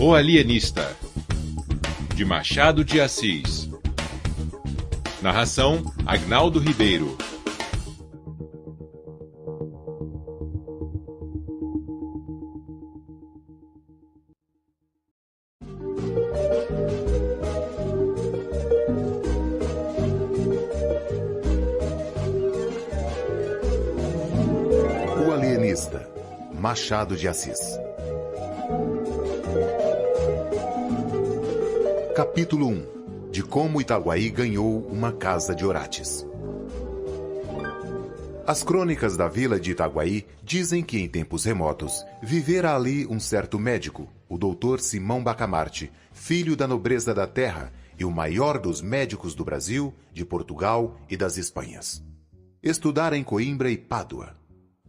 O Alienista, de Machado de Assis. Narração: Agnaldo Ribeiro. O Alienista, Machado de Assis. Capítulo 1. De como Itaguaí ganhou uma casa de Orates. As crônicas da vila de Itaguaí dizem que em tempos remotos vivera ali um certo médico, o doutor Simão Bacamarte, filho da nobreza da terra e o maior dos médicos do Brasil, de Portugal e das Espanhas. Estudara em Coimbra e Pádua.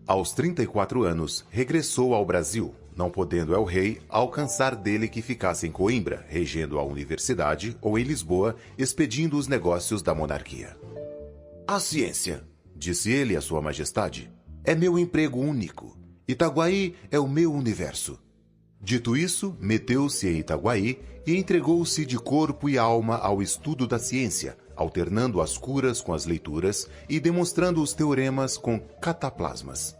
Aos 34 anos, regressou ao Brasil, não podendo el rei alcançar dele que ficasse em Coimbra, regendo a universidade, ou em Lisboa, expedindo os negócios da monarquia. A ciência, disse ele a sua majestade, é meu emprego único. Itaguaí é o meu universo. Dito isso, meteu-se em Itaguaí e entregou-se de corpo e alma ao estudo da ciência, alternando as curas com as leituras e demonstrando os teoremas com cataplasmas.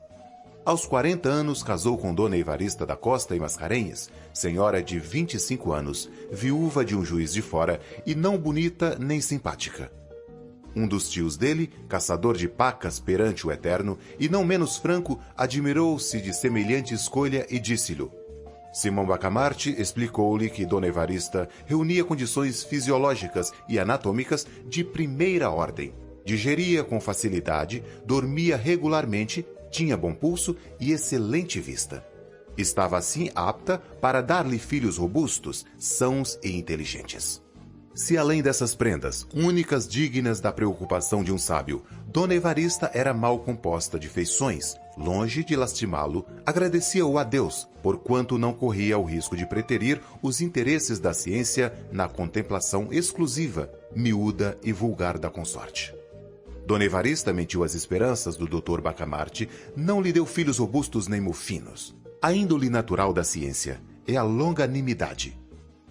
Aos 40 anos casou com Dona Evarista da Costa e Mascarenhas, senhora de 25 anos, viúva de um juiz de fora e não bonita nem simpática. Um dos tios dele, caçador de pacas perante o Eterno, e não menos franco, admirou-se de semelhante escolha e disse-lhe: Simão Bacamarte explicou-lhe que Dona Evarista reunia condições fisiológicas e anatômicas de primeira ordem. Digeria com facilidade, dormia regularmente, tinha bom pulso e excelente vista. Estava assim apta para dar-lhe filhos robustos, sãos e inteligentes. Se além dessas prendas, únicas dignas da preocupação de um sábio, Dona Evarista era mal composta de feições, longe de lastimá-lo, agradecia-o a Deus, porquanto não corria o risco de preterir os interesses da ciência na contemplação exclusiva, miúda e vulgar da consorte. Dona Evarista mentiu às esperanças do Dr. Bacamarte, não lhe deu filhos robustos nem mofinos. A índole natural da ciência é a longanimidade.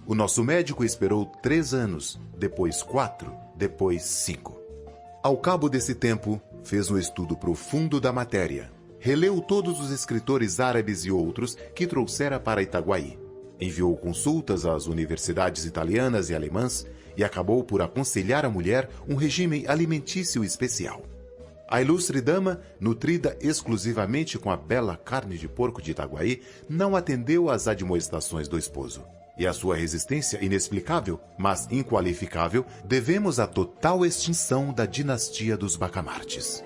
O nosso médico esperou 3 anos, depois 4, depois 5. Ao cabo desse tempo, fez um estudo profundo da matéria. Releu todos os escritores árabes e outros que trouxera para Itaguaí. Enviou consultas às universidades italianas e alemãs e acabou por aconselhar à mulher um regime alimentício especial. A ilustre dama, nutrida exclusivamente com a bela carne de porco de Itaguaí, não atendeu às admoestações do esposo. E a sua resistência inexplicável, mas inqualificável, devemos à total extinção da dinastia dos Bacamartes.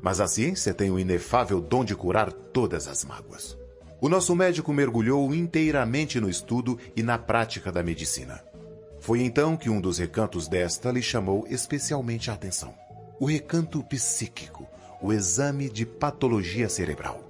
Mas a ciência tem o inefável dom de curar todas as mágoas. O nosso médico mergulhou inteiramente no estudo e na prática da medicina. Foi então que um dos recantos desta lhe chamou especialmente a atenção. O recanto psíquico, o exame de patologia cerebral.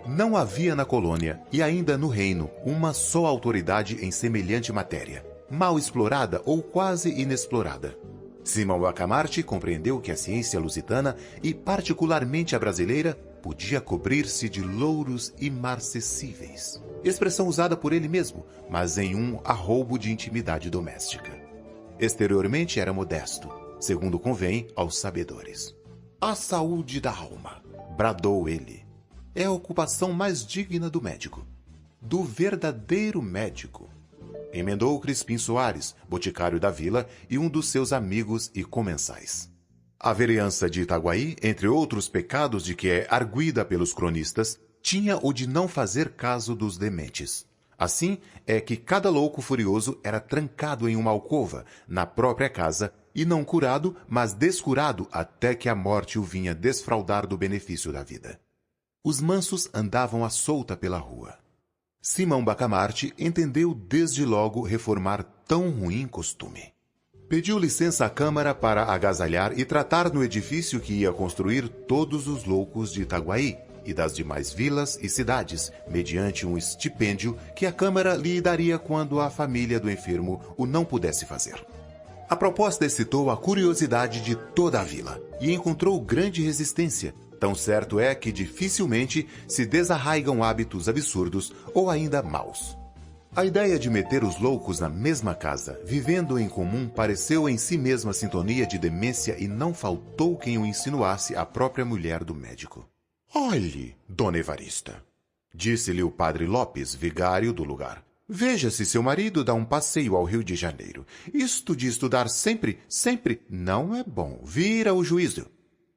Não havia na colônia, e ainda no reino, uma só autoridade em semelhante matéria, mal explorada ou quase inexplorada. Simão Bacamarte compreendeu que a ciência lusitana, e particularmente a brasileira, podia cobrir-se de louros imarcessíveis. Expressão usada por ele mesmo, mas em um arroubo de intimidade doméstica. Exteriormente era modesto, segundo convém aos sabedores. A saúde da alma, bradou ele, é a ocupação mais digna do médico, do verdadeiro médico. Emendou Crispim Soares, boticário da vila e um dos seus amigos e comensais. A vereança de Itaguaí, entre outros pecados de que é arguida pelos cronistas, tinha o de não fazer caso dos dementes. Assim é que cada louco furioso era trancado em uma alcova, na própria casa, e não curado, mas descurado até que a morte o vinha desfraudar do benefício da vida. Os mansos andavam à solta pela rua. Simão Bacamarte entendeu desde logo reformar tão ruim costume. Pediu licença à Câmara para agasalhar e tratar no edifício que ia construir todos os loucos de Itaguaí e das demais vilas e cidades, mediante um estipêndio que a Câmara lhe daria quando a família do enfermo o não pudesse fazer. A proposta excitou a curiosidade de toda a vila e encontrou grande resistência. Tão certo é que dificilmente se desarraigam hábitos absurdos ou ainda maus. A ideia de meter os loucos na mesma casa, vivendo em comum, pareceu em si mesma sintonia de demência e não faltou quem o insinuasse à própria mulher do médico. Olhe, dona Evarista, disse-lhe o padre Lopes, vigário do lugar. Veja se seu marido dá um passeio ao Rio de Janeiro. Isto de estudar sempre, não é bom. Vira o juízo.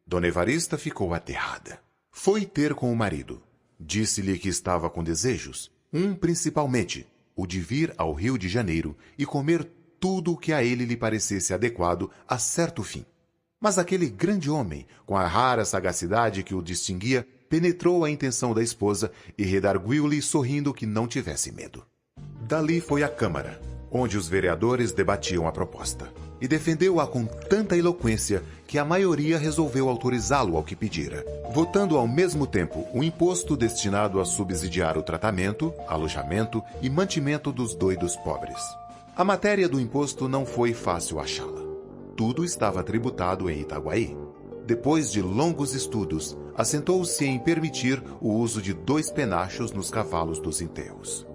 Dona Evarista ficou aterrada. Foi ter com o marido. Disse-lhe que estava com desejos. Principalmente, o de vir ao Rio de Janeiro e comer tudo o que a ele lhe parecesse adequado a certo fim. Mas aquele grande homem, com a rara sagacidade que o distinguia, penetrou a intenção da esposa e redarguiu-lhe sorrindo que não tivesse medo. Dali foi à Câmara, onde os vereadores debatiam a proposta, e defendeu-a com tanta eloquência que a maioria resolveu autorizá-lo ao que pedira, votando ao mesmo tempo um imposto destinado a subsidiar o tratamento, alojamento e mantimento dos doidos pobres. A matéria do imposto não foi fácil achá-la. Tudo estava tributado em Itaguaí. Depois de longos estudos, assentou-se em permitir o uso de 2 penachos nos cavalos dos enterros.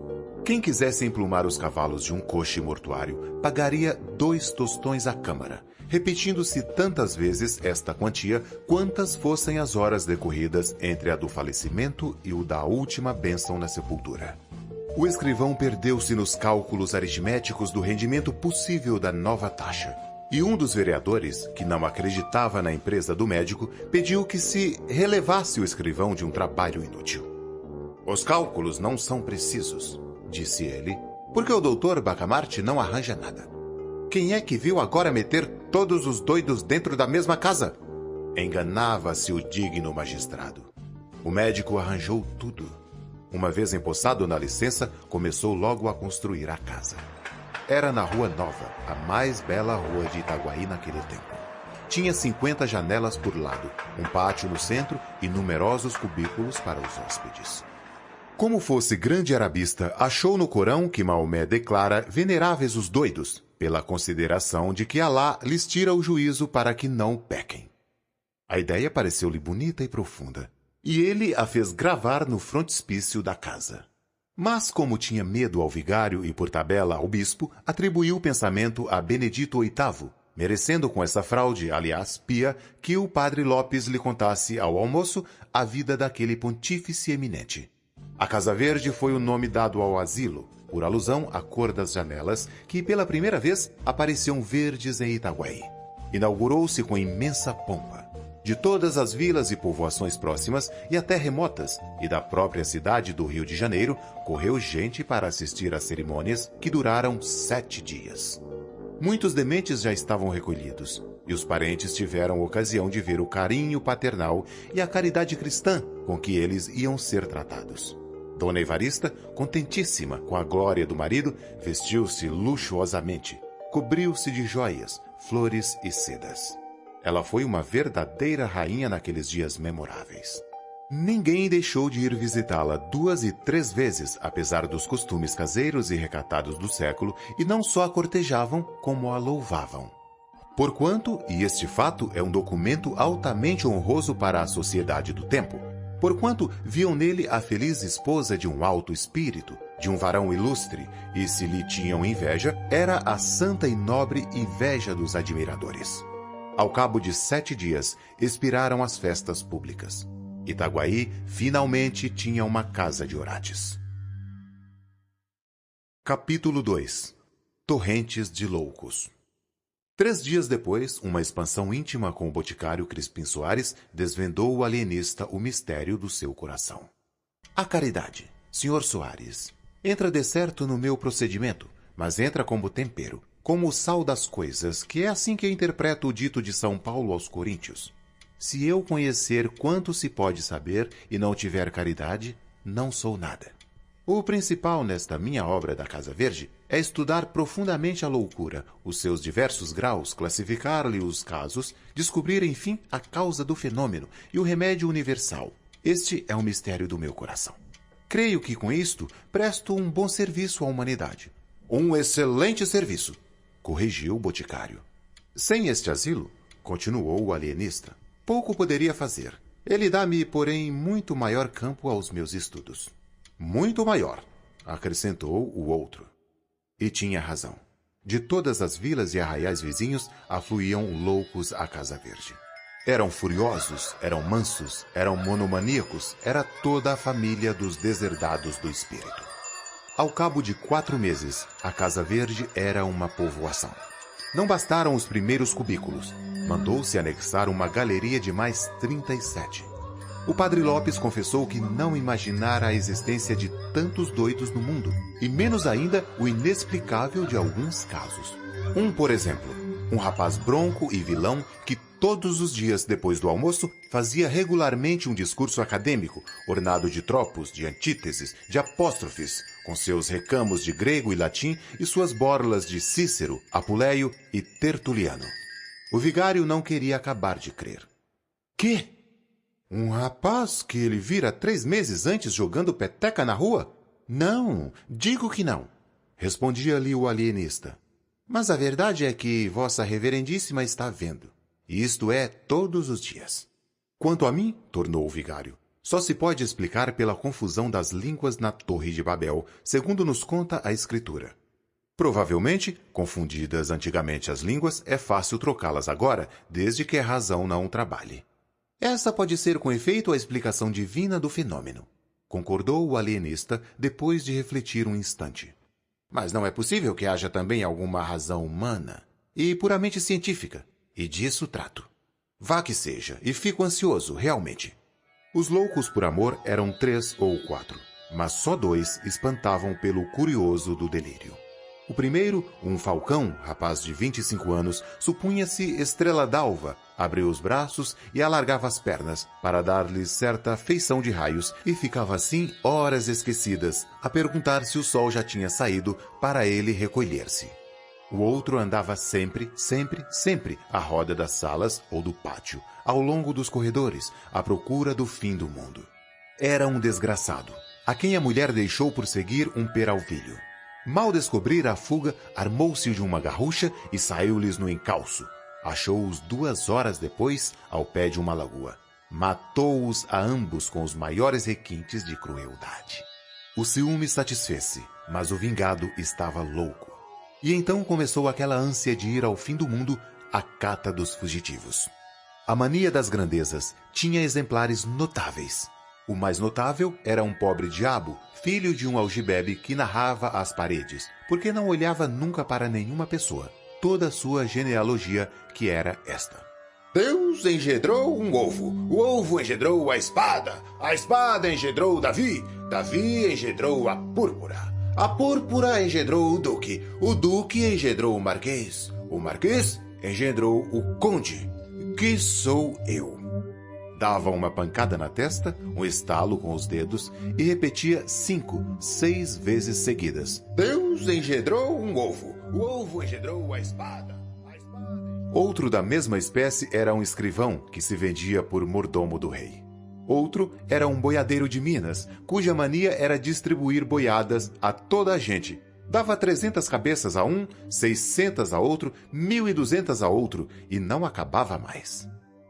Quem quisesse emplumar os cavalos de um coche mortuário pagaria 2 tostões à Câmara, repetindo-se tantas vezes esta quantia quantas fossem as horas decorridas entre a do falecimento e o da última bênção na sepultura. O escrivão perdeu-se nos cálculos aritméticos do rendimento possível da nova taxa, e um dos vereadores, que não acreditava na empresa do médico, pediu que se relevasse o escrivão de um trabalho inútil. Os cálculos não são precisos, disse ele, porque o doutor Bacamarte não arranja nada. Quem é que viu agora meter todos os doidos dentro da mesma casa? Enganava-se o digno magistrado. O médico arranjou tudo. Uma vez empossado na licença, começou logo a construir a casa. Era na Rua Nova, a mais bela rua de Itaguaí naquele tempo. Tinha 50 janelas por lado, um pátio no centro e numerosos cubículos para os hóspedes. Como fosse grande arabista, achou no Corão que Maomé declara veneráveis os doidos, pela consideração de que Alá lhes tira o juízo para que não pequem. A ideia pareceu-lhe bonita e profunda, e ele a fez gravar no frontispício da casa. Mas, como tinha medo ao vigário e, por tabela, ao bispo, atribuiu o pensamento a Benedito VIII, merecendo com essa fraude, aliás, pia, que o padre Lopes lhe contasse ao almoço a vida daquele pontífice eminente. A Casa Verde foi o nome dado ao asilo, por alusão à cor das janelas, que pela primeira vez apareciam verdes em Itaguaí. Inaugurou-se com imensa pompa. De todas as vilas e povoações próximas e até remotas, e da própria cidade do Rio de Janeiro, correu gente para assistir às cerimônias que duraram 7 dias. Muitos dementes já estavam recolhidos, e os parentes tiveram ocasião de ver o carinho paternal e a caridade cristã com que eles iam ser tratados. Dona Evarista, contentíssima com a glória do marido, vestiu-se luxuosamente, cobriu-se de joias, flores e sedas. Ela foi uma verdadeira rainha naqueles dias memoráveis. Ninguém deixou de ir visitá-la 2 e 3 vezes, apesar dos costumes caseiros e recatados do século, e não só a cortejavam, como a louvavam. Porquanto, e este fato é um documento altamente honroso para a sociedade do tempo, porquanto viam nele a feliz esposa de um alto espírito, de um varão ilustre, e se lhe tinham inveja, era a santa e nobre inveja dos admiradores. Ao cabo de 7 dias, expiraram as festas públicas. Itaguaí finalmente tinha uma casa de orates. Capítulo 2. Torrentes de loucos. 3 dias depois, uma expansão íntima com o boticário Crispim Soares desvendou ao alienista o mistério do seu coração. A caridade, Sr. Soares, entra de certo no meu procedimento, mas entra como tempero, como o sal das coisas, que é assim que interpreto o dito de São Paulo aos Coríntios. Se eu conhecer quanto se pode saber e não tiver caridade, não sou nada. O principal nesta minha obra da Casa Verde é estudar profundamente a loucura, os seus diversos graus, classificar-lhe os casos, descobrir, enfim, a causa do fenômeno e o remédio universal. Este é o mistério do meu coração. Creio que com isto presto um bom serviço à humanidade. Um excelente serviço, corrigiu o boticário. Sem este asilo, continuou o alienista, pouco poderia fazer. Ele dá-me, porém, muito maior campo aos meus estudos. Muito maior, acrescentou o outro. E tinha razão. De todas as vilas e arraiais vizinhos afluíam loucos à Casa Verde. Eram furiosos, eram mansos, eram monomaníacos, era toda a família dos deserdados do espírito. Ao cabo de 4 meses, a Casa Verde era uma povoação. Não bastaram os primeiros cubículos. Mandou-se anexar uma galeria de mais 37. O padre Lopes confessou que não imaginara a existência de tantos doidos no mundo, e menos ainda o inexplicável de alguns casos. Por exemplo, um rapaz bronco e vilão que todos os dias depois do almoço fazia regularmente um discurso acadêmico, ornado de tropos, de antíteses, de apóstrofes, com seus recamos de grego e latim e suas borlas de Cícero, Apuleio e Tertuliano. O vigário não queria acabar de crer. Que? Um rapaz que ele vira 3 meses antes jogando peteca na rua? Não, digo que não, respondia-lhe o alienista. Mas a verdade é que Vossa Reverendíssima está vendo. E isto é todos os dias. Quanto a mim, tornou o vigário, só se pode explicar pela confusão das línguas na Torre de Babel, segundo nos conta a Escritura. Provavelmente, confundidas antigamente as línguas, é fácil trocá-las agora, desde que a razão não trabalhe. Essa pode ser com efeito a explicação divina do fenômeno, concordou o alienista depois de refletir um instante. Mas não é possível que haja também alguma razão humana e puramente científica, e disso trato. Vá que seja, e fico ansioso, realmente. Os loucos por amor eram 3 ou 4, mas só 2 espantavam pelo curioso do delírio. O primeiro, um falcão, rapaz de 25 anos, supunha-se estrela d'alva, abriu os braços e alargava as pernas para dar-lhes certa feição de raios e ficava assim horas esquecidas, a perguntar se o sol já tinha saído para ele recolher-se. O outro andava sempre à roda das salas ou do pátio, ao longo dos corredores, à procura do fim do mundo. Era um desgraçado, a quem a mulher deixou por seguir um peralvilho. Mal descobrira a fuga, armou-se de uma garrucha e saiu-lhes no encalço. Achou-os 2 horas depois, ao pé de uma lagoa. Matou-os a ambos com os maiores requintes de crueldade. O ciúme satisfez-se, mas o vingado estava louco. E então começou aquela ânsia de ir ao fim do mundo à cata dos fugitivos. A mania das grandezas tinha exemplares notáveis. O mais notável era um pobre diabo, filho de um algibebe que narrava às paredes, porque não olhava nunca para nenhuma pessoa, toda a sua genealogia, que era esta. Deus engendrou um ovo, o ovo engendrou a espada engendrou Davi engendrou a púrpura engendrou o duque engendrou o marquês engendrou o conde, que sou eu. Dava uma pancada na testa, um estalo com os dedos e repetia 5, 6 vezes seguidas. Deus engendrou um ovo, o ovo engendrou a espada. Outro da mesma espécie era um escrivão que se vendia por mordomo do rei. Outro era um boiadeiro de Minas, cuja mania era distribuir boiadas a toda a gente. Dava 300 cabeças a um, 600 a outro, 1.200 a outro e não acabava mais.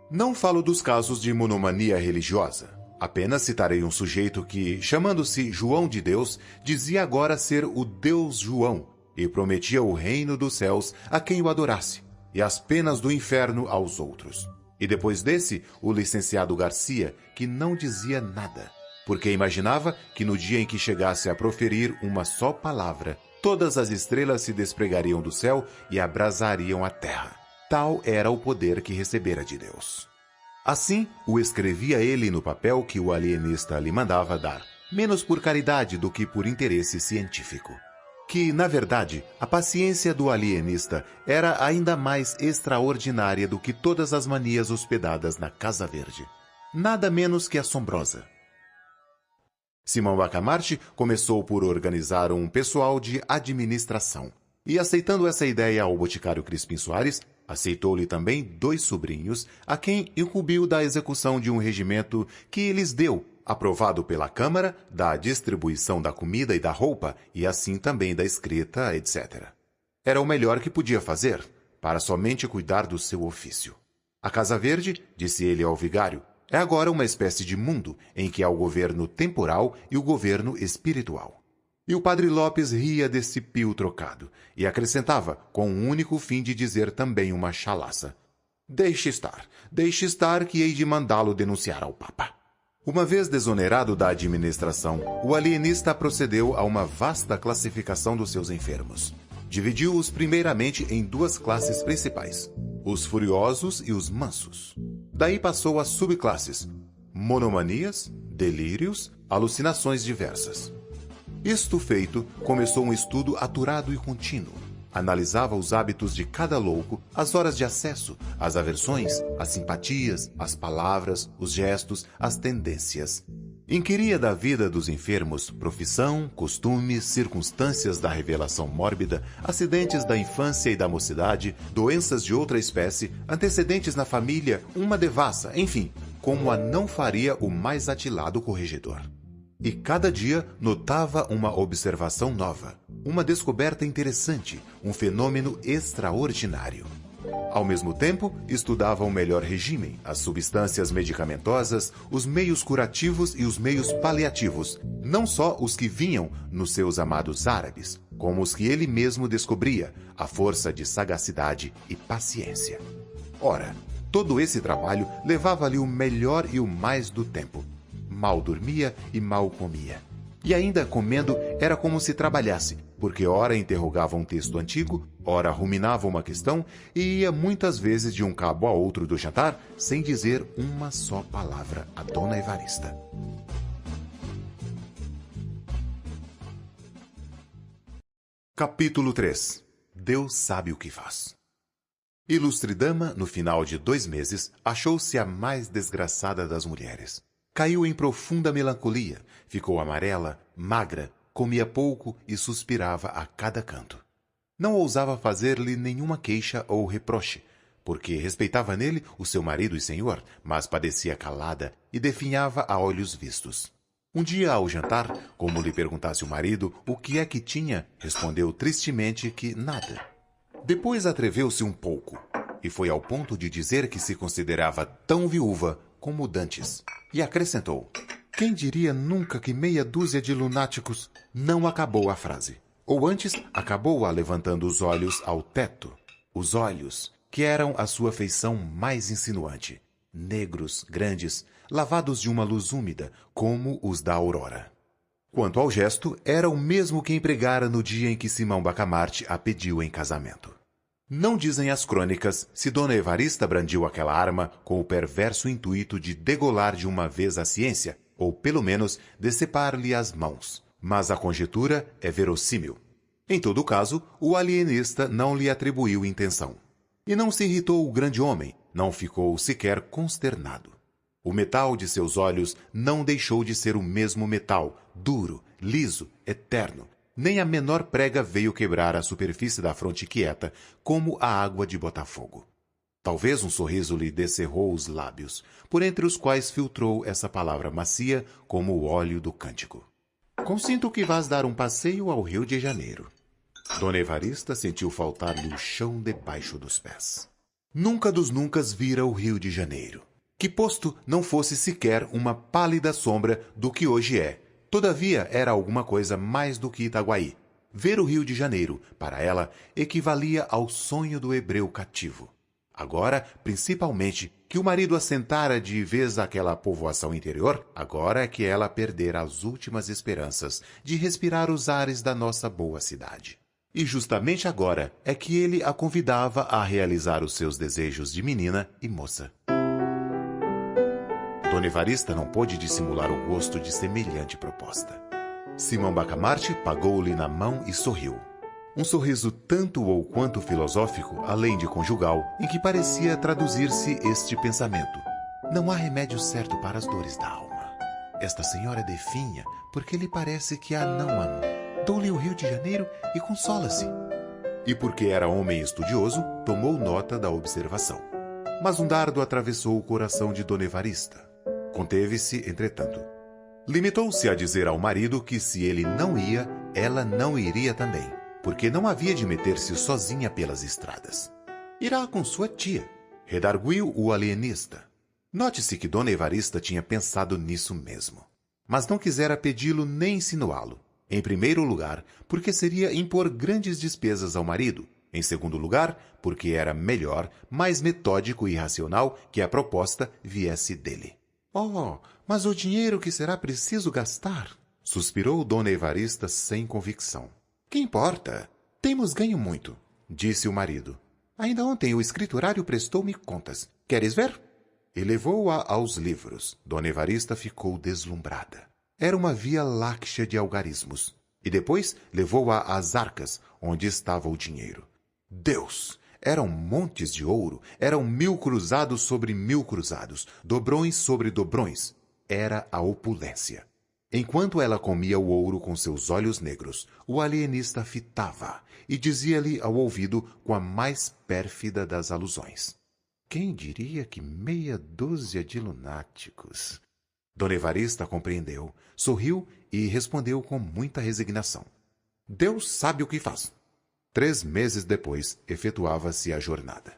Não falo dos casos de monomania religiosa. Apenas citarei um sujeito que, chamando-se João de Deus, dizia agora ser o Deus João e prometia o reino dos céus a quem o adorasse e as penas do inferno aos outros. E depois desse, o licenciado Garcia, que não dizia nada, porque imaginava que no dia em que chegasse a proferir uma só palavra, todas as estrelas se despregariam do céu e abrasariam a terra. Tal era o poder que recebera de Deus. Assim, o escrevia ele no papel que o alienista lhe mandava dar, menos por caridade do que por interesse científico. Que, na verdade, a paciência do alienista era ainda mais extraordinária do que todas as manias hospedadas na Casa Verde. Nada menos que assombrosa. Simão Bacamarte começou por organizar um pessoal de administração. E aceitando essa ideia ao boticário Crispim Soares, aceitou-lhe também 2 sobrinhos, a quem incumbiu da execução de um regimento que lhes deu, aprovado pela Câmara, da distribuição da comida e da roupa, e assim também da escrita, etc. Era o melhor que podia fazer, para somente cuidar do seu ofício. A Casa Verde, disse ele ao vigário, é agora uma espécie de mundo em que há o governo temporal e o governo espiritual. E o padre Lopes ria desse pio trocado e acrescentava, com o único fim de dizer também uma chalaça: deixe estar que hei de mandá-lo denunciar ao Papa. Uma vez desonerado da administração, o alienista procedeu a uma vasta classificação dos seus enfermos. Dividiu-os primeiramente em duas classes principais, os furiosos e os mansos. Daí passou às subclasses: monomanias, delírios, alucinações diversas. Isto feito, começou um estudo aturado e contínuo. Analisava os hábitos de cada louco, as horas de acesso, as aversões, as simpatias, as palavras, os gestos, as tendências. Inquiria da vida dos enfermos profissão, costumes, circunstâncias da revelação mórbida, acidentes da infância e da mocidade, doenças de outra espécie, antecedentes na família, uma devassa, enfim, como a não faria o mais atilado corregedor. E cada dia notava uma observação nova, uma descoberta interessante, um fenômeno extraordinário. Ao mesmo tempo, estudava o melhor regime, as substâncias medicamentosas, os meios curativos e os meios paliativos, não só os que vinham nos seus amados árabes, como os que ele mesmo descobria, à força de sagacidade e paciência. Ora, todo esse trabalho levava-lhe o melhor e o mais do tempo. Mal dormia e mal comia. E ainda comendo era como se trabalhasse, porque ora interrogava um texto antigo, ora ruminava uma questão e ia muitas vezes de um cabo a outro do jantar sem dizer uma só palavra a Dona Evarista. Capítulo 3. Deus sabe o que faz. Ilustre dama, no final de 2 meses, achou-se a mais desgraçada das mulheres. Caiu em profunda melancolia, ficou amarela, magra, comia pouco e suspirava a cada canto. Não ousava fazer-lhe nenhuma queixa ou reproche, porque respeitava nele o seu marido e senhor, mas padecia calada e definhava a olhos vistos. Um dia, ao jantar, como lhe perguntasse o marido o que é que tinha, respondeu tristemente que nada. Depois atreveu-se um pouco, e foi ao ponto de dizer que se considerava tão viúva como dantes. E acrescentou: quem diria nunca que meia dúzia de lunáticos... Não acabou a frase. Ou antes, acabou-a levantando os olhos ao teto. Os olhos, que eram a sua feição mais insinuante. Negros, grandes, lavados de uma luz úmida, como os da aurora. Quanto ao gesto, era o mesmo que empregara no dia em que Simão Bacamarte a pediu em casamento. Não dizem as crônicas se Dona Evarista brandiu aquela arma com o perverso intuito de degolar de uma vez a ciência, ou pelo menos decepar-lhe as mãos. Mas a conjetura é verossímil. Em todo caso, o alienista não lhe atribuiu intenção. E não se irritou o grande homem, não ficou sequer consternado. O metal de seus olhos não deixou de ser o mesmo metal, duro, liso, eterno. Nem a menor prega veio quebrar a superfície da fronte quieta, como a água de Botafogo. Talvez um sorriso lhe descerrou os lábios, por entre os quais filtrou essa palavra macia como o óleo do cântico. Consinto que vás dar um passeio ao Rio de Janeiro. Dona Evarista sentiu faltar-lhe o chão debaixo dos pés. Nunca dos nuncas vira o Rio de Janeiro, que posto não fosse sequer uma pálida sombra do que hoje é. Todavia, era alguma coisa mais do que Itaguaí. Ver o Rio de Janeiro, para ela, equivalia ao sonho do hebreu cativo. Agora, principalmente, que o marido assentara de vez àquela povoação interior, agora é que ela perdera as últimas esperanças de respirar os ares da nossa boa cidade. E justamente agora é que ele a convidava a realizar os seus desejos de menina e moça. Dona Evarista não pôde dissimular o gosto de semelhante proposta. Simão Bacamarte pagou-lhe na mão e sorriu. Um sorriso tanto ou quanto filosófico, além de conjugal, em que parecia traduzir-se este pensamento: não há remédio certo para as dores da alma. Esta senhora definha porque lhe parece que a não amo. Dou-lhe o Rio de Janeiro e consola-se. E porque era homem estudioso, tomou nota da observação. Mas um dardo atravessou o coração de Dona Evarista. Conteve-se, entretanto. Limitou-se a dizer ao marido que se ele não ia, ela não iria também, porque não havia de meter-se sozinha pelas estradas. Irá com sua tia, redarguiu o alienista. Note-se que Dona Evarista tinha pensado nisso mesmo, mas não quisera pedi-lo nem insinuá-lo. Em primeiro lugar, porque seria impor grandes despesas ao marido. Em segundo lugar, porque era melhor, mais metódico e racional que a proposta viesse dele. Oh, mas o dinheiro que será preciso gastar? Suspirou Dona Evarista sem convicção. Que importa? Temos ganho muito, disse o marido. Ainda ontem o escriturário prestou-me contas. Queres ver? E levou-a aos livros. Dona Evarista ficou deslumbrada. Era uma via láctea de algarismos. E depois levou-a às arcas, onde estava o dinheiro. Deus! Eram montes de ouro, eram 1000 cruzados sobre 1000 cruzados, dobrões sobre dobrões. Era a opulência. Enquanto ela comia o ouro com seus olhos negros, o alienista fitava e dizia-lhe ao ouvido com a mais pérfida das alusões. Quem diria que meia dúzia de lunáticos? Dona Evarista compreendeu, sorriu e respondeu com muita resignação. Deus sabe o que faz. 3 meses depois, efetuava-se a jornada.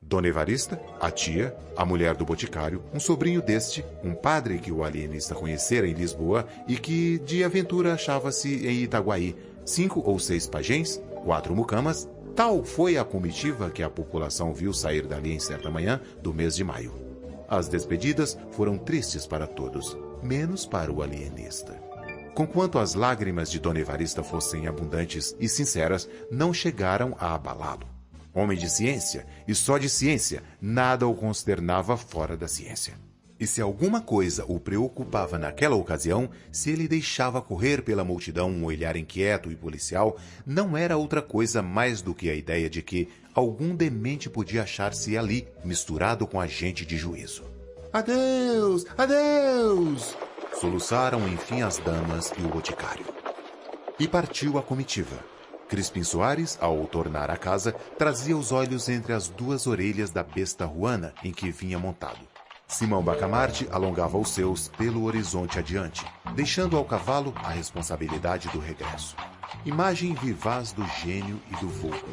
Dona Evarista, a tia, a mulher do boticário, um sobrinho deste, um padre que o alienista conhecera em Lisboa e que, de aventura, achava-se em Itaguaí, 5 ou 6 pajéns, 4 mucamas, tal foi a comitiva que a população viu sair dali em certa manhã do mês de maio. As despedidas foram tristes para todos, menos para o alienista. Conquanto as lágrimas de Dona Evarista fossem abundantes e sinceras, não chegaram a abalá-lo. Homem de ciência, e só de ciência, nada o consternava fora da ciência. E se alguma coisa o preocupava naquela ocasião, se ele deixava correr pela multidão um olhar inquieto e policial, não era outra coisa mais do que a ideia de que algum demente podia achar-se ali, misturado com a gente de juízo. Adeus! Adeus! Soluçaram enfim as damas e o boticário. E partiu a comitiva. Crispim Soares, ao tornar à casa, trazia os olhos entre as 2 orelhas da besta ruana em que vinha montado. Simão Bacamarte alongava os seus pelo horizonte adiante, deixando ao cavalo a responsabilidade do regresso. Imagem vivaz do gênio e do vulgo.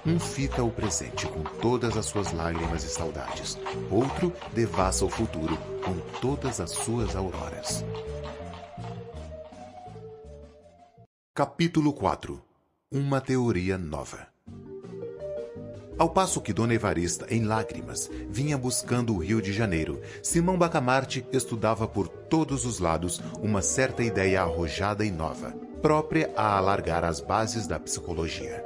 Um fita o presente com todas as suas lágrimas e saudades. Outro devassa o futuro com todas as suas auroras. Capítulo 4. Uma teoria nova. Ao passo que Dona Evarista, em lágrimas, vinha buscando o Rio de Janeiro, Simão Bacamarte estudava por todos os lados uma certa ideia arrojada e nova, própria a alargar as bases da psicologia.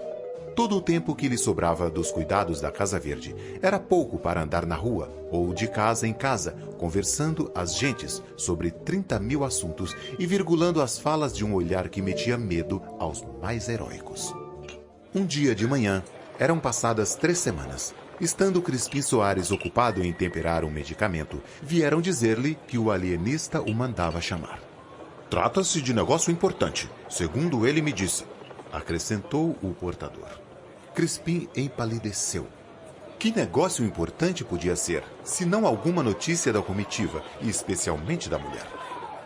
Todo o tempo que lhe sobrava dos cuidados da Casa Verde era pouco para andar na rua ou de casa em casa, conversando às gentes sobre 30.000 assuntos e virgulando as falas de um olhar que metia medo aos mais heróicos. Um dia de manhã, eram passadas 3 semanas. Estando Crispim Soares ocupado em temperar um medicamento, vieram dizer-lhe que o alienista o mandava chamar. Trata-se de negócio importante, segundo ele me disse, acrescentou o portador. Crispim empalideceu. Que negócio importante podia ser, se não alguma notícia da comitiva, e especialmente da mulher?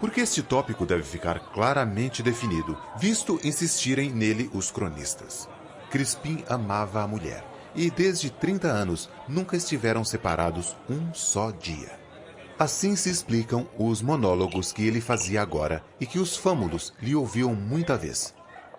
Porque este tópico deve ficar claramente definido, visto insistirem nele os cronistas. Crispim amava a mulher, e desde 30 anos nunca estiveram separados um só dia. Assim se explicam os monólogos que ele fazia agora e que os fâmulos lhe ouviam muita vez.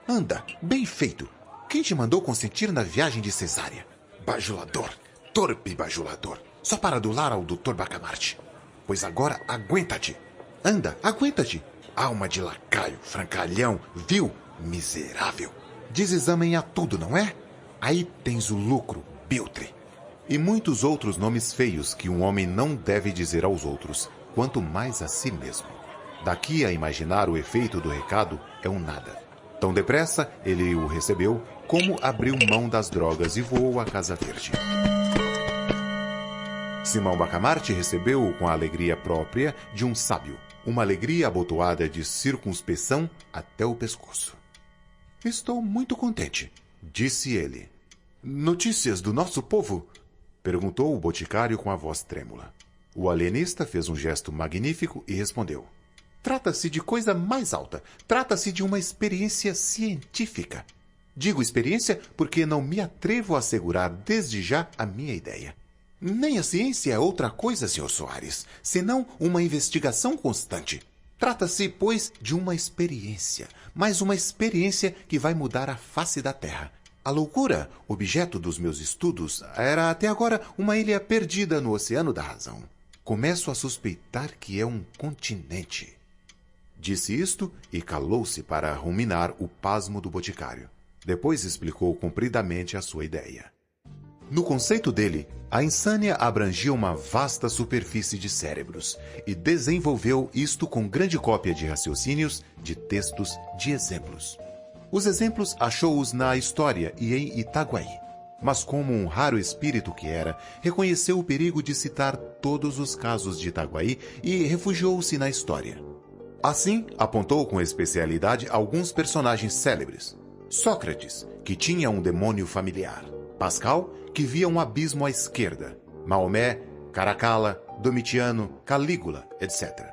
Anda, bem feito! Quem te mandou consentir na viagem de Cesária? Bajulador, torpe bajulador, só para adular ao Dr. Bacamarte. Pois agora aguenta-te. Anda, aguenta-te. Alma de lacaio, francalhão, vil, miserável. Desexamem a tudo, não é? Aí tens o lucro, biltre. E muitos outros nomes feios que um homem não deve dizer aos outros, quanto mais a si mesmo. Daqui a imaginar o efeito do recado é um nada. Tão depressa ele o recebeu, como abriu mão das drogas e voou à Casa Verde. Simão Bacamarte recebeu-o com a alegria própria de um sábio, uma alegria abotoada de circunspeção até o pescoço. Estou muito contente, disse ele. Notícias do nosso povo? Perguntou o boticário com a voz trêmula. O alienista fez um gesto magnífico e respondeu. Trata-se de coisa mais alta. Trata-se de uma experiência científica. Digo experiência porque não me atrevo a assegurar desde já a minha ideia. Nem a ciência é outra coisa, Sr. Soares, senão uma investigação constante. Trata-se, pois, de uma experiência, mas uma experiência que vai mudar a face da Terra. A loucura, objeto dos meus estudos, era até agora uma ilha perdida no oceano da razão. Começo a suspeitar que é um continente. Disse isto e calou-se para ruminar o pasmo do boticário. Depois explicou compridamente a sua ideia. No conceito dele, a insânia abrangia uma vasta superfície de cérebros e desenvolveu isto com grande cópia de raciocínios, de textos, de exemplos. Os exemplos achou-os na história e em Itaguaí, mas como um raro espírito que era, reconheceu o perigo de citar todos os casos de Itaguaí e refugiou-se na história. Assim, apontou com especialidade alguns personagens célebres. Sócrates, que tinha um demônio familiar. Pascal, que via um abismo à esquerda. Maomé, Caracalla, Domitiano, Calígula, etc.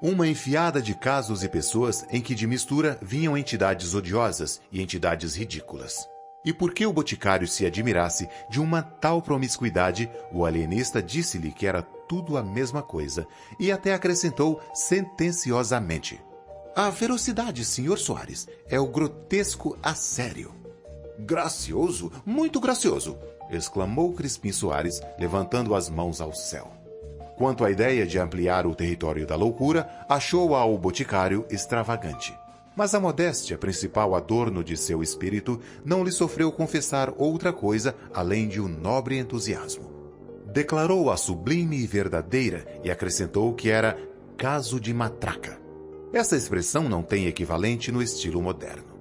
Uma enfiada de casos e pessoas em que de mistura vinham entidades odiosas e entidades ridículas. E porque o boticário se admirasse de uma tal promiscuidade, o alienista disse-lhe que era tudo a mesma coisa e até acrescentou sentenciosamente: "A ferocidade, Sr. Soares, é o grotesco a sério." "Gracioso, muito gracioso!" exclamou Crispim Soares, levantando as mãos ao céu. Quanto à ideia de ampliar o território da loucura, achou-a o boticário extravagante. Mas a modéstia, principal adorno de seu espírito, não lhe sofreu confessar outra coisa além de um nobre entusiasmo. Declarou-a sublime e verdadeira e acrescentou que era caso de matraca. Essa expressão não tem equivalente no estilo moderno.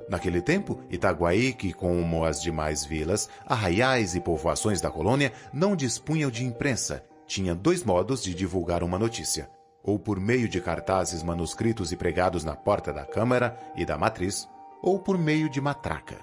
Naquele tempo, Itaguaí, que como as demais vilas, arraiais e povoações da colônia, não dispunham de imprensa, tinha dois modos de divulgar uma notícia: ou por meio de cartazes manuscritos e pregados na porta da Câmara e da Matriz, ou por meio de matraca.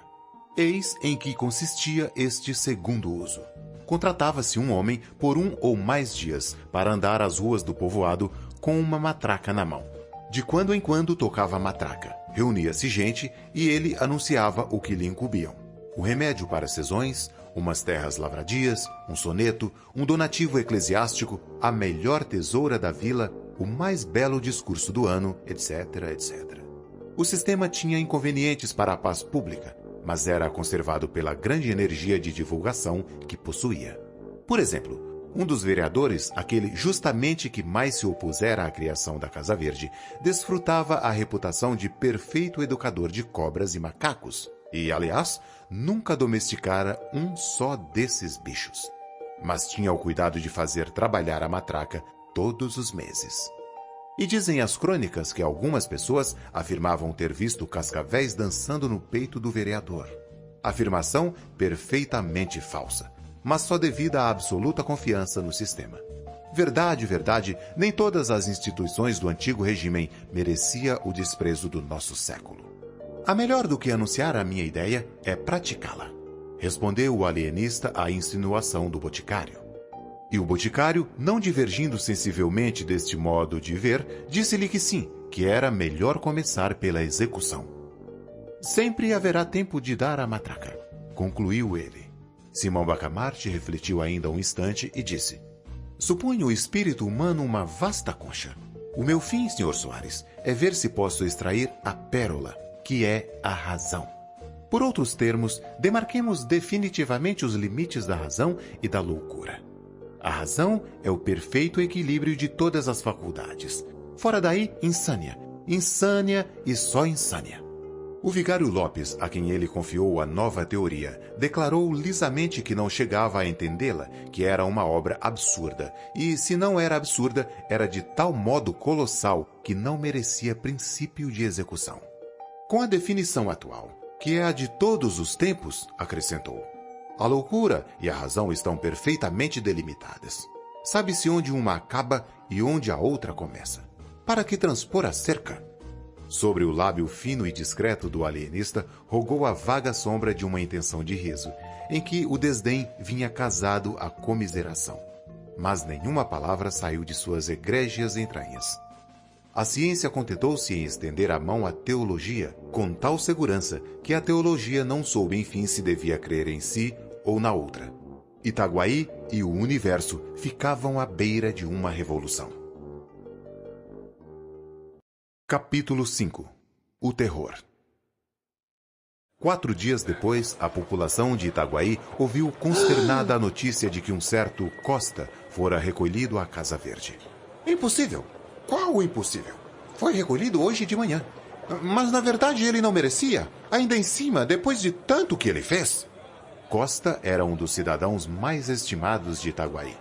Eis em que consistia este segundo uso. Contratava-se um homem por um ou mais dias para andar às ruas do povoado com uma matraca na mão. De quando em quando tocava a matraca, reunia-se gente e ele anunciava o que lhe incumbiam: o remédio para sezões, umas terras lavradias, um soneto, um donativo eclesiástico, a melhor tesoura da vila, o mais belo discurso do ano, etc, etc. O sistema tinha inconvenientes para a paz pública, mas era conservado pela grande energia de divulgação que possuía. Por exemplo, um dos vereadores, aquele justamente que mais se opusera à criação da Casa Verde, desfrutava a reputação de perfeito educador de cobras e macacos, e, aliás, nunca domesticara um só desses bichos. Mas tinha o cuidado de fazer trabalhar a matraca todos os meses. E dizem as crônicas que algumas pessoas afirmavam ter visto cascavéis dançando no peito do vereador. Afirmação perfeitamente falsa, mas só devida à absoluta confiança no sistema. Verdade, verdade, nem todas as instituições do antigo regime merecia o desprezo do nosso século. A melhor do que anunciar a minha ideia é praticá-la, respondeu o alienista à insinuação do boticário. E o boticário, não divergindo sensivelmente deste modo de ver, disse-lhe que sim, que era melhor começar pela execução. Sempre haverá tempo de dar a matraca, concluiu ele. Simão Bacamarte refletiu ainda um instante e disse: "Suponho o espírito humano uma vasta concha. O meu fim, Sr. Soares, é ver se posso extrair a pérola, que é a razão. Por outros termos, demarquemos definitivamente os limites da razão e da loucura. A razão é o perfeito equilíbrio de todas as faculdades. Fora daí, insânia. Insânia e só insânia." O vigário Lopes, a quem ele confiou a nova teoria, declarou lisamente que não chegava a entendê-la, que era uma obra absurda, e, se não era absurda, era de tal modo colossal que não merecia princípio de execução. Com a definição atual, que é a de todos os tempos, acrescentou: a loucura e a razão estão perfeitamente delimitadas. Sabe-se onde uma acaba e onde a outra começa. Para que transpor a cerca? Sobre o lábio fino e discreto do alienista rogou a vaga sombra de uma intenção de riso, em que o desdém vinha casado à comiseração. Mas nenhuma palavra saiu de suas egrégias entranhas. A ciência contentou-se em estender a mão à teologia, com tal segurança que a teologia não soube enfim se devia crer em si ou na outra. Itaguaí e o universo ficavam à beira de uma revolução. Capítulo 5. O terror. 4 dias depois, a população de Itaguaí ouviu consternada a notícia de que um certo Costa fora recolhido à Casa Verde. Impossível! Qual o impossível? Foi recolhido hoje de manhã. Mas na verdade ele não merecia. Ainda em cima, depois de tanto que ele fez. Costa era um dos cidadãos mais estimados de Itaguaí.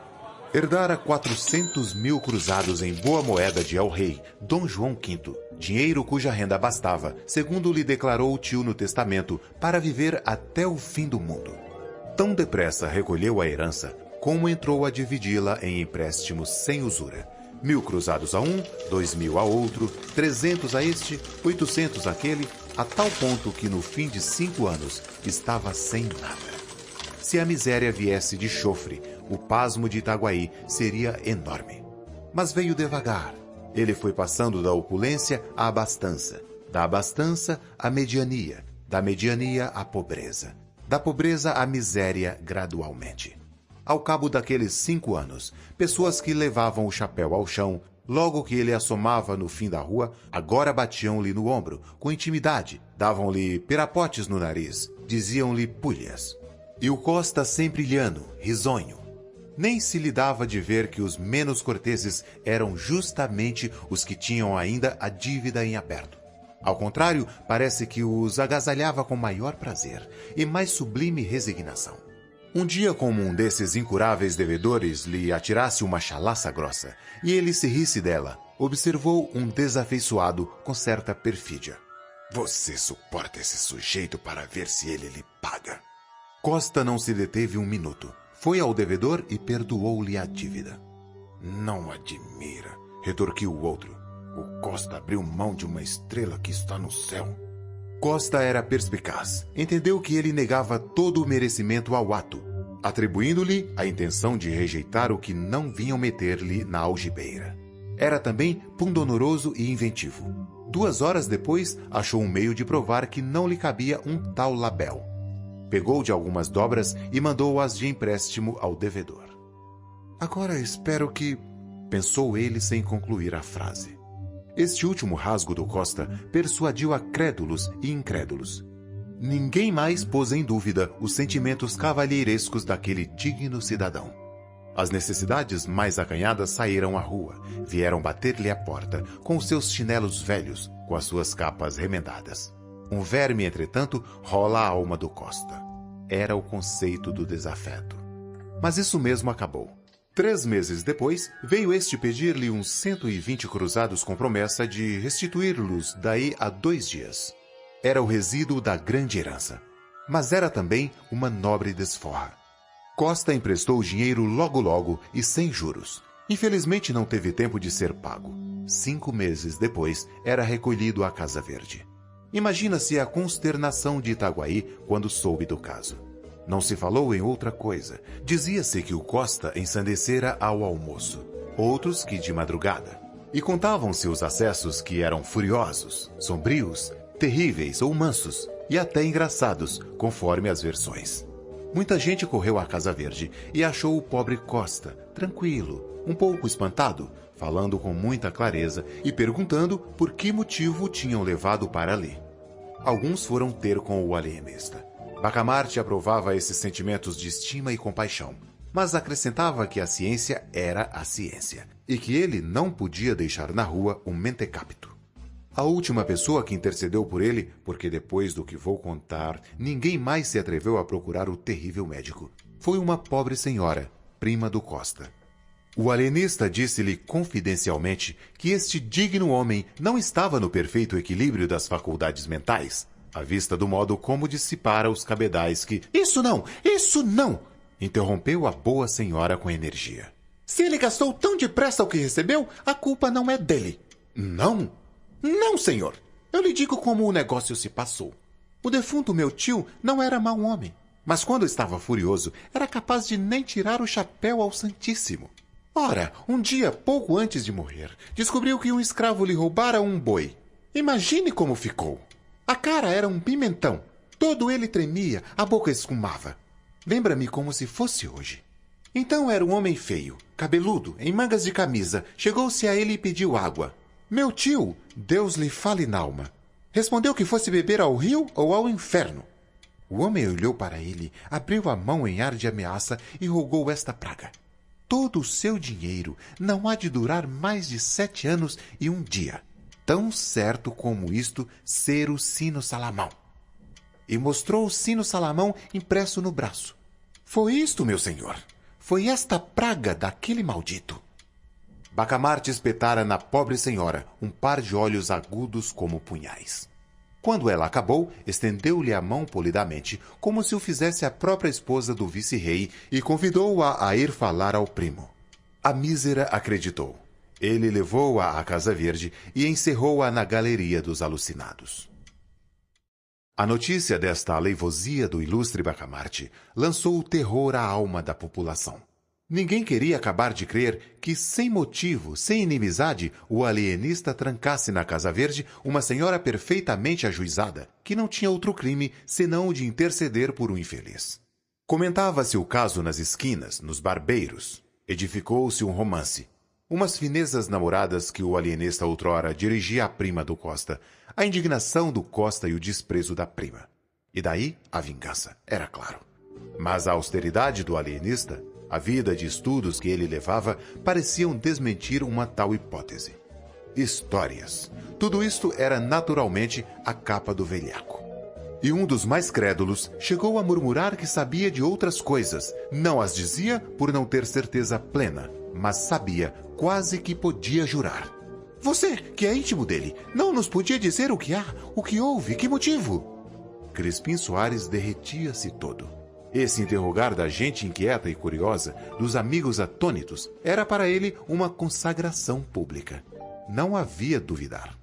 Herdara 400 mil cruzados em boa moeda de El-Rei, Dom João V, dinheiro cuja renda bastava, segundo lhe declarou o tio no testamento, para viver até o fim do mundo. Tão depressa recolheu a herança, como entrou a dividi-la em empréstimos sem usura. 1.000 cruzados a um, 2.000 a outro, 300 a este, 800 àquele, a tal ponto que no fim de 5 anos estava sem nada. Se a miséria viesse de chofre, o pasmo de Itaguaí seria enorme. Mas veio devagar. Ele foi passando da opulência à abastança, da abastança à mediania, da mediania à pobreza, da pobreza à miséria gradualmente. Ao cabo daqueles 5 anos, pessoas que levavam o chapéu ao chão, logo que ele assomava no fim da rua, agora batiam-lhe no ombro, com intimidade, davam-lhe pirapotes no nariz, diziam-lhe pulhas. E o Costa sempre lhano, risonho. Nem se lhe dava de ver que os menos corteses eram justamente os que tinham ainda a dívida em aberto. Ao contrário, parece que os agasalhava com maior prazer e mais sublime resignação. Um dia, como um desses incuráveis devedores lhe atirasse uma chalaça grossa e ele se risse dela, observou um desafeiçoado com certa perfídia. Você suporta esse sujeito para ver se ele lhe paga. Costa não se deteve um minuto. Foi ao devedor e perdoou-lhe a dívida. Não admira, retorquiu o outro. O Costa abriu mão de uma estrela que está no céu. Costa era perspicaz. Entendeu que ele negava todo o merecimento ao ato, atribuindo-lhe a intenção de rejeitar o que não vinham meter-lhe na algibeira. Era também pundonoroso e inventivo. 2 horas depois, achou um meio de provar que não lhe cabia um tal labéu. Pegou de algumas dobras e mandou-as de empréstimo ao devedor. Agora espero que... pensou ele sem concluir a frase. Este último rasgo do Costa persuadiu a crédulos e incrédulos. Ninguém mais pôs em dúvida os sentimentos cavalheirescos daquele digno cidadão. As necessidades mais acanhadas saíram à rua, vieram bater-lhe à porta, com os seus chinelos velhos, com as suas capas remendadas. Um verme, entretanto, rola a alma do Costa. Era o conceito do desafeto. Mas isso mesmo acabou. 3 meses depois, veio este pedir-lhe uns 120 cruzados com promessa de restituir-los daí a 2 dias. Era o resíduo da grande herança. Mas era também uma nobre desforra. Costa emprestou o dinheiro logo e sem juros. Infelizmente não teve tempo de ser pago. 5 meses depois, era recolhido à Casa Verde. Imagina-se a consternação de Itaguaí quando soube do caso. Não se falou em outra coisa. Dizia-se que o Costa ensandecera ao almoço, outros que de madrugada. E contavam-se os acessos que eram furiosos, sombrios, terríveis ou mansos, e até engraçados, conforme as versões. Muita gente correu à Casa Verde e achou o pobre Costa, tranquilo, um pouco espantado, falando com muita clareza e perguntando por que motivo o tinham levado para ali. Alguns foram ter com o alienista. Bacamarte aprovava esses sentimentos de estima e compaixão, mas acrescentava que a ciência era a ciência, e que ele não podia deixar na rua um mentecapto. A última pessoa que intercedeu por ele, porque depois do que vou contar, ninguém mais se atreveu a procurar o terrível médico, foi uma pobre senhora, prima do Costa. O alienista disse-lhe confidencialmente que este digno homem não estava no perfeito equilíbrio das faculdades mentais, à vista do modo como dissipara os cabedais que... Isso não! Interrompeu a boa senhora com energia. Se ele gastou tão depressa o que recebeu, a culpa não é dele. Não? Não, senhor. Eu lhe digo como o negócio se passou. O defunto meu tio não era mau homem, mas quando estava furioso, era capaz de nem tirar o chapéu ao Santíssimo. Ora, um dia, pouco antes de morrer, descobriu que um escravo lhe roubara um boi. Imagine como ficou. A cara era um pimentão. Todo ele tremia, a boca escumava. Lembra-me como se fosse hoje. Então era um homem feio, cabeludo, em mangas de camisa. Chegou-se a ele e pediu água. Meu tio, Deus lhe fale na alma, respondeu que fosse beber ao rio ou ao inferno. O homem olhou para ele, abriu a mão em ar de ameaça e rogou esta praga. Todo o seu dinheiro não há de durar mais de 7 anos e 1 dia. Tão certo como isto ser o sino Salamão. E mostrou o sino Salamão impresso no braço. Foi isto, meu senhor. Foi esta praga daquele maldito. Bacamarte espetara na pobre senhora um par de olhos agudos como punhais. Quando ela acabou, estendeu-lhe a mão polidamente, como se o fizesse a própria esposa do vice-rei, e convidou-a a ir falar ao primo. A mísera acreditou. Ele levou-a à Casa Verde e encerrou-a na galeria dos alucinados. A notícia desta aleivosia do ilustre Bacamarte lançou o terror à alma da população. Ninguém queria acabar de crer que, sem motivo, sem inimizade, o alienista trancasse na Casa Verde uma senhora perfeitamente ajuizada, que não tinha outro crime senão o de interceder por um infeliz. Comentava-se o caso nas esquinas, nos barbeiros. Edificou-se um romance. Umas finezas namoradas que o alienista outrora dirigia à prima do Costa, a indignação do Costa e o desprezo da prima. E daí a vingança, era claro. Mas a austeridade do alienista, a vida de estudos que ele levava, pareciam desmentir uma tal hipótese. Histórias. Tudo isto era naturalmente a capa do velhaco. E um dos mais crédulos chegou a murmurar que sabia de outras coisas. Não as dizia por não ter certeza plena, mas sabia, quase que podia jurar. Você, que é íntimo dele, não nos podia dizer o que há, o que houve, que motivo? Crispim Soares derretia-se todo. Esse interrogar da gente inquieta e curiosa, dos amigos atônitos, era para ele uma consagração pública. Não havia duvidar.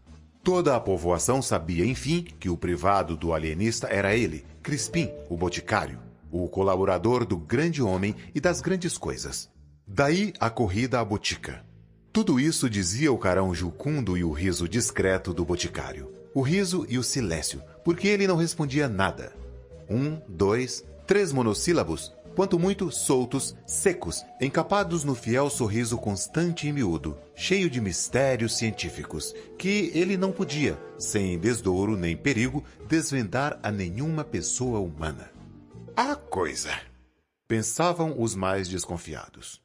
Toda a povoação sabia, enfim, que o privado do alienista era ele, Crispim, o boticário, o colaborador do grande homem e das grandes coisas. Daí a corrida à botica. Tudo isso dizia o carão jucundo e o riso discreto do boticário. O riso e o silêncio, porque ele não respondia nada. 1, 2, 3 monossílabos, quanto muito soltos, secos, encapados no fiel sorriso constante e miúdo, cheio de mistérios científicos, que ele não podia, sem desdouro nem perigo, desvendar a nenhuma pessoa humana. A coisa! Pensavam os mais desconfiados.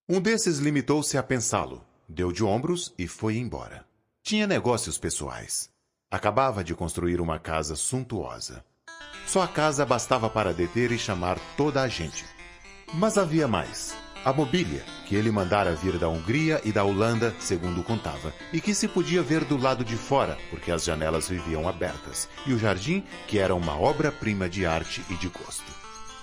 Um desses limitou-se a pensá-lo, deu de ombros e foi embora. Tinha negócios pessoais. Acabava de construir uma casa suntuosa. Só a casa bastava para deter e chamar toda a gente. Mas havia mais. A mobília, que ele mandara vir da Hungria e da Holanda, segundo contava, e que se podia ver do lado de fora, porque as janelas viviam abertas, e o jardim, que era uma obra-prima de arte e de gosto.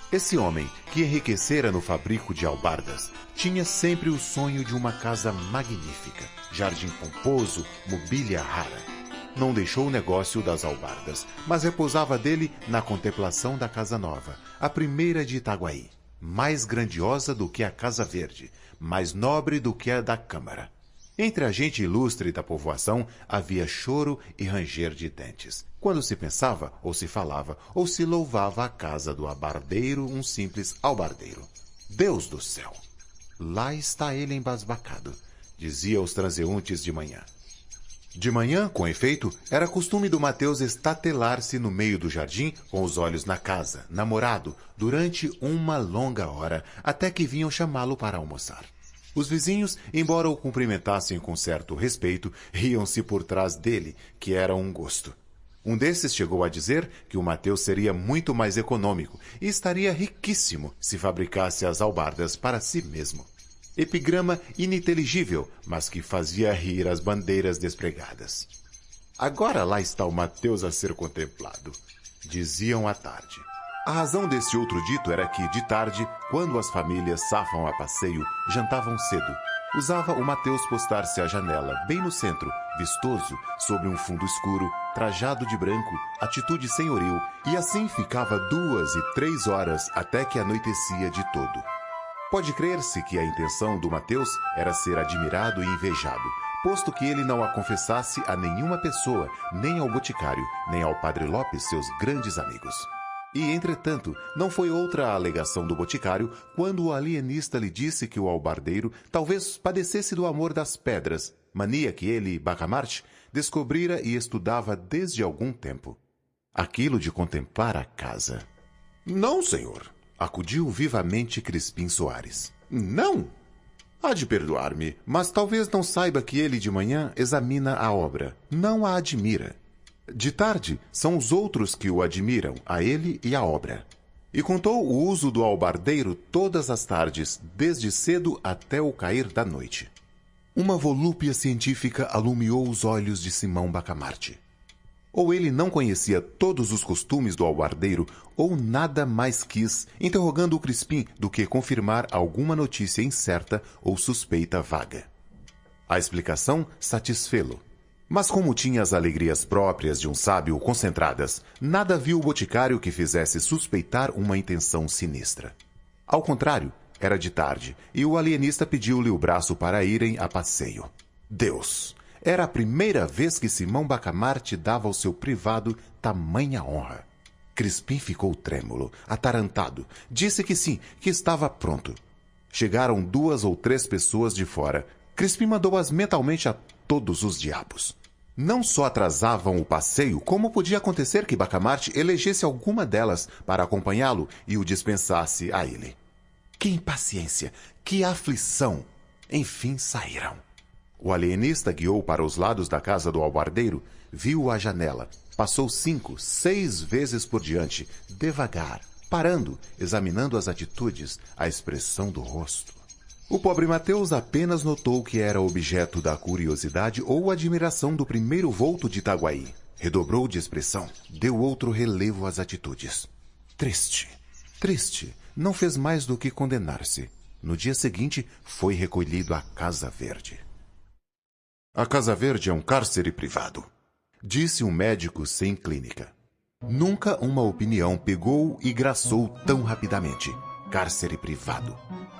Esse homem, que enriquecera no fabrico de albardas, tinha sempre o sonho de uma casa magnífica, jardim pomposo, mobília rara. Não deixou o negócio das albardas, mas repousava dele na contemplação da casa nova, a primeira de Itaguaí, mais grandiosa do que a Casa Verde, mais nobre do que a da Câmara. Entre a gente ilustre da povoação havia choro e ranger de dentes, quando se pensava, ou se falava, ou se louvava a casa do abardeiro, um simples albardeiro. Deus do céu! Lá está ele embasbacado, dizia aos transeuntes de manhã. De manhã, com efeito, era costume do Mateus estatelar-se no meio do jardim, com os olhos na casa, namorado, durante uma longa hora, até que vinham chamá-lo para almoçar. Os vizinhos, embora o cumprimentassem com certo respeito, riam-se por trás dele, que era um gosto. Um desses chegou a dizer que o Mateus seria muito mais econômico e estaria riquíssimo se fabricasse as albardas para si mesmo. Epigrama ininteligível, mas que fazia rir as bandeiras despregadas. Agora lá está o Mateus a ser contemplado, diziam à tarde. A razão desse outro dito era que, de tarde, quando as famílias safam a passeio, jantavam cedo. Usava o Mateus postar-se à janela, bem no centro, vistoso, sobre um fundo escuro, trajado de branco, atitude senhoril, e assim ficava 2 e 3 horas até que anoitecia de todo. Pode crer-se que a intenção do Mateus era ser admirado e invejado, posto que ele não a confessasse a nenhuma pessoa, nem ao boticário, nem ao padre Lopes, seus grandes amigos. E, entretanto, não foi outra a alegação do boticário quando o alienista lhe disse que o albardeiro talvez padecesse do amor das pedras, mania que ele, Bacamarte, descobrira e estudava desde algum tempo. Aquilo de contemplar a casa. Não, senhor. Acudiu vivamente Crispim Soares. Não! Há de perdoar-me, mas talvez não saiba que ele de manhã examina a obra, não a admira. De tarde, são os outros que o admiram, a ele e a obra. E contou o uso do albardeiro todas as tardes, desde cedo até o cair da noite. Uma volúpia científica alumiou os olhos de Simão Bacamarte. Ou ele não conhecia todos os costumes do albardeiro, ou nada mais quis, interrogando o Crispim, do que confirmar alguma notícia incerta ou suspeita vaga. A explicação satisfê-lo. Mas como tinha as alegrias próprias de um sábio concentradas, nada viu o boticário que fizesse suspeitar uma intenção sinistra. Ao contrário, era de tarde, e o alienista pediu-lhe o braço para irem a passeio. Deus! Era a primeira vez que Simão Bacamarte dava ao seu privado tamanha honra. Crispim ficou trêmulo, atarantado. Disse que sim, que estava pronto. Chegaram 2 ou 3 pessoas de fora. Crispim mandou-as mentalmente a todos os diabos. Não só atrasavam o passeio, como podia acontecer que Bacamarte elegesse alguma delas para acompanhá-lo e o dispensasse a ele. Que impaciência! Que aflição! Enfim saíram. O alienista guiou para os lados da casa do albardeiro, viu a janela, passou 5, 6 vezes por diante, devagar, parando, examinando as atitudes, a expressão do rosto. O pobre Mateus apenas notou que era objeto da curiosidade ou admiração do primeiro volto de Itaguaí. Redobrou de expressão, deu outro relevo às atitudes. Triste, triste, não fez mais do que condenar-se. No dia seguinte, foi recolhido à Casa Verde. A Casa Verde é um cárcere privado, disse um médico sem clínica. Nunca uma opinião pegou e graçou tão rapidamente. Cárcere privado.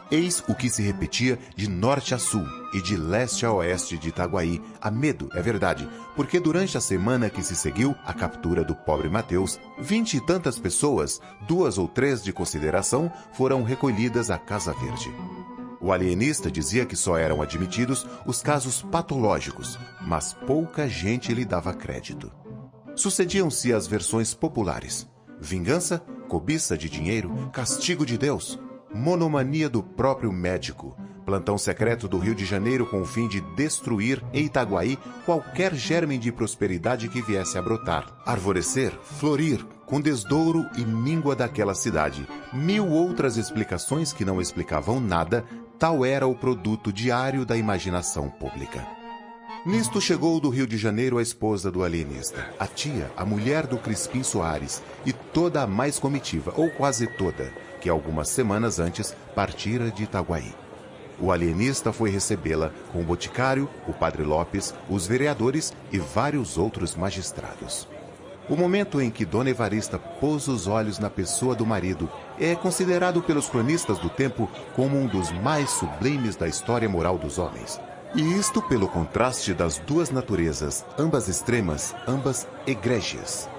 Eis o que se repetia de norte a sul e de leste a oeste de Itaguaí, a medo, é verdade, porque durante a semana que se seguiu à captura do pobre Mateus, 20 e tantas pessoas, 2 ou 3 de consideração, foram recolhidas à Casa Verde. O alienista dizia que só eram admitidos os casos patológicos, mas pouca gente lhe dava crédito. Sucediam-se as versões populares: vingança, cobiça de dinheiro, castigo de Deus, monomania do próprio médico, plantão secreto do Rio de Janeiro com o fim de destruir em Itaguaí qualquer germe de prosperidade que viesse a brotar, arvorecer, florir, com desdouro e míngua daquela cidade. 1000 outras explicações que não explicavam nada, tal era o produto diário da imaginação pública. Nisto chegou do Rio de Janeiro a esposa do alienista, a tia, a mulher do Crispim Soares, e toda a mais comitiva, ou quase toda, que algumas semanas antes partira de Itaguaí. O alienista foi recebê-la com o boticário, o padre Lopes, os vereadores e vários outros magistrados. O momento em que Dona Evarista pôs os olhos na pessoa do marido é considerado pelos cronistas do tempo como um dos mais sublimes da história moral dos homens. E isto pelo contraste das duas naturezas, ambas extremas, ambas egrégias.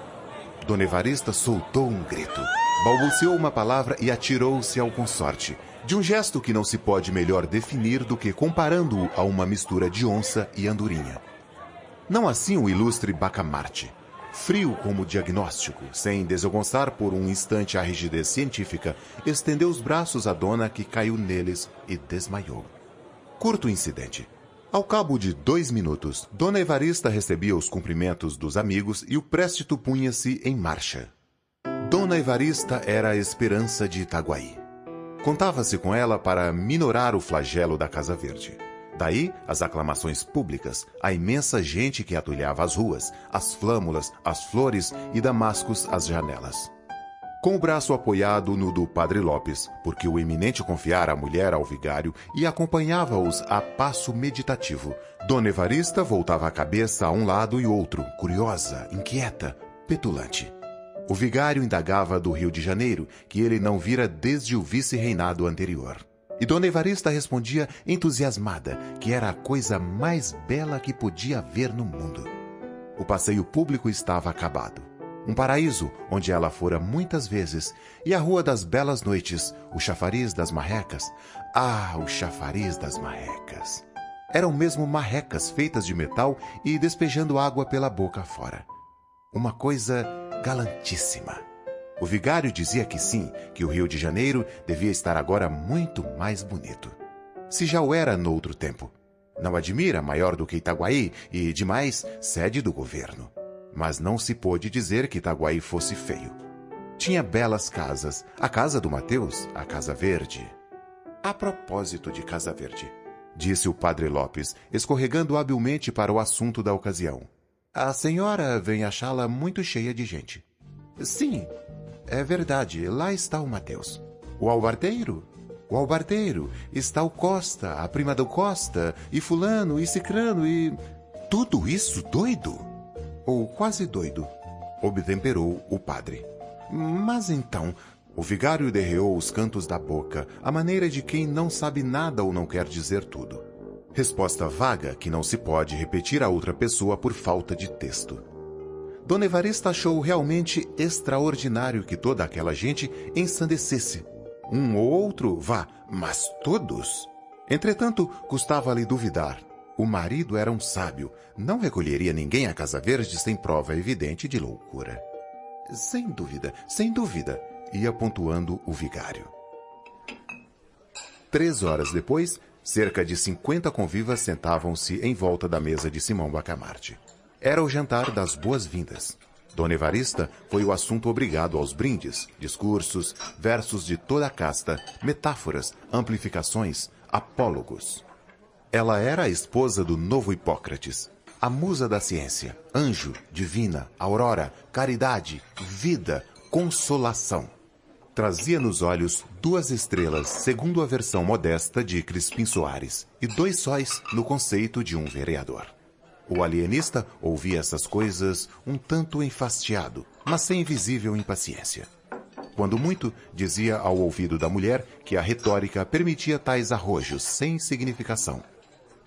Dona Evarista soltou um grito, balbuciou uma palavra e atirou-se ao consorte, de um gesto que não se pode melhor definir do que comparando-o a uma mistura de onça e andorinha. Não assim o ilustre Bacamarte. Frio como diagnóstico, sem desengonçar por um instante a rigidez científica, estendeu os braços à dona que caiu neles e desmaiou. Curto incidente. Ao cabo de 2 minutos, Dona Evarista recebia os cumprimentos dos amigos e o préstito punha-se em marcha. Dona Evarista era a esperança de Itaguaí. Contava-se com ela para minorar o flagelo da Casa Verde. Daí, as aclamações públicas, a imensa gente que atulhava as ruas, as flâmulas, as flores e damascos às janelas. Com o braço apoiado no do padre Lopes, porque o eminente confiara a mulher ao vigário e acompanhava-os a passo meditativo, Dona Evarista voltava a cabeça a um lado e outro, curiosa, inquieta, petulante. O vigário indagava do Rio de Janeiro, que ele não vira desde o vice-reinado anterior. E Dona Evarista respondia entusiasmada que era a coisa mais bela que podia haver no mundo. O passeio público estava acabado. Um paraíso onde ela fora muitas vezes, e a Rua das Belas Noites, o chafariz das marrecas. Ah, o chafariz das marrecas! Eram mesmo marrecas feitas de metal e despejando água pela boca fora. Uma coisa galantíssima. O vigário dizia que sim, que o Rio de Janeiro devia estar agora muito mais bonito. Se já o era noutro tempo. Não admira maior do que Itaguaí e, demais, sede do governo. Mas não se pôde dizer que Itaguaí fosse feio. Tinha belas casas, a casa do Mateus, a Casa Verde. A propósito de Casa Verde, disse o padre Lopes, escorregando habilmente para o assunto da ocasião. A senhora vem achá-la muito cheia de gente. Sim, é verdade, lá está o Mateus. O albardeiro? O albardeiro. Está o Costa, a prima do Costa, e fulano, e cicrano, e... Tudo isso doido? Ou quase doido, obtemperou o padre. Mas então... O vigário derreou os cantos da boca, à maneira de quem não sabe nada ou não quer dizer tudo. Resposta vaga que não se pode repetir a outra pessoa por falta de texto. Dona Evarista achou realmente extraordinário que toda aquela gente ensandecesse. Um ou outro, vá, mas todos? Entretanto, custava-lhe duvidar. O marido era um sábio, não recolheria ninguém à Casa Verde sem prova evidente de loucura. Sem dúvida, ia pontuando o vigário. 3 horas depois, cerca de 50 convivas sentavam-se em volta da mesa de Simão Bacamarte. Era o jantar das boas-vindas. Dona Evarista foi o assunto obrigado aos brindes, discursos, versos de toda a casta, metáforas, amplificações, apólogos. Ela era a esposa do novo Hipócrates, a musa da ciência, anjo, divina, aurora, caridade, vida, consolação. Trazia nos olhos 2 estrelas, segundo a versão modesta de Crispim Soares, e 2 sóis no conceito de um vereador. O alienista ouvia essas coisas um tanto enfastiado, mas sem visível impaciência. Quando muito, dizia ao ouvido da mulher que a retórica permitia tais arrojos sem significação.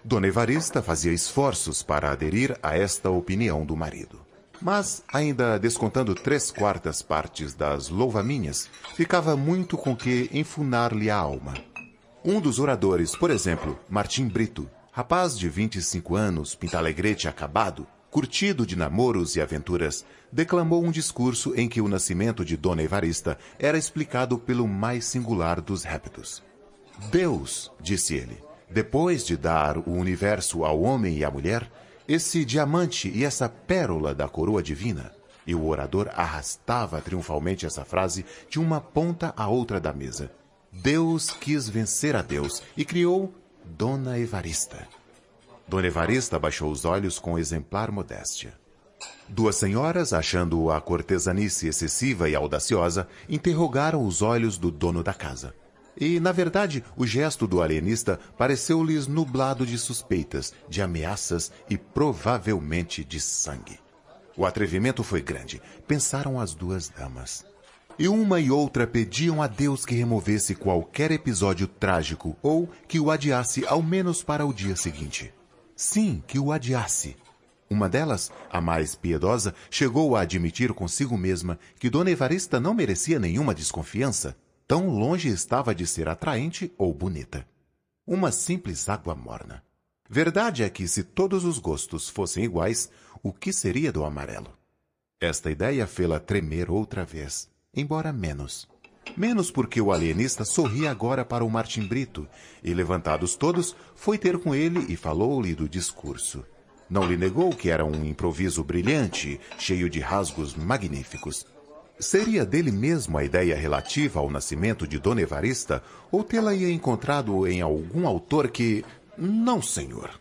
Dona Evarista fazia esforços para aderir a esta opinião do marido. Mas, ainda descontando 3/4 partes das louvaminhas, ficava muito com que enfunar-lhe a alma. Um dos oradores, por exemplo, Martim Brito, rapaz de 25 anos, pintalegrete acabado, curtido de namoros e aventuras, declamou um discurso em que o nascimento de Dona Evarista era explicado pelo mais singular dos répitos. Deus, disse ele, depois de dar o universo ao homem e à mulher, esse diamante e essa pérola da coroa divina, e o orador arrastava triunfalmente essa frase de uma ponta à outra da mesa. Deus quis vencer a Deus e criou Dona Evarista. Dona Evarista baixou os olhos com exemplar modéstia. 2 senhoras, achando a cortesanice excessiva e audaciosa, interrogaram os olhos do dono da casa. E, na verdade, o gesto do alienista pareceu-lhes nublado de suspeitas, de ameaças e provavelmente de sangue. O atrevimento foi grande, pensaram as 2 damas. E uma e outra pediam a Deus que removesse qualquer episódio trágico ou que o adiasse ao menos para o dia seguinte. Sim, que o adiasse. Uma delas, a mais piedosa, chegou a admitir consigo mesma que Dona Evarista não merecia nenhuma desconfiança. Tão longe estava de ser atraente ou bonita. Uma simples água morna. Verdade é que, se todos os gostos fossem iguais, o que seria do amarelo? Esta ideia fê-la tremer outra vez, embora menos. Menos porque o alienista sorria agora para o Martim Brito, e, levantados todos, foi ter com ele e falou-lhe do discurso. Não lhe negou que era um improviso brilhante, cheio de rasgos magníficos. Seria dele mesmo a ideia relativa ao nascimento de Dona Evarista, ou tê-la-ia encontrado em algum autor que... Não, senhor.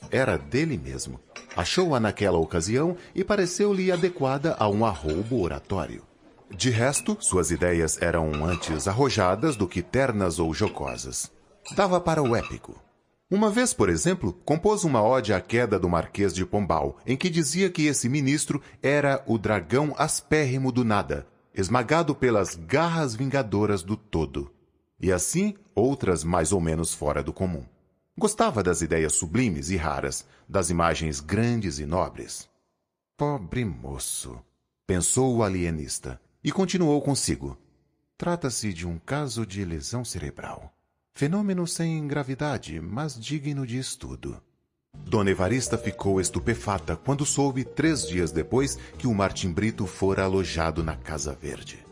Era dele mesmo. Achou-a naquela ocasião e pareceu-lhe adequada a um arroubo oratório. De resto, suas ideias eram antes arrojadas do que ternas ou jocosas. Dava para o épico. Uma vez, por exemplo, compôs uma ode à queda do Marquês de Pombal, em que dizia que esse ministro era o dragão aspérrimo do nada, esmagado pelas garras vingadoras do todo. E assim, outras mais ou menos fora do comum. Gostava das ideias sublimes e raras, das imagens grandes e nobres. Pobre moço, pensou o alienista, e continuou consigo. Trata-se de um caso de lesão cerebral. Fenômeno sem gravidade, mas digno de estudo. Dona Evarista ficou estupefata quando soube 3 dias depois que o Martim Brito fora alojado na Casa Verde.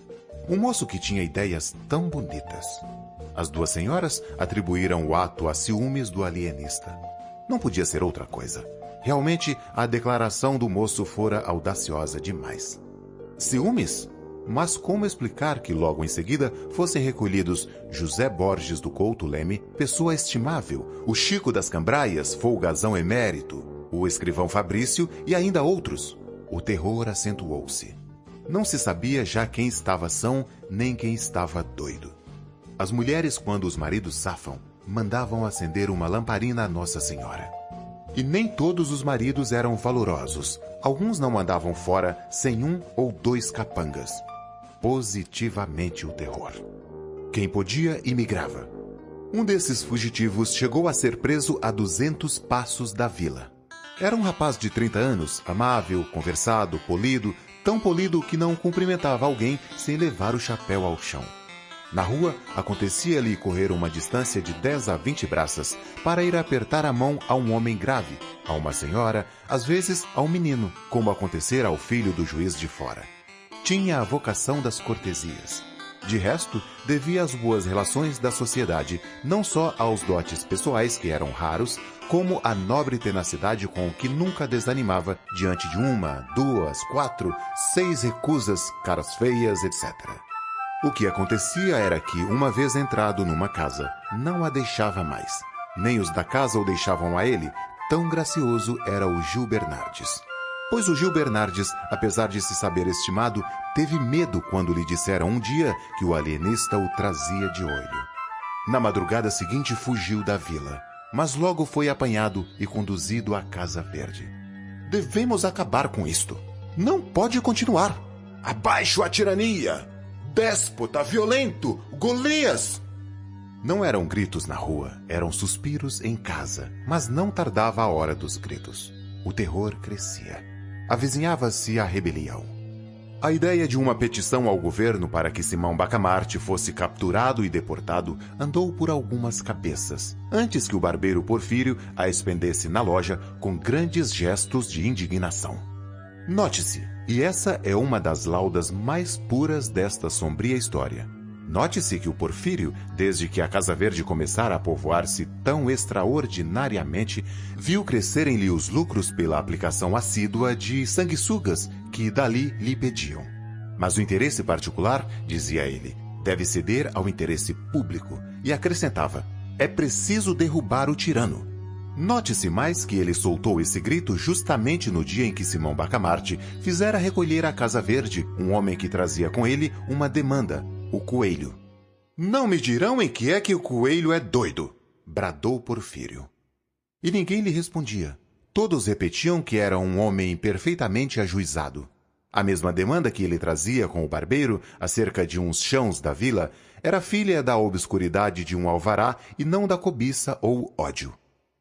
Um moço que tinha ideias tão bonitas. As 2 senhoras atribuíram o ato a ciúmes do alienista. Não podia ser outra coisa. Realmente, a declaração do moço fora audaciosa demais. Ciúmes? Mas como explicar que logo em seguida fossem recolhidos José Borges do Couto Leme, pessoa estimável, o Chico das Cambraias, folgazão emérito, o escrivão Fabrício e ainda outros? O terror acentuou-se. Não se sabia já quem estava são, nem quem estava doido. As mulheres, quando os maridos safam, mandavam acender uma lamparina a Nossa Senhora. E nem todos os maridos eram valorosos. Alguns não mandavam fora sem 1 ou 2 capangas. Positivamente o terror. Quem podia, imigrava. Um desses fugitivos chegou a ser preso a 200 passos da vila. Era um rapaz de 30 anos, amável, conversado, polido, tão polido que não cumprimentava alguém sem levar o chapéu ao chão. Na rua, acontecia-lhe correr uma distância de 10 a 20 braças para ir apertar a mão a um homem grave, a uma senhora, às vezes a um menino, como acontecera ao filho do juiz de fora. Tinha a vocação das cortesias. De resto, devia às boas relações da sociedade, não só aos dotes pessoais, que eram raros, como à nobre tenacidade com que nunca desanimava diante de 1, 2, 4, 6 recusas, caras feias, etc. O que acontecia era que, uma vez entrado numa casa, não a deixava mais. Nem os da casa o deixavam a ele, tão gracioso era o Gil Bernardes. Pois o Gil Bernardes, apesar de se saber estimado, teve medo quando lhe disseram um dia que o alienista o trazia de olho. Na madrugada seguinte fugiu da vila, mas logo foi apanhado e conduzido à Casa Verde. Devemos acabar com isto. Não pode continuar. Abaixo a tirania! Déspota, violento, Golias! Não eram gritos na rua, eram suspiros em casa, mas não tardava a hora dos gritos. O terror crescia. Avizinhava-se a rebelião. A ideia de uma petição ao governo para que Simão Bacamarte fosse capturado e deportado andou por algumas cabeças, antes que o barbeiro Porfírio a expendesse na loja com grandes gestos de indignação. Note-se, e essa é uma das laudas mais puras desta sombria história. Note-se que o Porfírio, desde que a Casa Verde começara a povoar-se tão extraordinariamente, viu crescerem-lhe os lucros pela aplicação assídua de sanguessugas que dali lhe pediam. Mas o interesse particular, dizia ele, deve ceder ao interesse público, e acrescentava, é preciso derrubar o tirano. Note-se mais que ele soltou esse grito justamente no dia em que Simão Bacamarte fizera recolher à Casa Verde um homem que trazia com ele uma demanda, o Coelho. Não me dirão em que é que o Coelho é doido, bradou Porfírio. E ninguém lhe respondia. Todos repetiam que era um homem perfeitamente ajuizado. A mesma demanda que ele trazia com o barbeiro acerca de uns chãos da vila era filha da obscuridade de um alvará e não da cobiça ou ódio.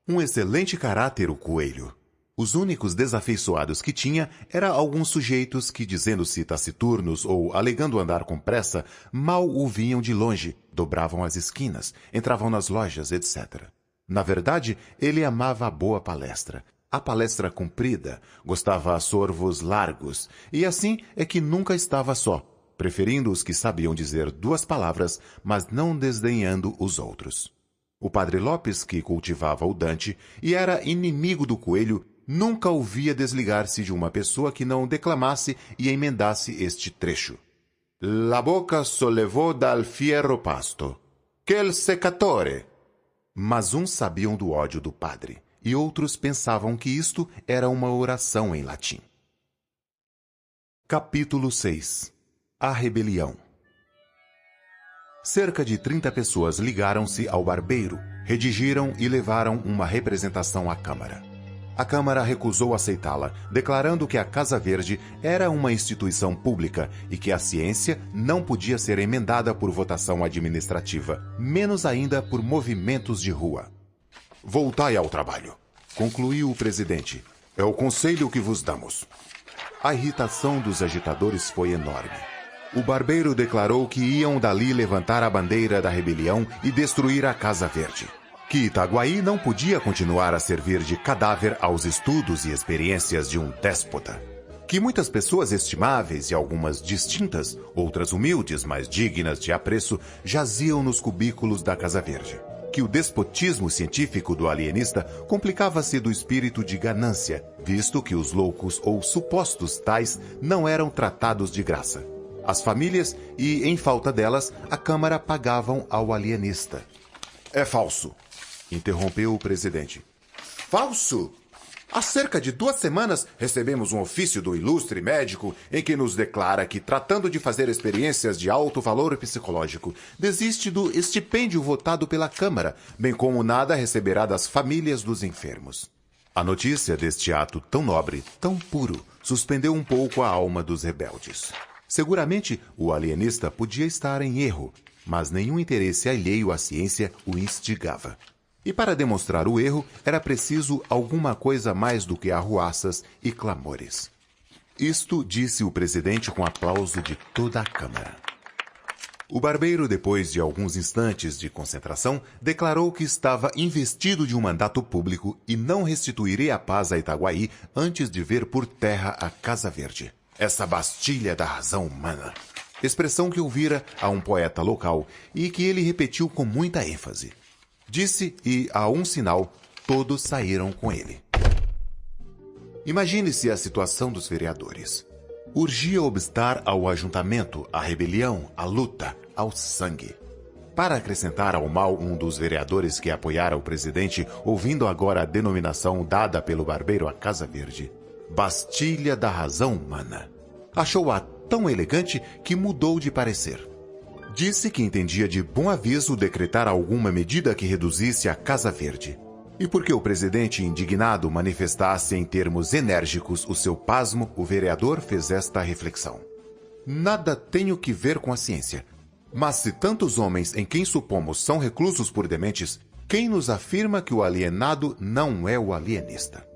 Um excelente caráter o Coelho. Os únicos desafeiçoados que tinha eram alguns sujeitos que, dizendo-se taciturnos ou alegando andar com pressa, mal o vinham de longe, dobravam as esquinas, entravam nas lojas, etc. Na verdade, ele amava a boa palestra, a palestra comprida, gostava a sorvos largos, e assim é que nunca estava só, preferindo os que sabiam dizer 2 palavras, mas não desdenhando os outros. O padre Lopes, que cultivava o Dante e era inimigo do Coelho, nunca o via desligar-se de uma pessoa que não declamasse e emendasse este trecho. La boca sollevò dal fierro pasto. Quel seccatore! Mas uns sabiam do ódio do padre, e outros pensavam que isto era uma oração em latim. Capítulo 6. A rebelião. Cerca de 30 pessoas ligaram-se ao barbeiro, redigiram e levaram uma representação à Câmara. A Câmara recusou aceitá-la, declarando que a Casa Verde era uma instituição pública e que a ciência não podia ser emendada por votação administrativa, menos ainda por movimentos de rua. Voltai ao trabalho, concluiu o presidente. É o conselho que vos damos. A irritação dos agitadores foi enorme. O barbeiro declarou que iam dali levantar a bandeira da rebelião e destruir a Casa Verde. que Itaguaí não podia continuar a servir de cadáver aos estudos e experiências de um déspota, que muitas pessoas estimáveis e algumas distintas, outras humildes, mas dignas de apreço, jaziam nos cubículos da Casa Verde, que o despotismo científico do alienista complicava-se do espírito de ganância, visto que os loucos ou supostos tais não eram tratados de graça. As famílias e, em falta delas, a Câmara pagavam ao alienista. É falso, interrompeu o presidente. Falso? Há cerca de 2 semanas recebemos um ofício do ilustre médico em que nos declara que, tratando de fazer experiências de alto valor psicológico, desiste do estipêndio votado pela Câmara, bem como nada receberá das famílias dos enfermos. A notícia deste ato tão nobre, tão puro, suspendeu um pouco a alma dos rebeldes. Seguramente, o alienista podia estar em erro, mas nenhum interesse alheio à ciência o instigava. E para demonstrar o erro, era preciso alguma coisa mais do que arruaças e clamores. Isto disse o presidente com aplauso de toda a Câmara. O barbeiro, depois de alguns instantes de concentração, declarou que estava investido de um mandato público e não restituiria a paz a Itaguaí antes de ver por terra a Casa Verde. Essa Bastilha da razão humana. Expressão que ouvira a um poeta local e que ele repetiu com muita ênfase. Disse e, a um sinal, todos saíram com ele. Imagine-se a situação dos vereadores. Urgia obstar ao ajuntamento, à rebelião, à luta, ao sangue. Para acrescentar ao mal um dos vereadores que apoiara o presidente, ouvindo agora a denominação dada pelo barbeiro à Casa Verde, Bastilha da razão humana. Achou-a tão elegante que mudou de parecer. Disse que entendia de bom aviso decretar alguma medida que reduzisse a Casa Verde. E porque o presidente indignado manifestasse em termos enérgicos o seu pasmo, o vereador fez esta reflexão. Nada tenho que ver com a ciência. Mas se tantos homens em quem supomos são reclusos por dementes, quem nos afirma que o alienado não é o alienista?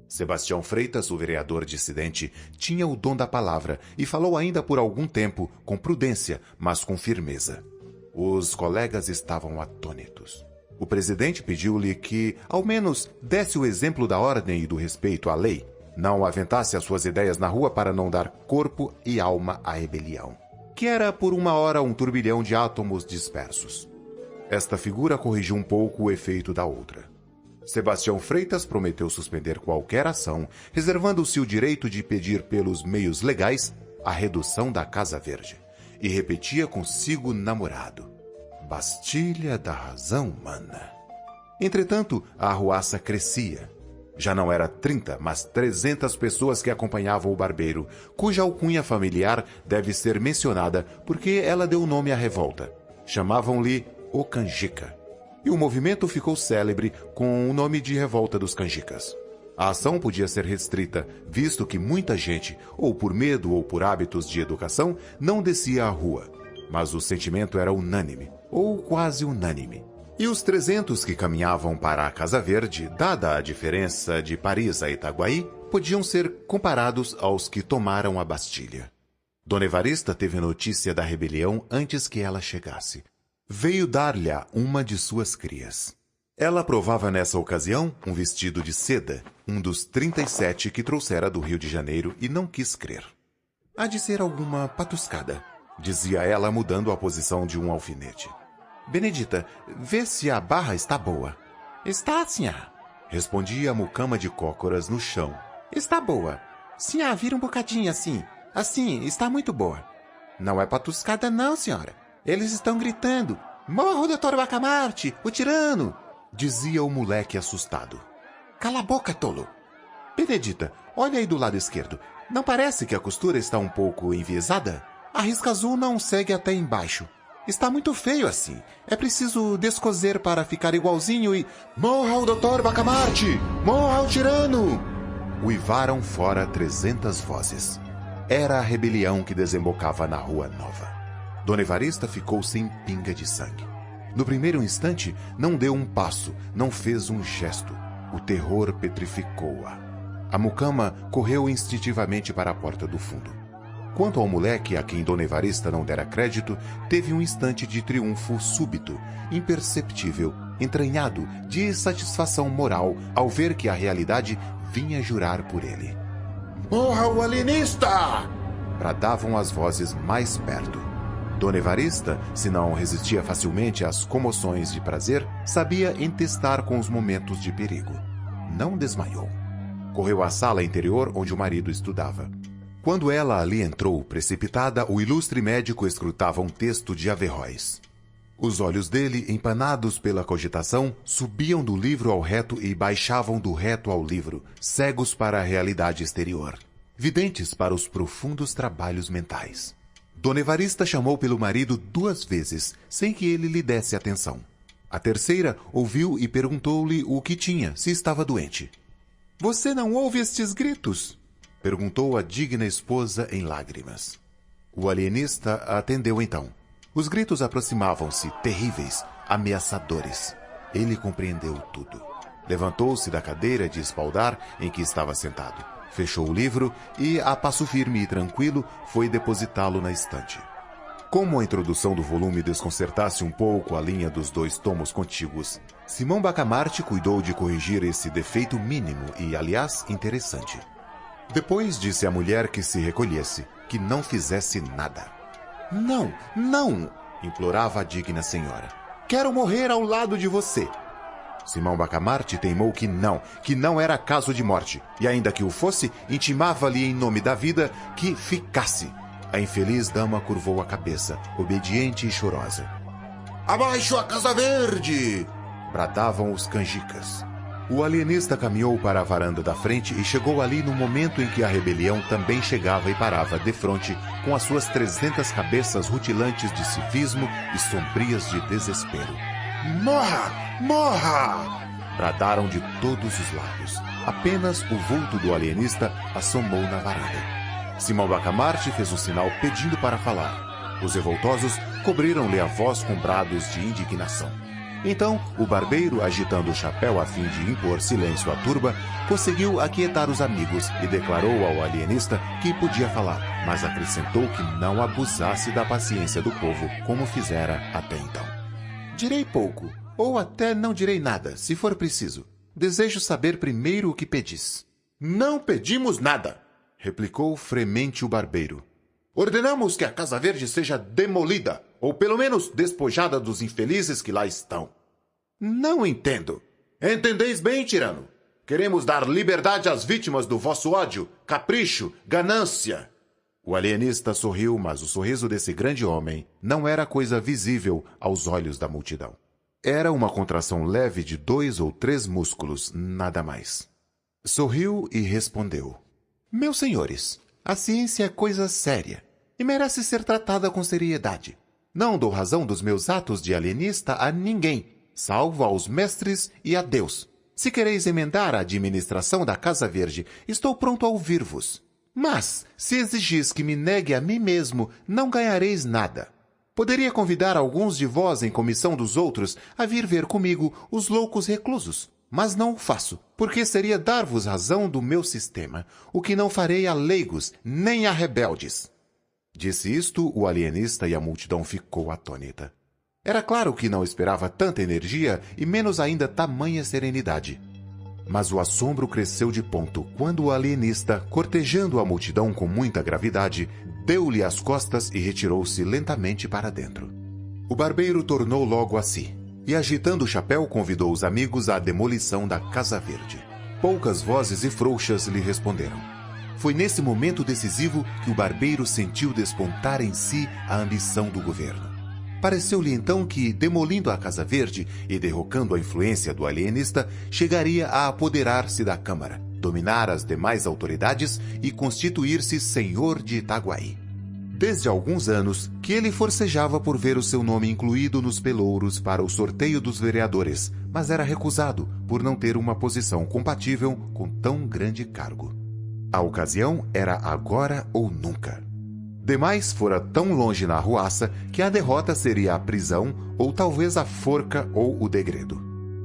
Sebastião Freitas, o vereador dissidente, tinha o dom da palavra e falou ainda por algum tempo, com prudência, mas com firmeza. Os colegas estavam atônitos. O presidente pediu-lhe que, ao menos, desse o exemplo da ordem e do respeito à lei, não aventasse as suas ideias na rua para não dar corpo e alma à rebelião, que era por uma hora um turbilhão de átomos dispersos. Esta figura corrigiu um pouco o efeito da outra. Sebastião Freitas prometeu suspender qualquer ação, reservando-se o direito de pedir pelos meios legais a redução da Casa Verde. E repetia consigo namorado: Bastilha da razão humana. Entretanto, a arruaça crescia. Já não era 30, mas 300 pessoas que acompanhavam o barbeiro, cuja alcunha familiar deve ser mencionada porque ela deu nome à revolta. Chamavam-lhe o Canjica. E o movimento ficou célebre com o nome de Revolta dos Canjicas. A ação podia ser restrita, visto que muita gente, ou por medo ou por hábitos de educação, não descia à rua. Mas o sentimento era unânime, ou quase unânime. E os 300 que caminhavam para a Casa Verde, dada a diferença de Paris a Itaguaí, podiam ser comparados aos que tomaram a Bastilha. Dona Evarista teve notícia da rebelião antes que ela chegasse. Veio dar-lhe uma de suas crias. Ela provava nessa ocasião um vestido de seda, um dos 37 que trouxera do Rio de Janeiro, e não quis crer. Há de ser alguma patuscada, dizia ela, mudando a posição de um alfinete. Benedita, vê se a barra está boa. Está, sinhá, respondia a mucama de cócoras no chão. Está boa. Sinhá, vira um bocadinho assim. Assim, está muito boa. Não é patuscada não, senhora. Eles estão gritando: Morra o Dr. Bacamarte, o tirano! Dizia o moleque assustado. Cala a boca, tolo! Benedita, olha aí do lado esquerdo. Não parece que a costura está um pouco enviesada? A risca azul não segue até embaixo. Está muito feio assim. É preciso descoser para ficar igualzinho e... Morra o Dr. Bacamarte! Morra o tirano! Uivaram fora 300 vozes. Era a rebelião que desembocava na Rua Nova. Dona Evarista ficou sem pinga de sangue. No primeiro instante, não deu um passo, não fez um gesto. O terror petrificou-a. A mucama correu instintivamente para a porta do fundo. Quanto ao moleque, a quem Dona Evarista não dera crédito, teve um instante de triunfo súbito, imperceptível, entranhado de satisfação moral ao ver que a realidade vinha jurar por ele. Morra o alienista! Bradavam as vozes mais perto. Dona Evarista, se não resistia facilmente às comoções de prazer, sabia entestar com os momentos de perigo. Não desmaiou. Correu à sala interior onde o marido estudava. Quando ela ali entrou, precipitada, o ilustre médico escrutava um texto de Averroes. Os olhos dele, empanados pela cogitação, subiam do livro ao reto e baixavam do reto ao livro, cegos para a realidade exterior, videntes para os profundos trabalhos mentais. Dona Evarista chamou pelo marido 2 vezes, sem que ele lhe desse atenção. A terceira ouviu e perguntou-lhe o que tinha, se estava doente. "Você não ouve estes gritos?" perguntou a digna esposa em lágrimas. O alienista atendeu então. Os gritos aproximavam-se, terríveis, ameaçadores. Ele compreendeu tudo. Levantou-se da cadeira de espaldar em que estava sentado. Fechou o livro e, a passo firme e tranquilo, foi depositá-lo na estante. Como a introdução do volume desconcertasse um pouco a linha dos 2 tomos contíguos, Simão Bacamarte cuidou de corrigir esse defeito mínimo e, aliás, interessante. Depois disse à mulher que se recolhesse, que não fizesse nada. "Não, não!" implorava a digna senhora. "Quero morrer ao lado de você." Simão Bacamarte teimou que não era caso de morte, e ainda que o fosse, intimava-lhe em nome da vida que ficasse. A infeliz dama curvou a cabeça, obediente e chorosa. "Abaixo a Casa Verde!" bradavam os canjicas. O alienista caminhou para a varanda da frente e chegou ali no momento em que a rebelião também chegava e parava defronte com as suas 300 cabeças rutilantes de civismo e sombrias de desespero. "Morra! Morra!" bradaram de todos os lados. Apenas o vulto do alienista assomou na varanda. Simão Bacamarte fez um sinal pedindo para falar. Os revoltosos cobriram-lhe a voz com brados de indignação. Então, o barbeiro, agitando o chapéu a fim de impor silêncio à turba, conseguiu aquietar os amigos e declarou ao alienista que podia falar, mas acrescentou que não abusasse da paciência do povo, como fizera até então. "Direi pouco, ou até não direi nada, se for preciso. Desejo saber primeiro o que pedis." "Não pedimos nada!" replicou fremente o barbeiro. "Ordenamos que a Casa Verde seja demolida, ou pelo menos despojada dos infelizes que lá estão." "Não entendo." "Entendeis bem, tirano. Queremos dar liberdade às vítimas do vosso ódio, capricho, ganância." O alienista sorriu, mas o sorriso desse grande homem não era coisa visível aos olhos da multidão. Era uma contração leve de 2 ou 3 músculos, nada mais. Sorriu e respondeu. "Meus senhores, a ciência é coisa séria e merece ser tratada com seriedade. Não dou razão dos meus atos de alienista a ninguém, salvo aos mestres e a Deus. Se quereis emendar a administração da Casa Verde, estou pronto a ouvir-vos. Mas, se exigis que me negue a mim mesmo, não ganhareis nada. Poderia convidar alguns de vós em comissão dos outros a vir ver comigo os loucos reclusos, mas não o faço, porque seria dar-vos razão do meu sistema, o que não farei a leigos nem a rebeldes." Disse isto o alienista e a multidão ficou atônita. Era claro que não esperava tanta energia e menos ainda tamanha serenidade. Mas o assombro cresceu de ponto quando o alienista, cortejando a multidão com muita gravidade, deu-lhe as costas e retirou-se lentamente para dentro. O barbeiro tornou logo a si e, agitando o chapéu, convidou os amigos à demolição da Casa Verde. Poucas vozes e frouxas lhe responderam. Foi nesse momento decisivo que o barbeiro sentiu despontar em si a ambição do governo. Pareceu-lhe então que, demolindo a Casa Verde e derrocando a influência do alienista, chegaria a apoderar-se da Câmara, dominar as demais autoridades e constituir-se senhor de Itaguaí. Desde alguns anos que ele forcejava por ver o seu nome incluído nos pelouros para o sorteio dos vereadores, mas era recusado por não ter uma posição compatível com tão grande cargo. A ocasião era agora ou nunca. Demais fora tão longe na arruaça que a derrota seria a prisão ou talvez a forca ou o degredo.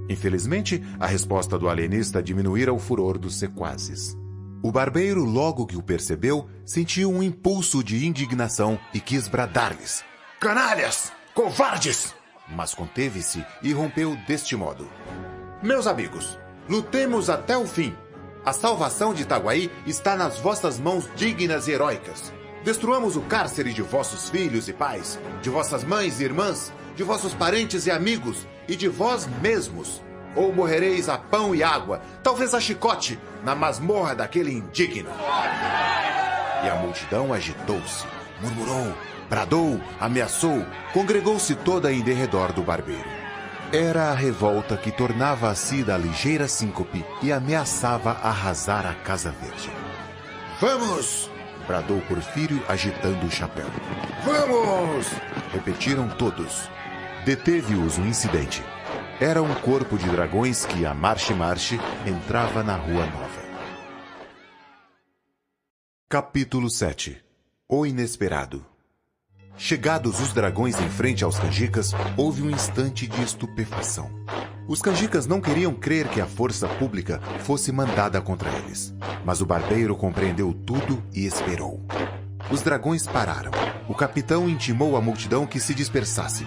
Infelizmente, a resposta do alienista diminuíra o furor dos sequazes. O barbeiro, logo que o percebeu, sentiu um impulso de indignação e quis bradar-lhes. "Canalhas! Covardes! mas conteve-se e rompeu deste modo: Meus amigos, lutemos até o fim. A salvação de Itaguaí está nas vossas mãos dignas e heróicas. Destruamos o cárcere de vossos filhos e pais, de vossas mães e irmãs, de vossos parentes e amigos e de vós mesmos. Ou morrereis a pão e água, talvez a chicote, na masmorra daquele indigno. E a multidão agitou-se, murmurou, bradou, ameaçou, congregou-se toda em derredor do barbeiro. Era a revolta que tornava a si da ligeira síncope e ameaçava arrasar a Casa Verde. Vamos! Bradou Porfírio agitando o chapéu. Vamos! Repetiram todos. Deteve-os um incidente. Era um corpo de dragões que, a marche-marche, entrava na Rua Nova. Capítulo 7. O Inesperado. Chegados os dragões em frente aos canjicas, houve um instante de estupefação. Os canjicas não queriam crer que a força pública fosse mandada contra eles. Mas o barbeiro compreendeu tudo e esperou. Os dragões pararam. O capitão intimou a multidão que se dispersasse.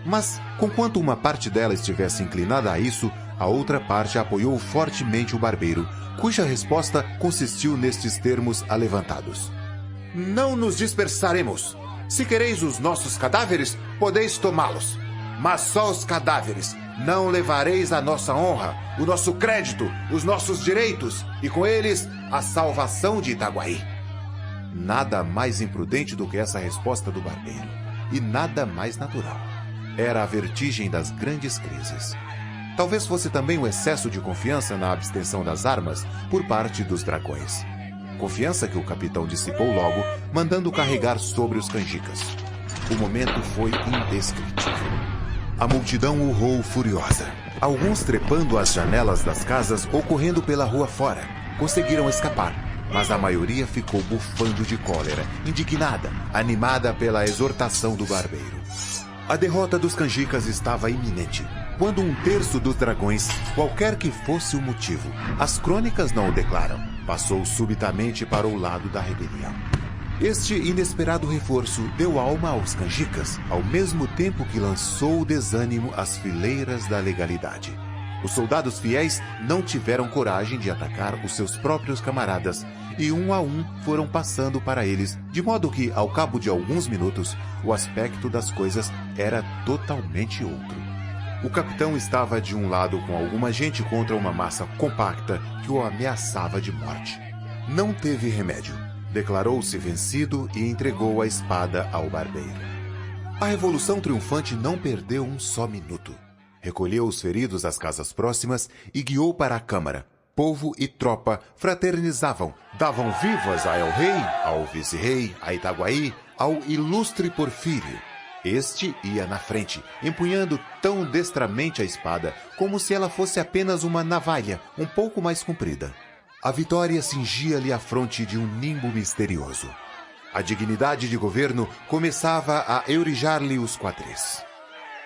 Mas, conquanto uma parte dela estivesse inclinada a isso, a outra parte apoiou fortemente o barbeiro, cuja resposta consistiu nestes termos alevantados: Não nos dispersaremos. Se quereis os nossos cadáveres, podeis tomá-los. Mas só os cadáveres. Não levareis a nossa honra, o nosso crédito, os nossos direitos e, com eles, a salvação de Itaguaí. Nada mais imprudente do que essa resposta do barbeiro. E nada mais natural. Era a vertigem das grandes crises. Talvez fosse também o excesso de confiança na abstenção das armas por parte dos dragões. Confiança que o capitão dissipou logo, mandando carregar sobre os canjicas. O momento foi indescritível. A multidão urrou furiosa. Alguns trepando as janelas das casas ou correndo pela rua fora. Conseguiram escapar, mas a maioria ficou bufando de cólera, indignada, animada pela exortação do barbeiro. A derrota dos canjicas estava iminente, quando um terço dos dragões, qualquer que fosse o motivo, as crônicas não o declaram, passou subitamente para o lado da rebelião. Este inesperado reforço deu alma aos canjicas, ao mesmo tempo que lançou o desânimo às fileiras da legalidade. Os soldados fiéis não tiveram coragem de atacar os seus próprios camaradas, e um a um foram passando para eles, de modo que, ao cabo de alguns minutos, o aspecto das coisas era totalmente outro. O capitão estava de um lado com alguma gente contra uma massa compacta que o ameaçava de morte. Não teve remédio. Declarou-se vencido e entregou a espada ao barbeiro. A Revolução Triunfante não perdeu um só minuto. Recolheu os feridos às casas próximas e guiou para a Câmara. Povo e tropa fraternizavam, davam vivas a El-Rei, ao vice-rei, a Itaguaí, ao ilustre Porfírio. Este ia na frente, empunhando tão destramente a espada como se ela fosse apenas uma navalha, um pouco mais comprida. A vitória cingia-lhe a fronte de um nimbo misterioso. A dignidade de governo começava a eurijar-lhe os quadris.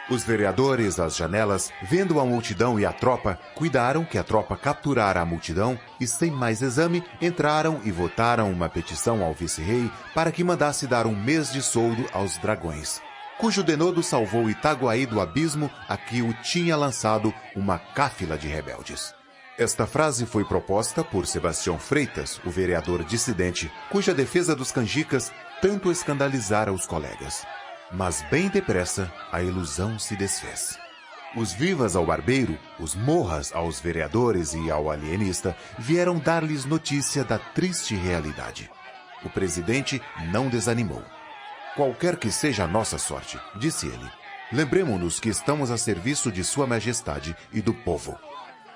Os vereadores às janelas, vendo a multidão e a tropa, cuidaram que a tropa capturara a multidão e, sem mais exame, entraram e votaram uma petição ao vice-rei para que mandasse dar 1 mês de soldo aos dragões, cujo denodo salvou Itaguaí do abismo a que o tinha lançado uma cáfila de rebeldes. Esta frase foi proposta por Sebastião Freitas, o vereador dissidente, cuja defesa dos canjicas tanto escandalizara os colegas. Mas bem depressa a ilusão se desfez. Os vivas ao barbeiro, os morras aos vereadores e ao alienista vieram dar-lhes notícia da triste realidade. O presidente não desanimou. Qualquer que seja a nossa sorte, disse ele, lembremo-nos que estamos a serviço de Sua Majestade e do povo.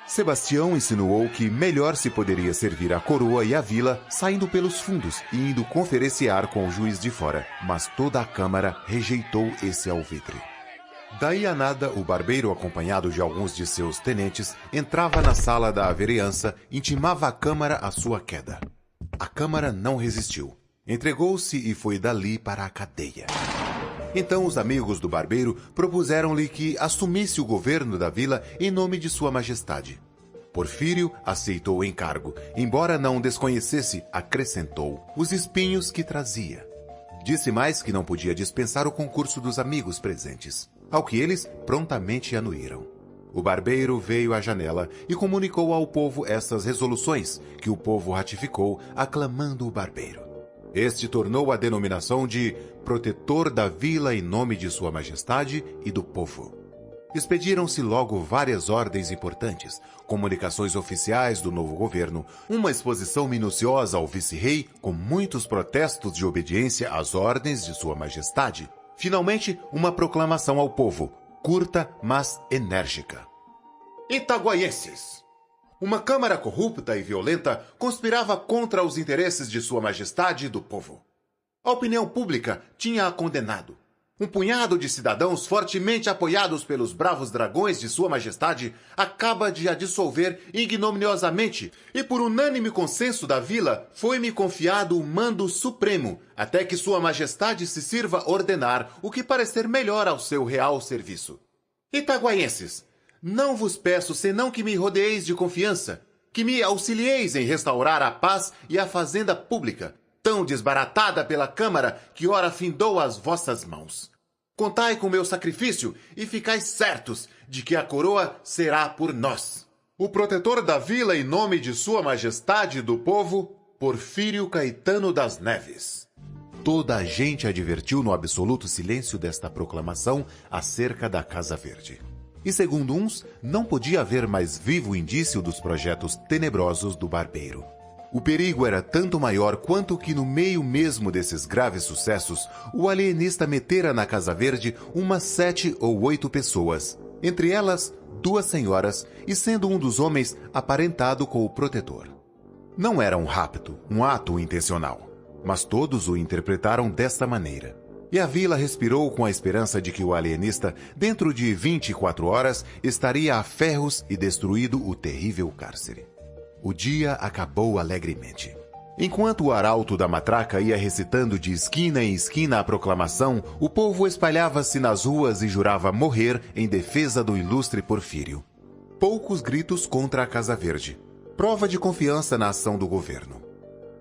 Sebastião insinuou que melhor se poderia servir a coroa e a vila saindo pelos fundos e indo conferenciar com o juiz de fora, mas toda a Câmara rejeitou esse alvitre. Daí a nada, o barbeiro, acompanhado de alguns de seus tenentes, entrava na sala da vereança, intimava a Câmara a sua queda. A Câmara não resistiu. Entregou-se e foi dali para a cadeia. Então os amigos do barbeiro propuseram-lhe que assumisse o governo da vila em nome de Sua Majestade. Porfírio aceitou o encargo, embora não desconhecesse, acrescentou, os espinhos que trazia. Disse mais que não podia dispensar o concurso dos amigos presentes. ao que eles prontamente anuíram. O barbeiro veio à janela e comunicou ao povo essas resoluções, que o povo ratificou, aclamando o barbeiro. Este tornou a denominação de protetor da vila em nome de Sua Majestade e do povo. Expediram-se logo várias ordens importantes, comunicações oficiais do novo governo, uma exposição minuciosa ao vice-rei com muitos protestos de obediência às ordens de Sua Majestade. Finalmente, uma proclamação ao povo, curta, mas enérgica. Itaguaienses! Uma Câmara corrupta e violenta conspirava contra os interesses de Sua Majestade e do povo. A opinião pública tinha-a condenado. Um punhado de cidadãos fortemente apoiados pelos bravos dragões de Sua Majestade acaba de a dissolver ignominiosamente e por unânime consenso da vila foi-me confiado o mando supremo até que Sua Majestade se sirva ordenar o que parecer melhor ao seu real serviço. Itaguaienses, não vos peço senão que me rodeeis de confiança, que me auxilieis em restaurar a paz e a fazenda pública, tão desbaratada pela Câmara que ora findou às vossas mãos. Contai com meu sacrifício e ficais certos de que a coroa será por nós. O protetor da vila em nome de Sua Majestade e do povo, Porfírio Caetano das Neves. Toda a gente advertiu no absoluto silêncio desta proclamação acerca da Casa Verde. E segundo uns, não podia haver mais vivo indício dos projetos tenebrosos do barbeiro. O perigo era tanto maior quanto que no meio mesmo desses graves sucessos, o alienista metera na Casa Verde umas 7 ou 8 pessoas, entre elas 2 senhoras e sendo um dos homens aparentado com o protetor. Não era um rapto, um ato intencional, mas todos o interpretaram desta maneira. E a vila respirou com a esperança de que o alienista, dentro de 24 horas, estaria a ferros e destruído o terrível cárcere. O dia acabou alegremente. Enquanto o arauto da matraca ia recitando de esquina em esquina a proclamação, o povo espalhava-se nas ruas e jurava morrer em defesa do ilustre Porfírio. Poucos gritos contra a Casa Verde. Prova de confiança na ação do governo.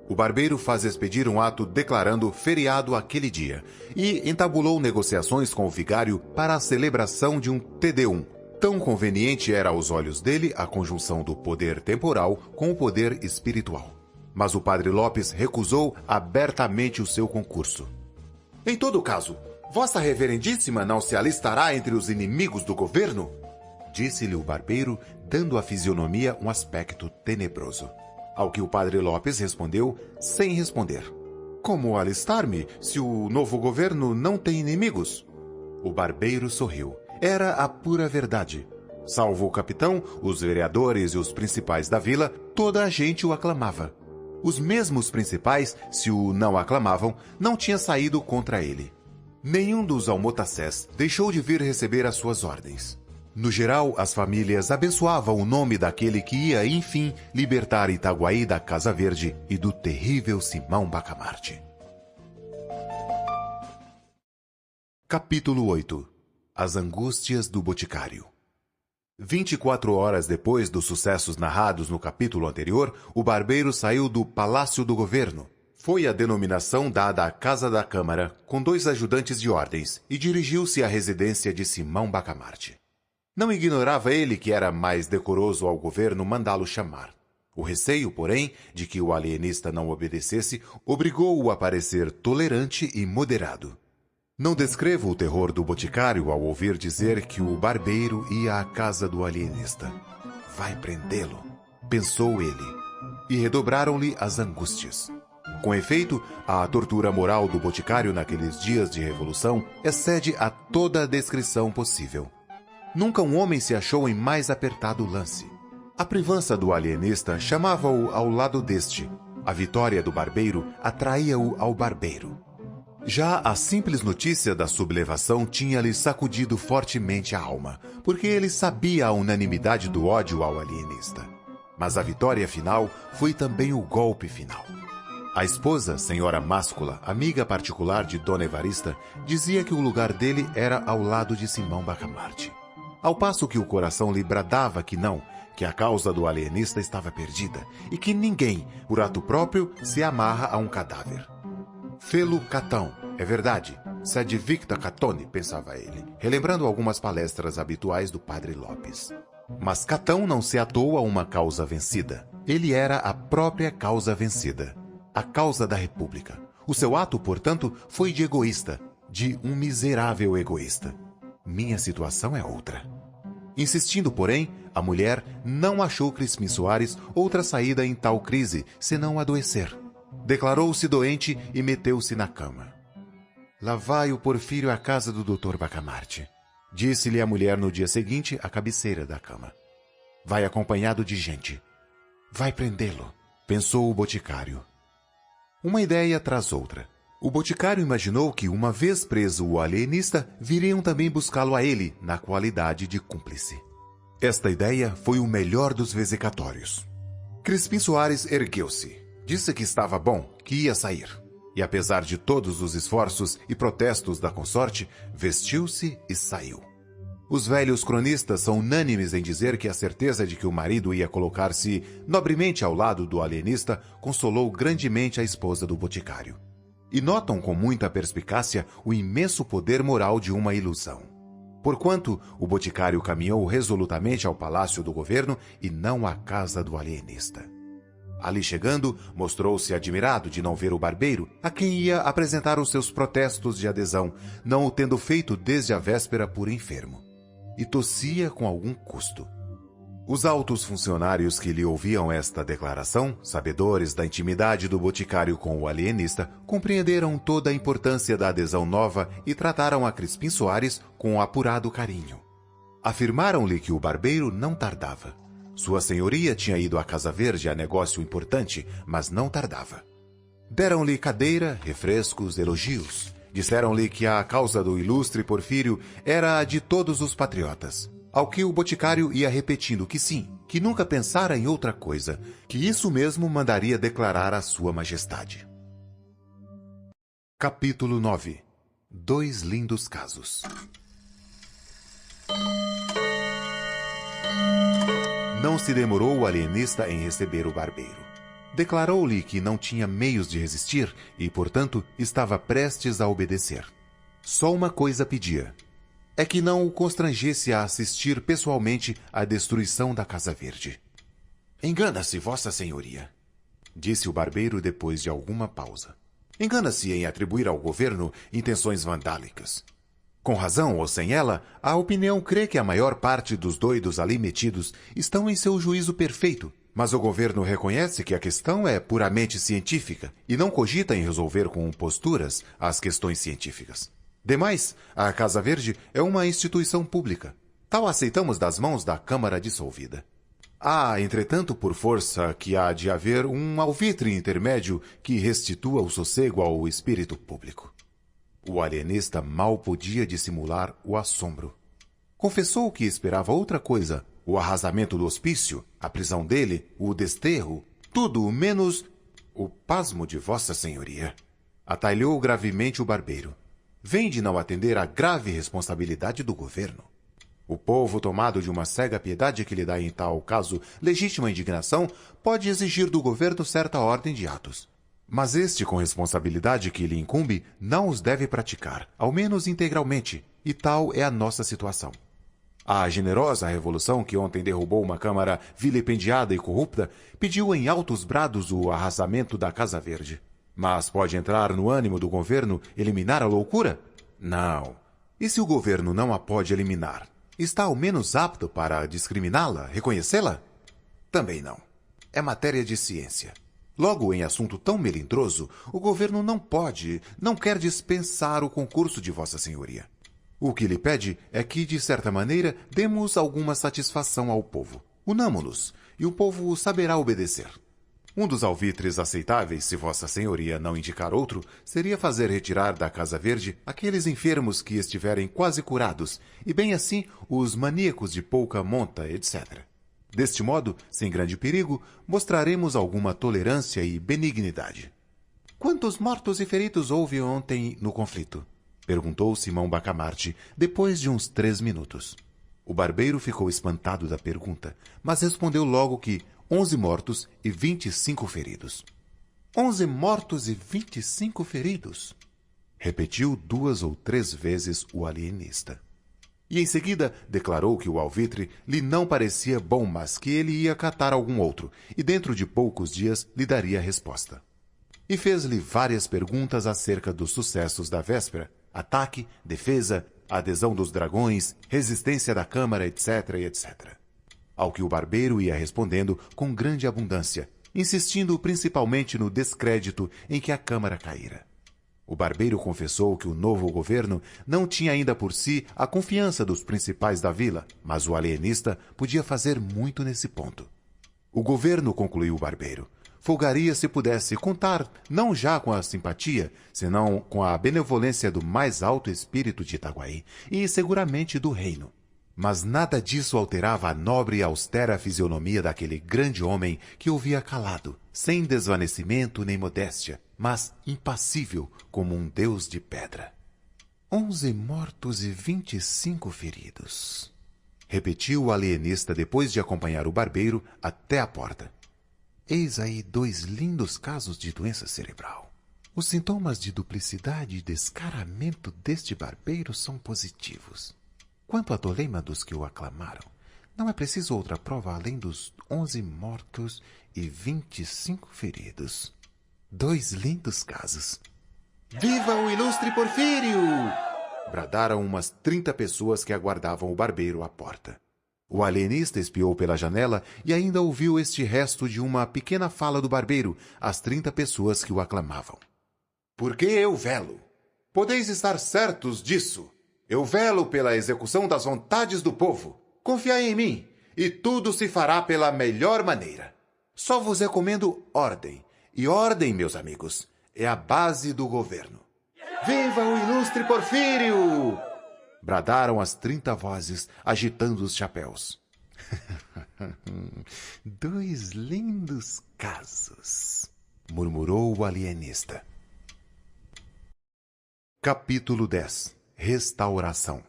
O barbeiro faz expedir um ato declarando feriado aquele dia e entabulou negociações com o vigário para a celebração de um Te-Deum. Tão conveniente era aos olhos dele a conjunção do poder temporal com o poder espiritual. Mas o padre Lopes recusou abertamente o seu concurso. Em todo caso, Vossa Reverendíssima não se alistará entre os inimigos do governo? Disse-lhe o barbeiro, dando à fisionomia um aspecto tenebroso. Ao que o padre Lopes respondeu, sem responder. Como alistar-me, se o novo governo não tem inimigos? O barbeiro sorriu. Era a pura verdade. Salvo o capitão, os vereadores e os principais da vila, toda a gente o aclamava. Os mesmos principais, se o não aclamavam, não tinha saído contra ele. Nenhum dos almotacés deixou de vir receber as suas ordens. No geral, as famílias abençoavam o nome daquele que ia, enfim, libertar Itaguaí da Casa Verde e do terrível Simão Bacamarte. Capítulo 8. As angústias do boticário. 24 horas depois dos sucessos narrados no capítulo anterior, o barbeiro saiu do Palácio do Governo. Foi a denominação dada à Casa da Câmara, com 2 ajudantes de ordens, e dirigiu-se à residência de Simão Bacamarte. Não ignorava ele que era mais decoroso ao governo mandá-lo chamar. O receio, porém, de que o alienista não obedecesse, obrigou-o a parecer tolerante e moderado. Não descrevo o terror do boticário ao ouvir dizer que o barbeiro ia à casa do alienista. Vai prendê-lo, pensou ele, e redobraram-lhe as angústias. Com efeito, a tortura moral do boticário naqueles dias de revolução excede a toda a descrição possível. Nunca um homem se achou em mais apertado lance. A privança do alienista chamava-o ao lado deste. A vitória do barbeiro atraía-o ao barbeiro. Já a simples notícia da sublevação tinha-lhe sacudido fortemente a alma, porque ele sabia a unanimidade do ódio ao alienista. Mas a vitória final foi também o golpe final. A esposa, senhora Máscula, amiga particular de Dona Evarista, dizia que o lugar dele era ao lado de Simão Bacamarte. Ao passo que o coração lhe bradava que não, que a causa do alienista estava perdida e que ninguém, por ato próprio, se amarra a um cadáver. Fê-lo catão, é verdade, Sed victa Catone, pensava ele, relembrando algumas palestras habituais do padre Lopes. Mas Catão não se atou a uma causa vencida. Ele era a própria causa vencida. A causa da República. O seu ato, portanto, foi de egoísta, de um miserável egoísta. Minha situação é outra. Insistindo, porém, a mulher não achou Crispim Soares outra saída em tal crise, senão adoecer. Declarou-se doente e meteu-se na cama. Lá vai o Porfírio à casa do Dr. Bacamarte, disse-lhe a mulher no dia seguinte à cabeceira da cama. Vai acompanhado de gente. Vai prendê-lo, pensou o boticário. Uma ideia tras outra. O boticário imaginou que, uma vez preso o alienista, viriam também buscá-lo a ele, na qualidade de cúmplice. Esta ideia foi o melhor dos vesicatórios. Crispim Soares ergueu-se. Disse que estava bom, que ia sair. E, apesar de todos os esforços e protestos da consorte, vestiu-se e saiu. Os velhos cronistas são unânimes em dizer que a certeza de que o marido ia colocar-se nobremente ao lado do alienista consolou grandemente a esposa do boticário. E notam com muita perspicácia o imenso poder moral de uma ilusão. Porquanto, o boticário caminhou resolutamente ao palácio do governo e não à casa do alienista. Ali chegando, mostrou-se admirado de não ver o barbeiro, a quem ia apresentar os seus protestos de adesão, não o tendo feito desde a véspera por enfermo. E tossia com algum custo. Os altos funcionários que lhe ouviam esta declaração, sabedores da intimidade do boticário com o alienista, compreenderam toda a importância da adesão nova e trataram a Crispim Soares com apurado carinho. Afirmaram-lhe que o barbeiro não tardava. Sua senhoria tinha ido à Casa Verde a negócio importante, mas não tardava. Deram-lhe cadeira, refrescos, elogios. Disseram-lhe que a causa do ilustre Porfírio era a de todos os patriotas. Ao que o boticário ia repetindo que sim, que nunca pensara em outra coisa, que isso mesmo mandaria declarar a sua majestade. Capítulo 9. 2 lindos casos. Não se demorou o alienista em receber o barbeiro. Declarou-lhe que não tinha meios de resistir e, portanto, estava prestes a obedecer. Só uma coisa pedia. É que não o constrangesse a assistir pessoalmente à destruição da Casa Verde. Engana-se, Vossa Senhoria, disse o barbeiro depois de alguma pausa. Engana-se em atribuir ao governo intenções vandálicas. Com razão ou sem ela, a opinião crê que a maior parte dos doidos ali metidos estão em seu juízo perfeito, mas o governo reconhece que a questão é puramente científica e não cogita em resolver com posturas as questões científicas. Demais, a Casa Verde é uma instituição pública. Tal aceitamos das mãos da Câmara dissolvida. Há, entretanto, por força que há de haver um alvitre intermédio que restitua o sossego ao espírito público. O alienista mal podia dissimular o assombro. Confessou que esperava outra coisa, o arrasamento do hospício, a prisão dele, o desterro, tudo menos o pasmo de Vossa Senhoria. Atalhou gravemente o barbeiro. Vem de não atender à grave responsabilidade do governo. O povo, tomado de uma cega piedade que lhe dá em tal caso legítima indignação, pode exigir do governo certa ordem de atos. Mas este, com responsabilidade que lhe incumbe, não os deve praticar, ao menos integralmente, e tal é a nossa situação. A generosa revolução que ontem derrubou uma Câmara vilipendiada e corrupta pediu em altos brados o arrasamento da Casa Verde. Mas pode entrar no ânimo do governo eliminar a loucura? Não. E se o governo não a pode eliminar, está ao menos apto para discriminá-la, reconhecê-la? Também não. É matéria de ciência. Logo, em assunto tão melindroso, o governo não quer dispensar o concurso de Vossa Senhoria. O que lhe pede é que, de certa maneira, demos alguma satisfação ao povo. Unamo-nos, e o povo saberá obedecer. Um dos alvitres aceitáveis, se Vossa Senhoria não indicar outro, seria fazer retirar da Casa Verde aqueles enfermos que estiverem quase curados, e bem assim os maníacos de pouca monta, etc. Deste modo, sem grande perigo, mostraremos alguma tolerância e benignidade. Quantos mortos e feridos houve ontem no conflito? Perguntou Simão Bacamarte, depois de uns 3 minutos. O barbeiro ficou espantado da pergunta, mas respondeu logo que 11 mortos e 25 feridos. 11 mortos e 25 feridos? repetiu 2 ou 3 vezes o alienista. E em seguida declarou que o alvitre lhe não parecia bom, mas que ele ia catar algum outro, e dentro de poucos dias lhe daria resposta. E fez-lhe várias perguntas acerca dos sucessos da véspera: ataque, defesa, adesão dos dragões, resistência da câmara, etc, etc. Ao que o barbeiro ia respondendo com grande abundância, insistindo principalmente no descrédito em que a câmara caíra. O barbeiro confessou que o novo governo não tinha ainda por si a confiança dos principais da vila, mas o alienista podia fazer muito nesse ponto. O governo, concluiu o barbeiro, folgaria se pudesse contar não já com a simpatia, senão com a benevolência do mais alto espírito de Itaguaí e seguramente do reino. Mas nada disso alterava a nobre e austera fisionomia daquele grande homem que ouvia calado, sem desvanecimento nem modéstia, mas impassível como um deus de pedra. 11 mortos e 25 feridos, repetiu o alienista depois de acompanhar o barbeiro até a porta. Eis aí 2 lindos casos de doença cerebral. Os sintomas de duplicidade e descaramento deste barbeiro são positivos. Quanto à toleima dos que o aclamaram, não é preciso outra prova além dos 11 mortos e 25 feridos. 2 lindos casos. Viva o ilustre Porfírio! Bradaram umas 30 pessoas que aguardavam o barbeiro à porta. O alienista espiou pela janela e ainda ouviu este resto de uma pequena fala do barbeiro às 30 pessoas que o aclamavam. Porque eu velo. Podeis estar certos disso. Eu velo pela execução das vontades do povo. Confiai em mim, e tudo se fará pela melhor maneira. Só vos recomendo ordem. E ordem, meus amigos, é a base do governo. Viva o ilustre Porfírio! Bradaram as 30 vozes, agitando os chapéus. 2 lindos casos, murmurou o alienista. Capítulo 10. Restauração.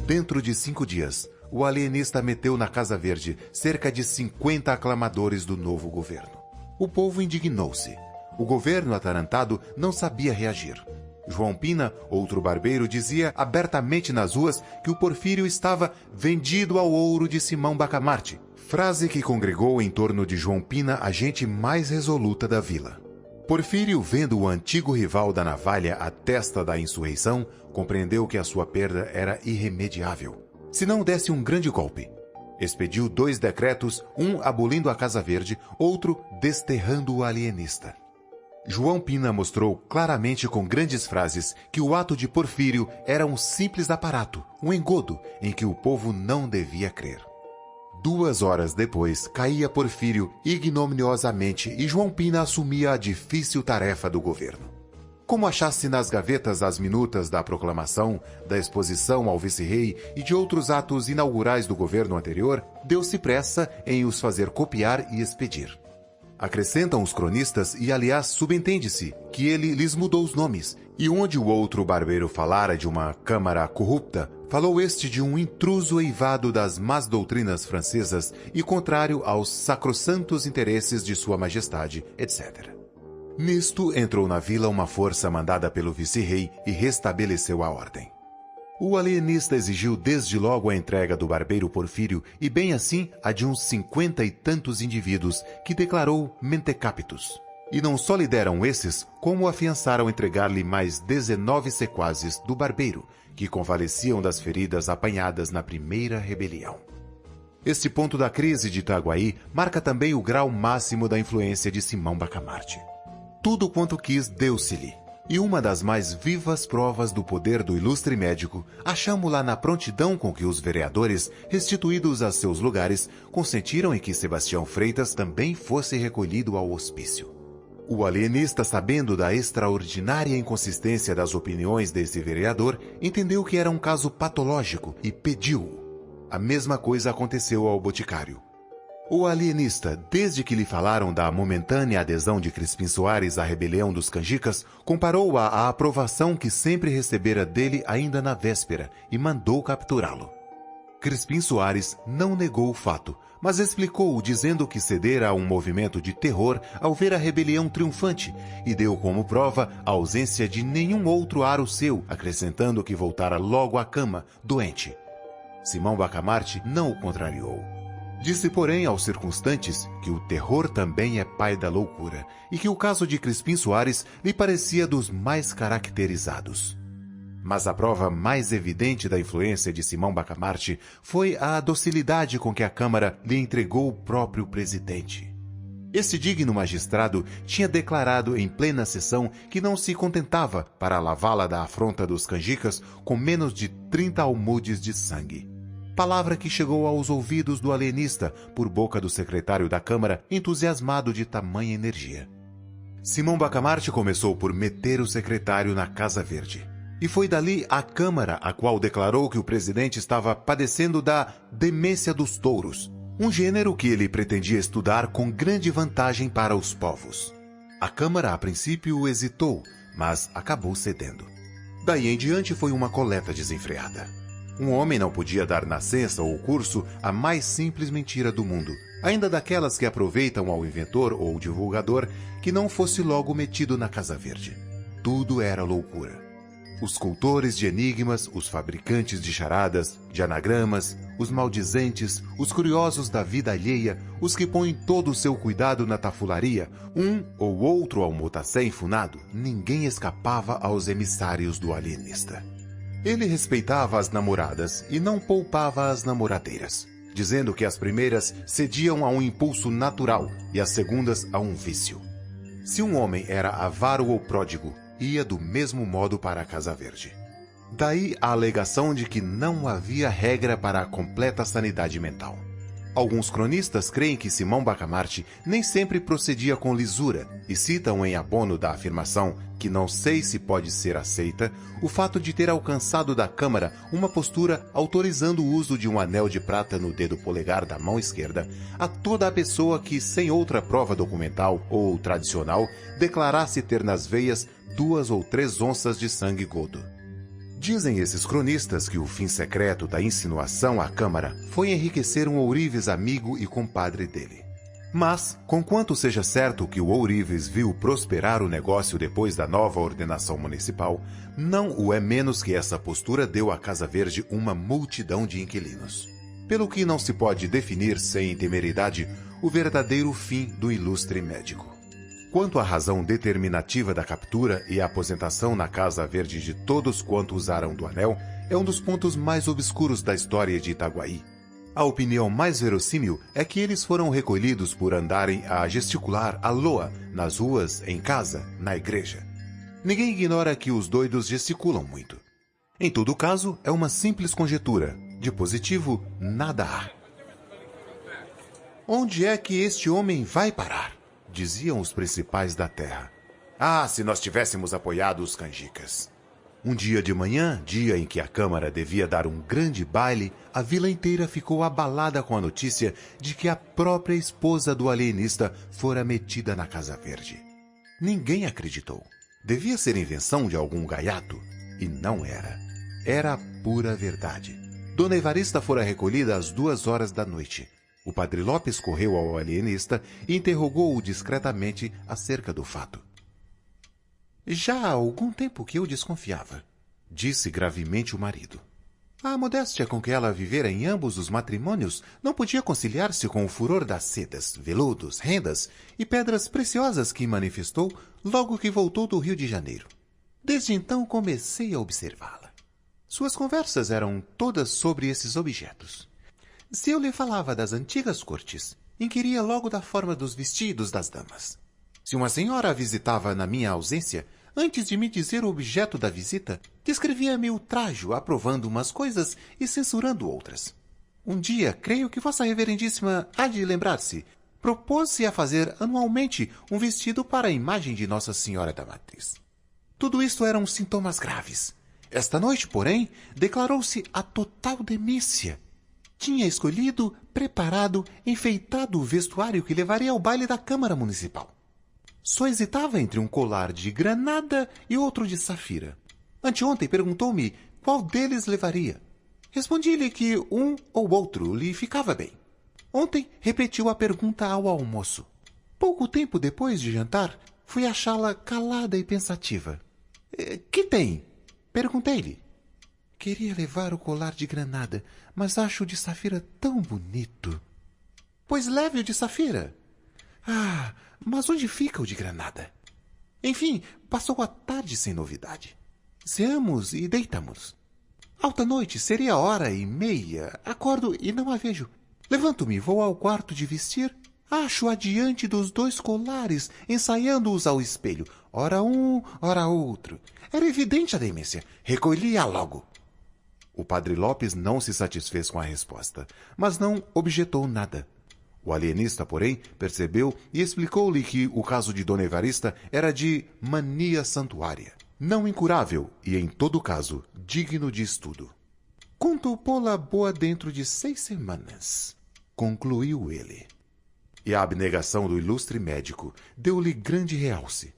Dentro de 5 dias, o alienista meteu na Casa Verde cerca de 50 aclamadores do novo governo. O povo indignou-se. O governo atarantado não sabia reagir. João Pina, outro barbeiro, dizia abertamente nas ruas que o Porfírio estava vendido ao ouro de Simão Bacamarte, frase que congregou em torno de João Pina a gente mais resoluta da vila. Porfírio, vendo o antigo rival da navalha à testa da insurreição, compreendeu que a sua perda era irremediável. Se não desse um grande golpe, expediu 2 decretos, um abolindo a Casa Verde, outro desterrando o alienista. João Pina mostrou claramente com grandes frases que o ato de Porfírio era um simples aparato, um engodo em que o povo não devia crer. 2 horas depois, caía Porfírio ignominiosamente e João Pina assumia a difícil tarefa do governo. Como achasse nas gavetas as minutas da proclamação, da exposição ao vice-rei e de outros atos inaugurais do governo anterior, deu-se pressa em os fazer copiar e expedir. Acrescentam os cronistas e, aliás, subentende-se que ele lhes mudou os nomes, e onde o outro barbeiro falara de uma câmara corrupta, falou este de um intruso eivado das más doutrinas francesas e contrário aos sacrossantos interesses de Sua Majestade, etc. Nisto entrou na vila uma força mandada pelo vice-rei e restabeleceu a ordem. O alienista exigiu desde logo a entrega do barbeiro Porfírio e bem assim a de uns 50 e tantos indivíduos que declarou mentecaptos. E não só lhe deram esses, como afiançaram entregar-lhe mais 19 sequazes do barbeiro, que convalesciam das feridas apanhadas na primeira rebelião. Este ponto da crise de Itaguaí marca também o grau máximo da influência de Simão Bacamarte. Tudo quanto quis deu-se-lhe. E uma das mais vivas provas do poder do ilustre médico achamo-la na prontidão com que os vereadores, restituídos a seus lugares, consentiram em que Sebastião Freitas também fosse recolhido ao hospício. O alienista, sabendo da extraordinária inconsistência das opiniões desse vereador, entendeu que era um caso patológico e pediu-o. A mesma coisa aconteceu ao boticário. O alienista, desde que lhe falaram da momentânea adesão de Crispim Soares à rebelião dos canjicas, comparou-a à aprovação que sempre recebera dele ainda na véspera e mandou capturá-lo. Crispim Soares não negou o fato, mas explicou dizendo que cedera a um movimento de terror ao ver a rebelião triunfante e deu como prova a ausência de nenhum outro aro seu, acrescentando que voltara logo à cama, doente. Simão Bacamarte não o contrariou. Disse, porém, aos circunstantes que o terror também é pai da loucura e que o caso de Crispim Soares lhe parecia dos mais caracterizados. Mas a prova mais evidente da influência de Simão Bacamarte foi a docilidade com que a Câmara lhe entregou o próprio presidente. Este digno magistrado tinha declarado em plena sessão que não se contentava, para lavá-la da afronta dos canjicas, com menos de 30 almudes de sangue. Palavra que chegou aos ouvidos do alienista por boca do secretário da Câmara, entusiasmado de tamanha energia. Simão Bacamarte começou por meter o secretário na Casa Verde. E foi dali à Câmara, a qual declarou que o presidente estava padecendo da demência dos touros, um gênero que ele pretendia estudar com grande vantagem para os povos. A Câmara, a princípio, hesitou, mas acabou cedendo. Daí em diante foi uma coleta desenfreada. Um homem não podia dar nascença ou curso à mais simples mentira do mundo, ainda daquelas que aproveitam ao inventor ou divulgador, que não fosse logo metido na Casa Verde. Tudo era loucura. Os cultores de enigmas, os fabricantes de charadas, de anagramas, os maldizentes, os curiosos da vida alheia, os que põem todo o seu cuidado na tafularia, um ou outro almotacé enfunado, ninguém escapava aos emissários do alienista. Ele respeitava as namoradas e não poupava as namoradeiras, dizendo que as primeiras cediam a um impulso natural e as segundas a um vício. Se um homem era avaro ou pródigo, ia do mesmo modo para a Casa Verde. Daí a alegação de que não havia regra para a completa sanidade mental. Alguns cronistas creem que Simão Bacamarte nem sempre procedia com lisura e citam em abono da afirmação, que não sei se pode ser aceita, o fato de ter alcançado da Câmara uma postura autorizando o uso de um anel de prata no dedo polegar da mão esquerda a toda a pessoa que, sem outra prova documental ou tradicional, declarasse ter nas veias 2 ou 3 onças de sangue godo. Dizem esses cronistas que o fim secreto da insinuação à Câmara foi enriquecer um ourives amigo e compadre dele. Mas, conquanto seja certo que o ourives viu prosperar o negócio depois da nova ordenação municipal, não o é menos que essa postura deu à Casa Verde uma multidão de inquilinos. Pelo que não se pode definir sem temeridade o verdadeiro fim do ilustre médico. Quanto à razão determinativa da captura e a aposentação na Casa Verde de todos quanto usaram do anel, é um dos pontos mais obscuros da história de Itaguaí. A opinião mais verossímil é que eles foram recolhidos por andarem a gesticular à loa nas ruas, em casa, na igreja. Ninguém ignora que os doidos gesticulam muito. Em todo caso, é uma simples conjetura. De positivo, nada há. Onde é que este homem vai parar? Diziam os principais da terra. Ah, se nós tivéssemos apoiado os canjicas. Um dia de manhã, dia em que a Câmara devia dar um grande baile, a vila inteira ficou abalada com a notícia de que a própria esposa do alienista fora metida na Casa Verde. Ninguém acreditou. Devia ser invenção de algum gaiato. E não era. Era a pura verdade. Dona Evarista fora recolhida às 2h da noite. O padre Lopes correu ao alienista e interrogou-o discretamente acerca do fato. Já há algum tempo que eu desconfiava, disse gravemente o marido. A modéstia com que ela vivera em ambos os matrimônios não podia conciliar-se com o furor das sedas, veludos, rendas e pedras preciosas que manifestou logo que voltou do Rio de Janeiro. Desde então comecei a observá-la. Suas conversas eram todas sobre esses objetos. Se eu lhe falava das antigas cortes, inquiria logo da forma dos vestidos das damas. Se uma senhora a visitava na minha ausência, antes de me dizer o objeto da visita, descrevia-me o trajo, aprovando umas coisas e censurando outras. Um dia, creio que Vossa Reverendíssima há de lembrar-se, propôs-se a fazer anualmente um vestido para a imagem de Nossa Senhora da Matriz. Tudo isto eram sintomas graves. Esta noite, porém, declarou-se a total demência. Tinha escolhido, preparado, enfeitado o vestuário que levaria ao baile da Câmara Municipal. Só hesitava entre um colar de granada e outro de safira. Anteontem perguntou-me qual deles levaria. Respondi-lhe que um ou outro lhe ficava bem. Ontem repetiu a pergunta ao almoço. Pouco tempo depois de jantar, fui achá-la calada e pensativa. Que tem? Perguntei-lhe. Queria levar o colar de granada, mas acho o de safira tão bonito. Pois leve o de safira. Ah, mas onde fica o de granada? Enfim, passou a tarde sem novidade. Ceamos e deitamos. Alta noite, seria 1h30. Acordo e não a vejo. Levanto-me, vou ao quarto de vestir. Acho-a diante dos 2 colares, ensaiando-os ao espelho. Ora um, ora outro. Era evidente a demência. Recolhi-a logo. O padre Lopes não se satisfez com a resposta, mas não objetou nada. O alienista, porém, percebeu e explicou-lhe que o caso de Dona Evarista era de mania santuária, não incurável e, em todo caso, digno de estudo. Conto pô-la boa dentro de 6 semanas, concluiu ele. E a abnegação do ilustre médico deu-lhe grande realce.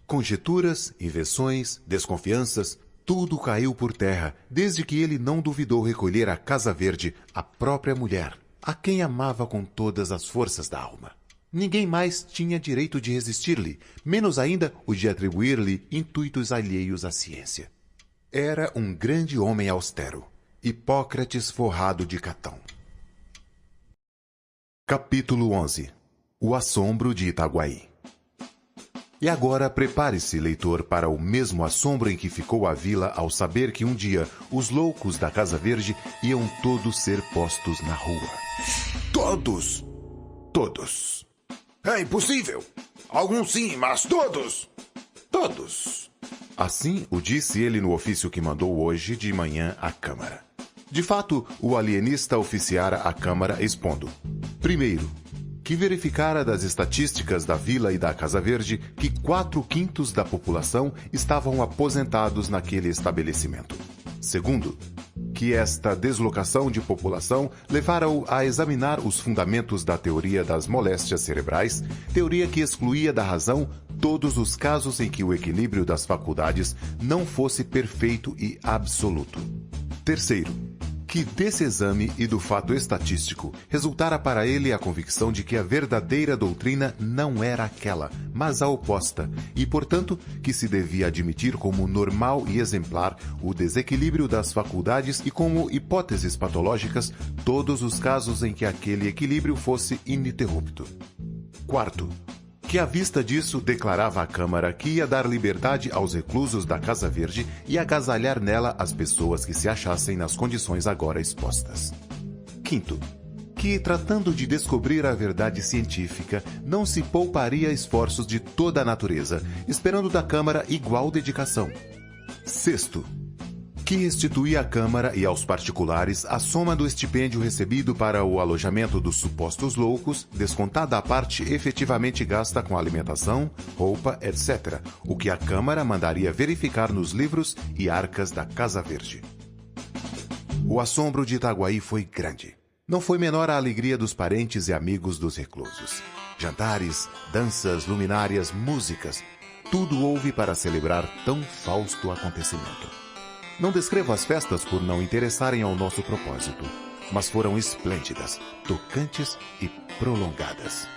Conjeturas, invenções, desconfianças, tudo caiu por terra, desde que ele não duvidou recolher à Casa Verde a própria mulher, a quem amava com todas as forças da alma. Ninguém mais tinha direito de resistir-lhe, menos ainda o de atribuir-lhe intuitos alheios à ciência. Era um grande homem austero, Hipócrates forrado de Catão. Capítulo 11. O assombro de Itaguaí. E agora prepare-se, leitor, para o mesmo assombro em que ficou a vila ao saber que um dia os loucos da Casa Verde iam todos ser postos na rua. Todos! Todos! É impossível! Alguns sim, mas todos! Todos! Assim o disse ele no ofício que mandou hoje de manhã à Câmara. De fato, o alienista oficiara à Câmara expondo: primeiro, que verificara das estatísticas da Vila e da Casa Verde que 4/5 da população estavam aposentados naquele estabelecimento. Segundo, que esta deslocação de população levara-o a examinar os fundamentos da teoria das moléstias cerebrais, teoria que excluía da razão todos os casos em que o equilíbrio das faculdades não fosse perfeito e absoluto. Terceiro, que desse exame e do fato estatístico resultara para ele a convicção de que a verdadeira doutrina não era aquela, mas a oposta, e, portanto, que se devia admitir como normal e exemplar o desequilíbrio das faculdades e como hipóteses patológicas todos os casos em que aquele equilíbrio fosse ininterrupto. Quarto, que à vista disso declarava à Câmara que ia dar liberdade aos reclusos da Casa Verde e agasalhar nela as pessoas que se achassem nas condições agora expostas. Quinto, que, tratando de descobrir a verdade científica, não se pouparia esforços de toda a natureza, esperando da Câmara igual dedicação. Sexto, que restituía à Câmara e aos particulares a soma do estipêndio recebido para o alojamento dos supostos loucos, descontada a parte efetivamente gasta com alimentação, roupa, etc., o que a Câmara mandaria verificar nos livros e arcas da Casa Verde. O assombro de Itaguaí foi grande. Não foi menor a alegria dos parentes e amigos dos reclusos. Jantares, danças, luminárias, músicas, tudo houve para celebrar tão fausto acontecimento. Não descrevo as festas por não interessarem ao nosso propósito, mas foram esplêndidas, tocantes e prolongadas.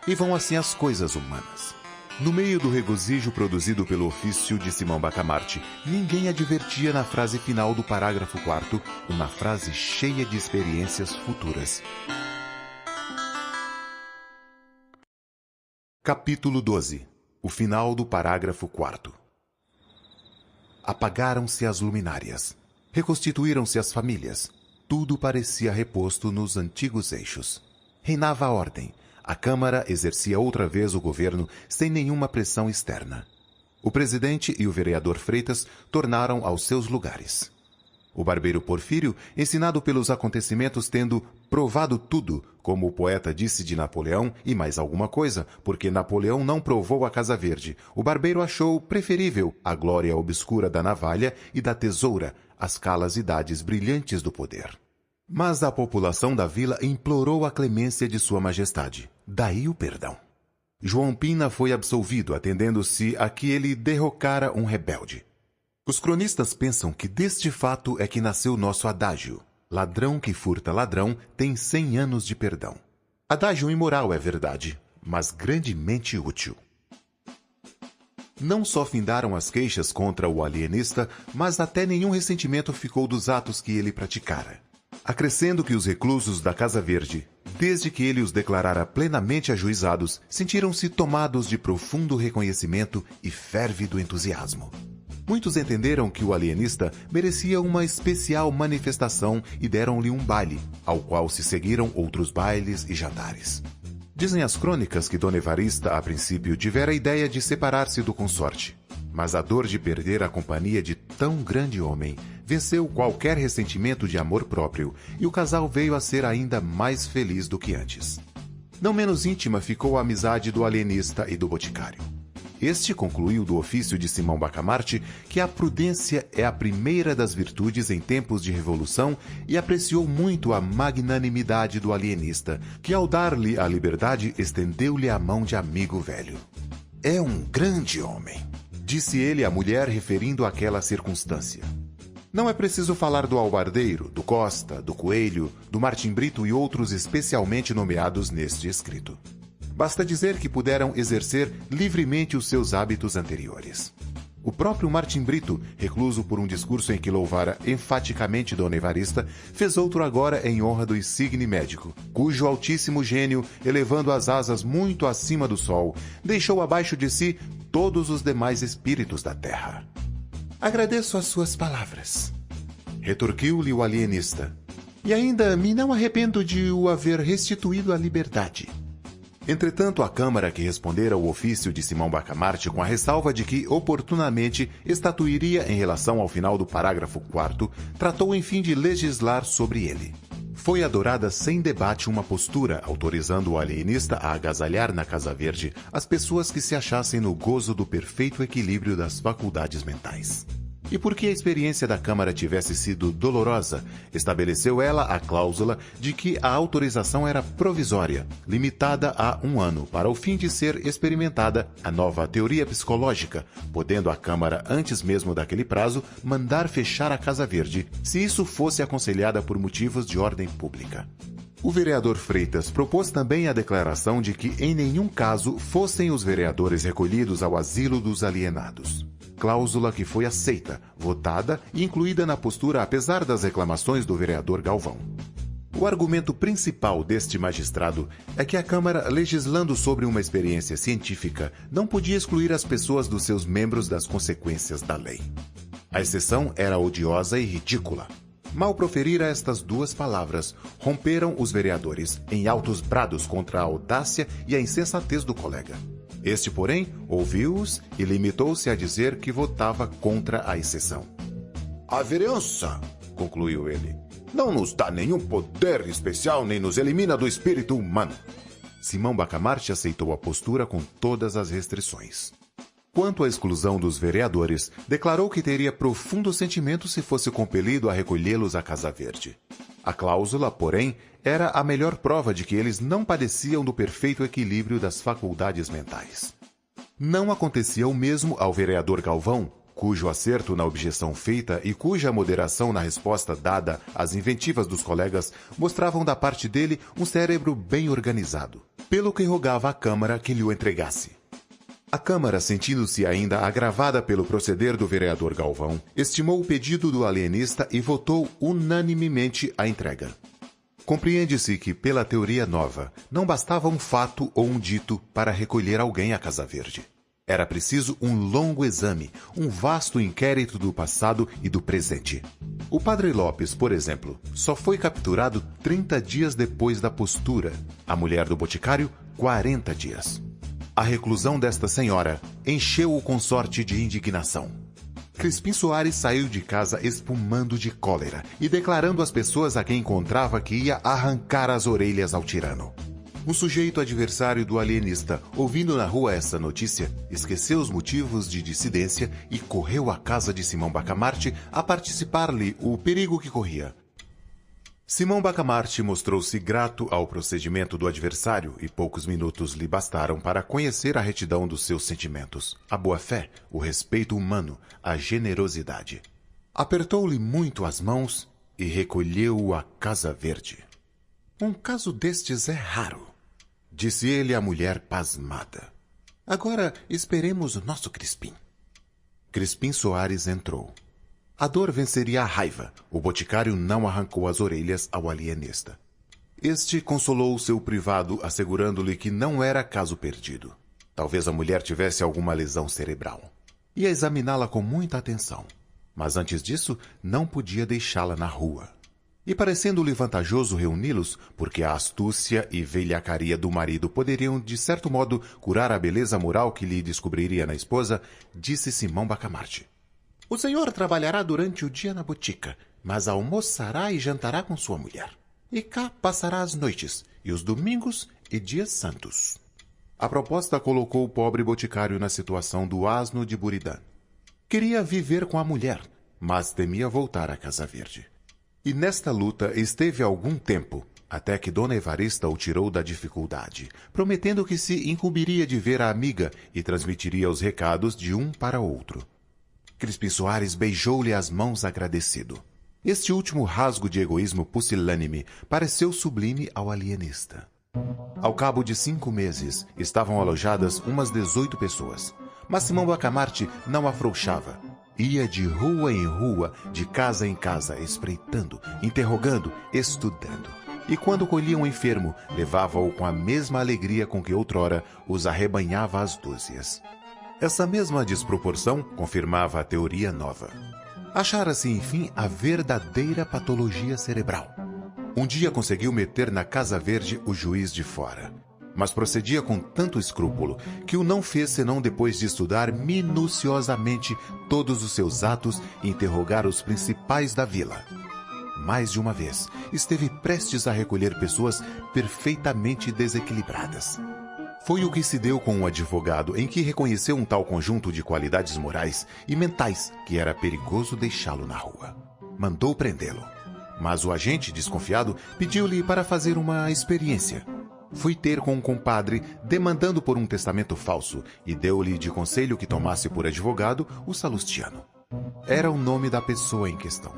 E vão assim as coisas humanas. No meio do regozijo produzido pelo ofício de Simão Bacamarte, ninguém advertia na frase final do parágrafo 4º uma frase cheia de experiências futuras. Capítulo 12. O final do parágrafo 4º. Apagaram-se as luminárias. Reconstituíram-se as famílias. Tudo parecia reposto nos antigos eixos. Reinava a ordem. A Câmara exercia outra vez o governo sem nenhuma pressão externa. O presidente e o vereador Freitas tornaram aos seus lugares. O barbeiro Porfírio, ensinado pelos acontecimentos, tendo provado tudo, como o poeta disse de Napoleão, e mais alguma coisa, porque Napoleão não provou a Casa Verde, o barbeiro achou preferível a glória obscura da navalha e da tesoura, às calasidades brilhantes do poder. Mas a população da vila implorou a clemência de Sua Majestade. Daí o perdão. João Pina foi absolvido, atendendo-se a que ele derrocara um rebelde. Os cronistas pensam que deste fato é que nasceu nosso adágio. Ladrão que furta ladrão tem 100 anos de perdão. Adágio imoral é verdade, mas grandemente útil. Não só findaram as queixas contra o alienista, mas até nenhum ressentimento ficou dos atos que ele praticara. Acrescendo que os reclusos da Casa Verde, desde que ele os declarara plenamente ajuizados, sentiram-se tomados de profundo reconhecimento e férvido entusiasmo. Muitos entenderam que o alienista merecia uma especial manifestação e deram-lhe um baile, ao qual se seguiram outros bailes e jantares. Dizem as crônicas que Dona Evarista, a princípio, tivera a ideia de separar-se do consorte. Mas a dor de perder a companhia de tão grande homem venceu qualquer ressentimento de amor próprio e o casal veio a ser ainda mais feliz do que antes. Não menos íntima ficou a amizade do alienista e do boticário. Este concluiu do ofício de Simão Bacamarte que a prudência é a primeira das virtudes em tempos de revolução e apreciou muito a magnanimidade do alienista, que ao dar-lhe a liberdade estendeu-lhe a mão de amigo velho. É um grande homem, disse ele à mulher referindo àquela circunstância. Não é preciso falar do Albardeiro, do Costa, do Coelho, do Martim Brito e outros especialmente nomeados neste escrito. Basta dizer que puderam exercer livremente os seus hábitos anteriores. O próprio Martim Brito, recluso por um discurso em que louvara enfaticamente Dona Evarista, fez outro agora em honra do insigne médico, cujo altíssimo gênio, elevando as asas muito acima do sol, deixou abaixo de si todos os demais espíritos da terra. Agradeço as suas palavras, retorquiu-lhe o alienista. E ainda me não arrependo de o haver restituído à liberdade. Entretanto, a Câmara que respondera ao ofício de Simão Bacamarte com a ressalva de que, oportunamente, estatuiria em relação ao final do parágrafo 4º, tratou enfim de legislar sobre ele. Foi adorada sem debate uma postura, autorizando o alienista a agasalhar na Casa Verde as pessoas que se achassem no gozo do perfeito equilíbrio das faculdades mentais. E porque a experiência da Câmara tivesse sido dolorosa, estabeleceu ela a cláusula de que a autorização era provisória, limitada a 1 ano, para o fim de ser experimentada a nova teoria psicológica, podendo a Câmara, antes mesmo daquele prazo, mandar fechar a Casa Verde, se isso fosse aconselhada por motivos de ordem pública. O vereador Freitas propôs também a declaração de que em nenhum caso fossem os vereadores recolhidos ao asilo dos alienados. Cláusula que foi aceita, votada e incluída na postura apesar das reclamações do vereador Galvão. O argumento principal deste magistrado é que a Câmara, legislando sobre uma experiência científica, não podia excluir as pessoas dos seus membros das consequências da lei. A exceção era odiosa e ridícula. Mal proferira estas duas palavras, romperam os vereadores em altos brados contra a audácia e a insensatez do colega. Este, porém, ouviu-os e limitou-se a dizer que votava contra a exceção. A vereança, concluiu ele, não nos dá nenhum poder especial nem nos elimina do espírito humano. Simão Bacamarte aceitou a postura com todas as restrições. Quanto à exclusão dos vereadores, declarou que teria profundo sentimento se fosse compelido a recolhê-los à Casa Verde. A cláusula, porém, era a melhor prova de que eles não padeciam do perfeito equilíbrio das faculdades mentais. Não acontecia o mesmo ao vereador Galvão, cujo acerto na objeção feita e cuja moderação na resposta dada às inventivas dos colegas mostravam da parte dele um cérebro bem organizado, pelo que rogava à Câmara que lhe o entregasse. A Câmara, sentindo-se ainda agravada pelo proceder do vereador Galvão, estimou o pedido do alienista e votou unanimemente a entrega. Compreende-se que, pela teoria nova, não bastava um fato ou um dito para recolher alguém à Casa Verde. Era preciso um longo exame, um vasto inquérito do passado e do presente. O padre Lopes, por exemplo, só foi capturado 30 dias depois da postura. A mulher do boticário, 40 dias. A reclusão desta senhora encheu o consorte de indignação. Crispim Soares saiu de casa espumando de cólera e declarando às pessoas a quem encontrava que ia arrancar as orelhas ao tirano. Um sujeito adversário do alienista, ouvindo na rua essa notícia, esqueceu os motivos de dissidência e correu à casa de Simão Bacamarte a participar-lhe o perigo que corria. Simão Bacamarte mostrou-se grato ao procedimento do adversário e poucos minutos lhe bastaram para conhecer a retidão dos seus sentimentos, a boa-fé, o respeito humano, a generosidade. Apertou-lhe muito as mãos e recolheu-o à Casa Verde. Um caso destes é raro, disse ele à mulher pasmada. Agora esperemos o nosso Crispim. Crispim Soares entrou. A dor venceria a raiva. O boticário não arrancou as orelhas ao alienista. Este consolou seu privado, assegurando-lhe que não era caso perdido. Talvez a mulher tivesse alguma lesão cerebral. Ia examiná-la com muita atenção. Mas antes disso, não podia deixá-la na rua. E parecendo-lhe vantajoso reuni-los, porque a astúcia e velhacaria do marido poderiam, de certo modo, curar a beleza moral que lhe descobriria na esposa, disse Simão Bacamarte: O senhor trabalhará durante o dia na botica, mas almoçará e jantará com sua mulher. E cá passará as noites, e os domingos e dias santos. A proposta colocou o pobre boticário na situação do asno de Buridã. Queria viver com a mulher, mas temia voltar à Casa Verde. E nesta luta esteve algum tempo, até que Dona Evarista o tirou da dificuldade, prometendo que se incumbiria de ver a amiga e transmitiria os recados de um para outro. Crispim Soares beijou-lhe as mãos agradecido. Este último rasgo de egoísmo pusilânime pareceu sublime ao alienista. Ao cabo de 5 meses, estavam alojadas umas 18 pessoas. Mas Simão Bacamarte não afrouxava. Ia de rua em rua, de casa em casa, espreitando, interrogando, estudando. E quando colhia um enfermo, levava-o com a mesma alegria com que outrora os arrebanhava às dúzias. Essa mesma desproporção confirmava a teoria nova. Achara-se, enfim, a verdadeira patologia cerebral. Um dia conseguiu meter na Casa Verde o juiz de fora. Mas procedia com tanto escrúpulo que o não fez senão depois de estudar minuciosamente todos os seus atos e interrogar os principais da vila. Mais de uma vez, esteve prestes a recolher pessoas perfeitamente desequilibradas. Foi o que se deu com um advogado em que reconheceu um tal conjunto de qualidades morais e mentais que era perigoso deixá-lo na rua. Mandou prendê-lo. Mas o agente, desconfiado, pediu-lhe para fazer uma experiência. Fui ter com um compadre demandando por um testamento falso e deu-lhe de conselho que tomasse por advogado o Salustiano. Era o nome da pessoa em questão.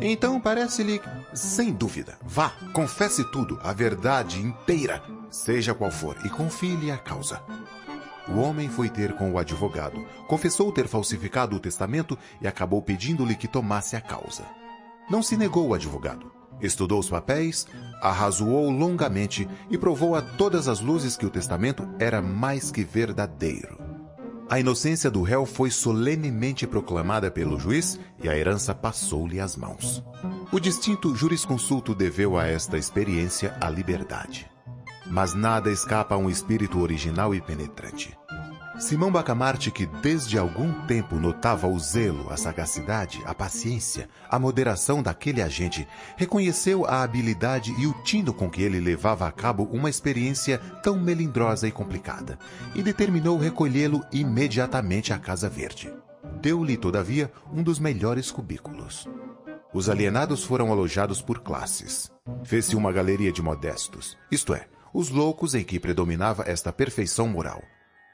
Então parece-lhe, sem dúvida, vá, confesse tudo, a verdade inteira, seja qual for, e confie-lhe a causa. O homem foi ter com o advogado, confessou ter falsificado o testamento e acabou pedindo-lhe que tomasse a causa. Não se negou o advogado. Estudou os papéis, arrazoou longamente e provou a todas as luzes que o testamento era mais que verdadeiro. A inocência do réu foi solenemente proclamada pelo juiz e a herança passou-lhe às mãos. O distinto jurisconsulto deveu a esta experiência a liberdade. Mas nada escapa a um espírito original e penetrante. Simão Bacamarte, que desde algum tempo notava o zelo, a sagacidade, a paciência, a moderação daquele agente, reconheceu a habilidade e o tino com que ele levava a cabo uma experiência tão melindrosa e complicada, e determinou recolhê-lo imediatamente à Casa Verde. Deu-lhe, todavia, um dos melhores cubículos. Os alienados foram alojados por classes. Fez-se uma galeria de modestos, isto é, os loucos em que predominava esta perfeição moral.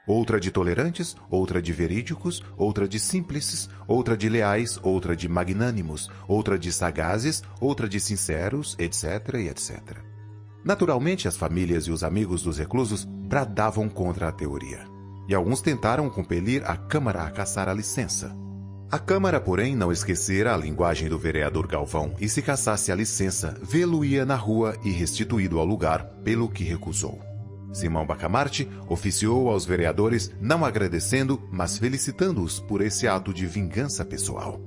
Outra de tolerantes, outra de verídicos, outra de simples, outra de leais, outra de magnânimos, outra de sagazes, outra de sinceros, etc. e etc. Naturalmente, as famílias e os amigos dos reclusos bradavam contra a teoria. E alguns tentaram compelir a Câmara a caçar a licença. A Câmara, porém, não esquecera a linguagem do vereador Galvão e, se caçasse a licença, vê-lo-ia na rua e restituído ao lugar, pelo que recusou. Simão Bacamarte oficiou aos vereadores, não agradecendo, mas felicitando-os por esse ato de vingança pessoal.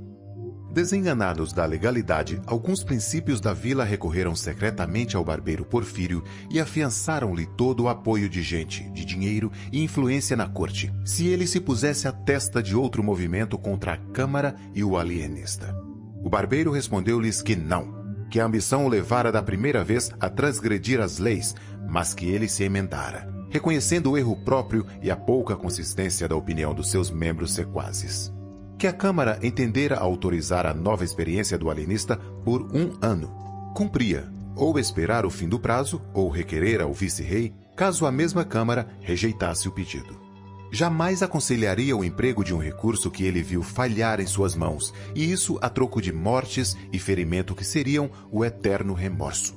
Desenganados da legalidade, alguns princípios da vila recorreram secretamente ao barbeiro Porfírio e afiançaram-lhe todo o apoio de gente, de dinheiro e influência na corte, se ele se pusesse à testa de outro movimento contra a Câmara e o alienista. O barbeiro respondeu-lhes que não, que a ambição o levara da primeira vez a transgredir as leis, mas que ele se emendara, reconhecendo o erro próprio e a pouca consistência da opinião dos seus membros sequazes. Que a Câmara entendera autorizar a nova experiência do alienista por 1 ano. Cumpria, ou esperar o fim do prazo, ou requerer ao vice-rei, caso a mesma Câmara rejeitasse o pedido. Jamais aconselharia o emprego de um recurso que ele viu falhar em suas mãos, e isso a troco de mortes e ferimento que seriam o eterno remorso.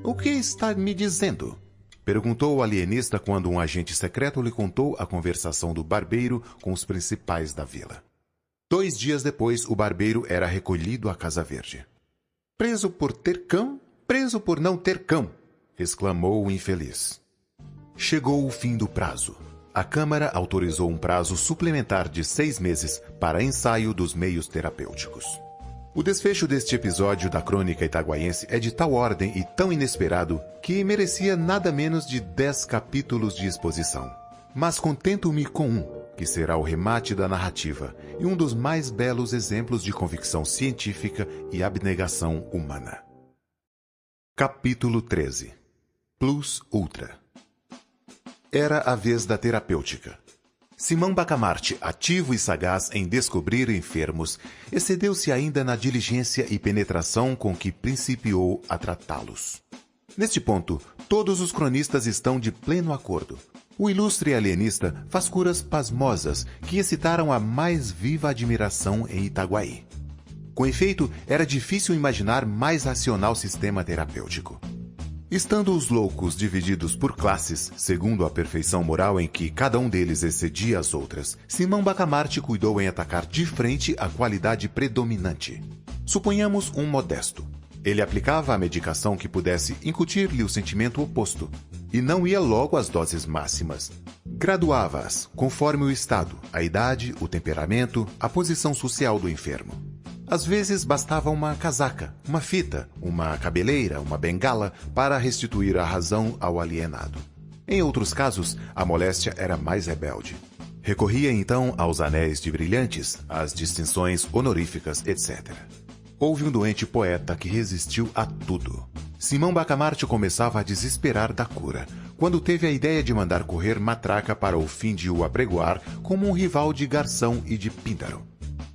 O que está me dizendo? Perguntou o alienista quando um agente secreto lhe contou a conversação do barbeiro com os principais da vila. 2 dias depois, o barbeiro era recolhido à Casa Verde. Preso por ter cão, preso por não ter cão, exclamou o infeliz. Chegou o fim do prazo. A Câmara autorizou um prazo suplementar de 6 meses para ensaio dos meios terapêuticos. O desfecho deste episódio da Crônica Itaguaiense é de tal ordem e tão inesperado que merecia nada menos de 10 capítulos de exposição. Mas contento-me com um, que será o remate da narrativa e um dos mais belos exemplos de convicção científica e abnegação humana. Capítulo 13. Plus Ultra. Era a vez da terapêutica. Simão Bacamarte, ativo e sagaz em descobrir enfermos, excedeu-se ainda na diligência e penetração com que principiou a tratá-los. Neste ponto, todos os cronistas estão de pleno acordo. O ilustre alienista faz curas pasmosas que excitaram a mais viva admiração em Itaguaí. Com efeito, era difícil imaginar mais racional sistema terapêutico. Estando os loucos divididos por classes, segundo a perfeição moral em que cada um deles excedia as outras, Simão Bacamarte cuidou em atacar de frente a qualidade predominante. Suponhamos um modesto. Ele aplicava a medicação que pudesse incutir-lhe o sentimento oposto, e não ia logo às doses máximas. Graduava-as, conforme o estado, a idade, o temperamento, a posição social do enfermo. Às vezes bastava uma casaca, uma fita, uma cabeleira, uma bengala para restituir a razão ao alienado. Em outros casos, a moléstia era mais rebelde. Recorria então aos anéis de brilhantes, às distinções honoríficas, etc. Houve um doente poeta que resistiu a tudo. Simão Bacamarte começava a desesperar da cura, quando teve a ideia de mandar correr Matraca para o fim de o apregoar como um rival de Garção e de Píndaro.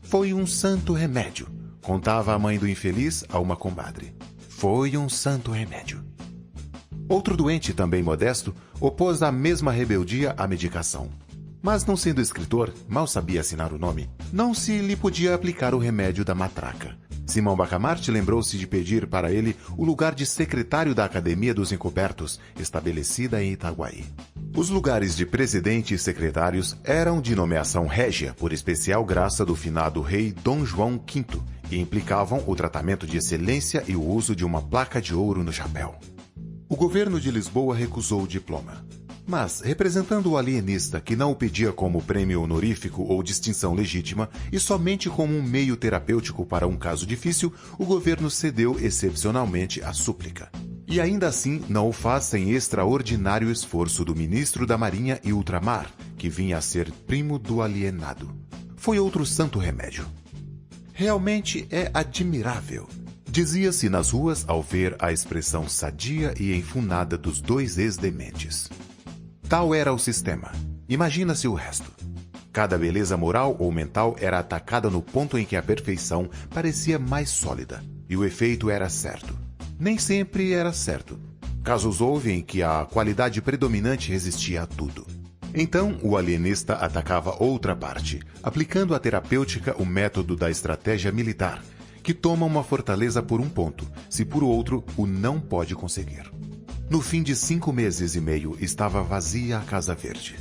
Foi um santo remédio, contava a mãe do infeliz a uma comadre. Foi um santo remédio. Outro doente, também modesto, opôs a mesma rebeldia à medicação. Mas não sendo escritor, mal sabia assinar o nome, não se lhe podia aplicar o remédio da matraca. Simão Bacamarte lembrou-se de pedir para ele o lugar de secretário da Academia dos Encobertos, estabelecida em Itaguaí. Os lugares de presidente e secretários eram de nomeação régia por especial graça do finado rei Dom João V e implicavam o tratamento de excelência e o uso de uma placa de ouro no chapéu. O governo de Lisboa recusou o diploma. Mas, representando o alienista que não o pedia como prêmio honorífico ou distinção legítima e somente como um meio terapêutico para um caso difícil, o governo cedeu excepcionalmente à súplica. E ainda assim não o faz sem extraordinário esforço do ministro da Marinha e Ultramar, que vinha a ser primo do alienado. Foi outro santo remédio. Realmente é admirável, dizia-se nas ruas ao ver a expressão sadia e enfunada dos 2 ex-dementes. Tal era o sistema. Imagina-se o resto. Cada beleza moral ou mental era atacada no ponto em que a perfeição parecia mais sólida, e o efeito era certo. Nem sempre era certo. Casos houve em que a qualidade predominante resistia a tudo. Então, o alienista atacava outra parte, aplicando à terapêutica o método da estratégia militar, que toma uma fortaleza por um ponto, se por outro o não pode conseguir. No fim de 5 meses e meio, estava vazia a Casa Verde.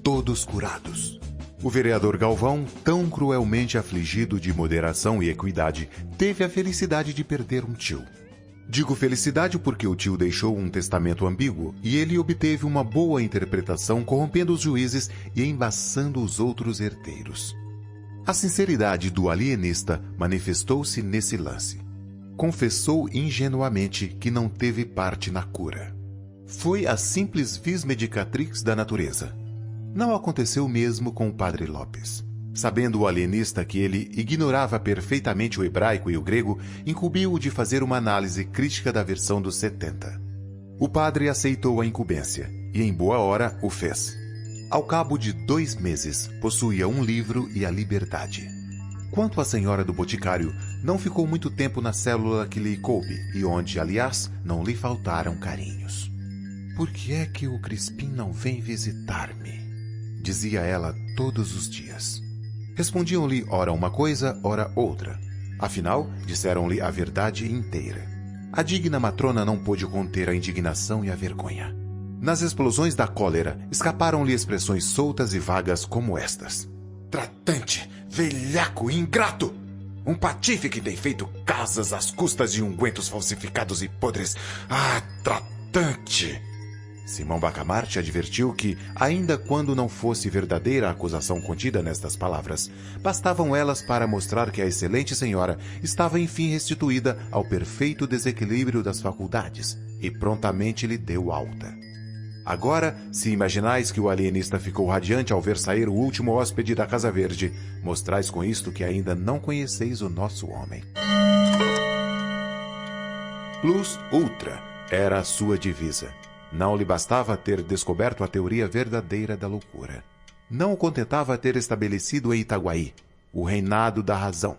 Todos curados. O vereador Galvão, tão cruelmente afligido de moderação e equidade, teve a felicidade de perder um tio. Digo felicidade porque o tio deixou um testamento ambíguo e ele obteve uma boa interpretação corrompendo os juízes e embaçando os outros herdeiros. A sinceridade do alienista manifestou-se nesse lance. Confessou ingenuamente que não teve parte na cura. Foi a simples vis medicatrix da natureza. Não aconteceu o mesmo com o padre Lopes. Sabendo o alienista que ele ignorava perfeitamente o hebraico e o grego, incumbiu-o de fazer uma análise crítica da versão dos 70. O padre aceitou a incumbência e em boa hora o fez. Ao cabo de 2 meses, possuía um livro e a liberdade. Quanto à senhora do boticário, não ficou muito tempo na célula que lhe coube e onde, aliás, não lhe faltaram carinhos. Por que é que o Crispim não vem visitar-me? dizia ela todos os dias. Respondiam-lhe ora uma coisa, ora outra. Afinal, disseram-lhe a verdade inteira. A digna matrona não pôde conter a indignação e a vergonha. Nas explosões da cólera, escaparam-lhe expressões soltas e vagas como estas: tratante, velhaco e ingrato! Um patife que tem feito casas às custas de ungüentos falsificados e podres. Ah, tratante! Simão Bacamarte advertiu que, ainda quando não fosse verdadeira a acusação contida nestas palavras, bastavam elas para mostrar que a excelente senhora estava enfim restituída ao perfeito desequilíbrio das faculdades, e prontamente lhe deu alta. Agora, se imaginais que o alienista ficou radiante ao ver sair o último hóspede da Casa Verde, mostrais com isto que ainda não conheceis o nosso homem. Plus ultra era a sua divisa. Não lhe bastava ter descoberto a teoria verdadeira da loucura. Não o contentava ter estabelecido em Itaguaí o reinado da razão.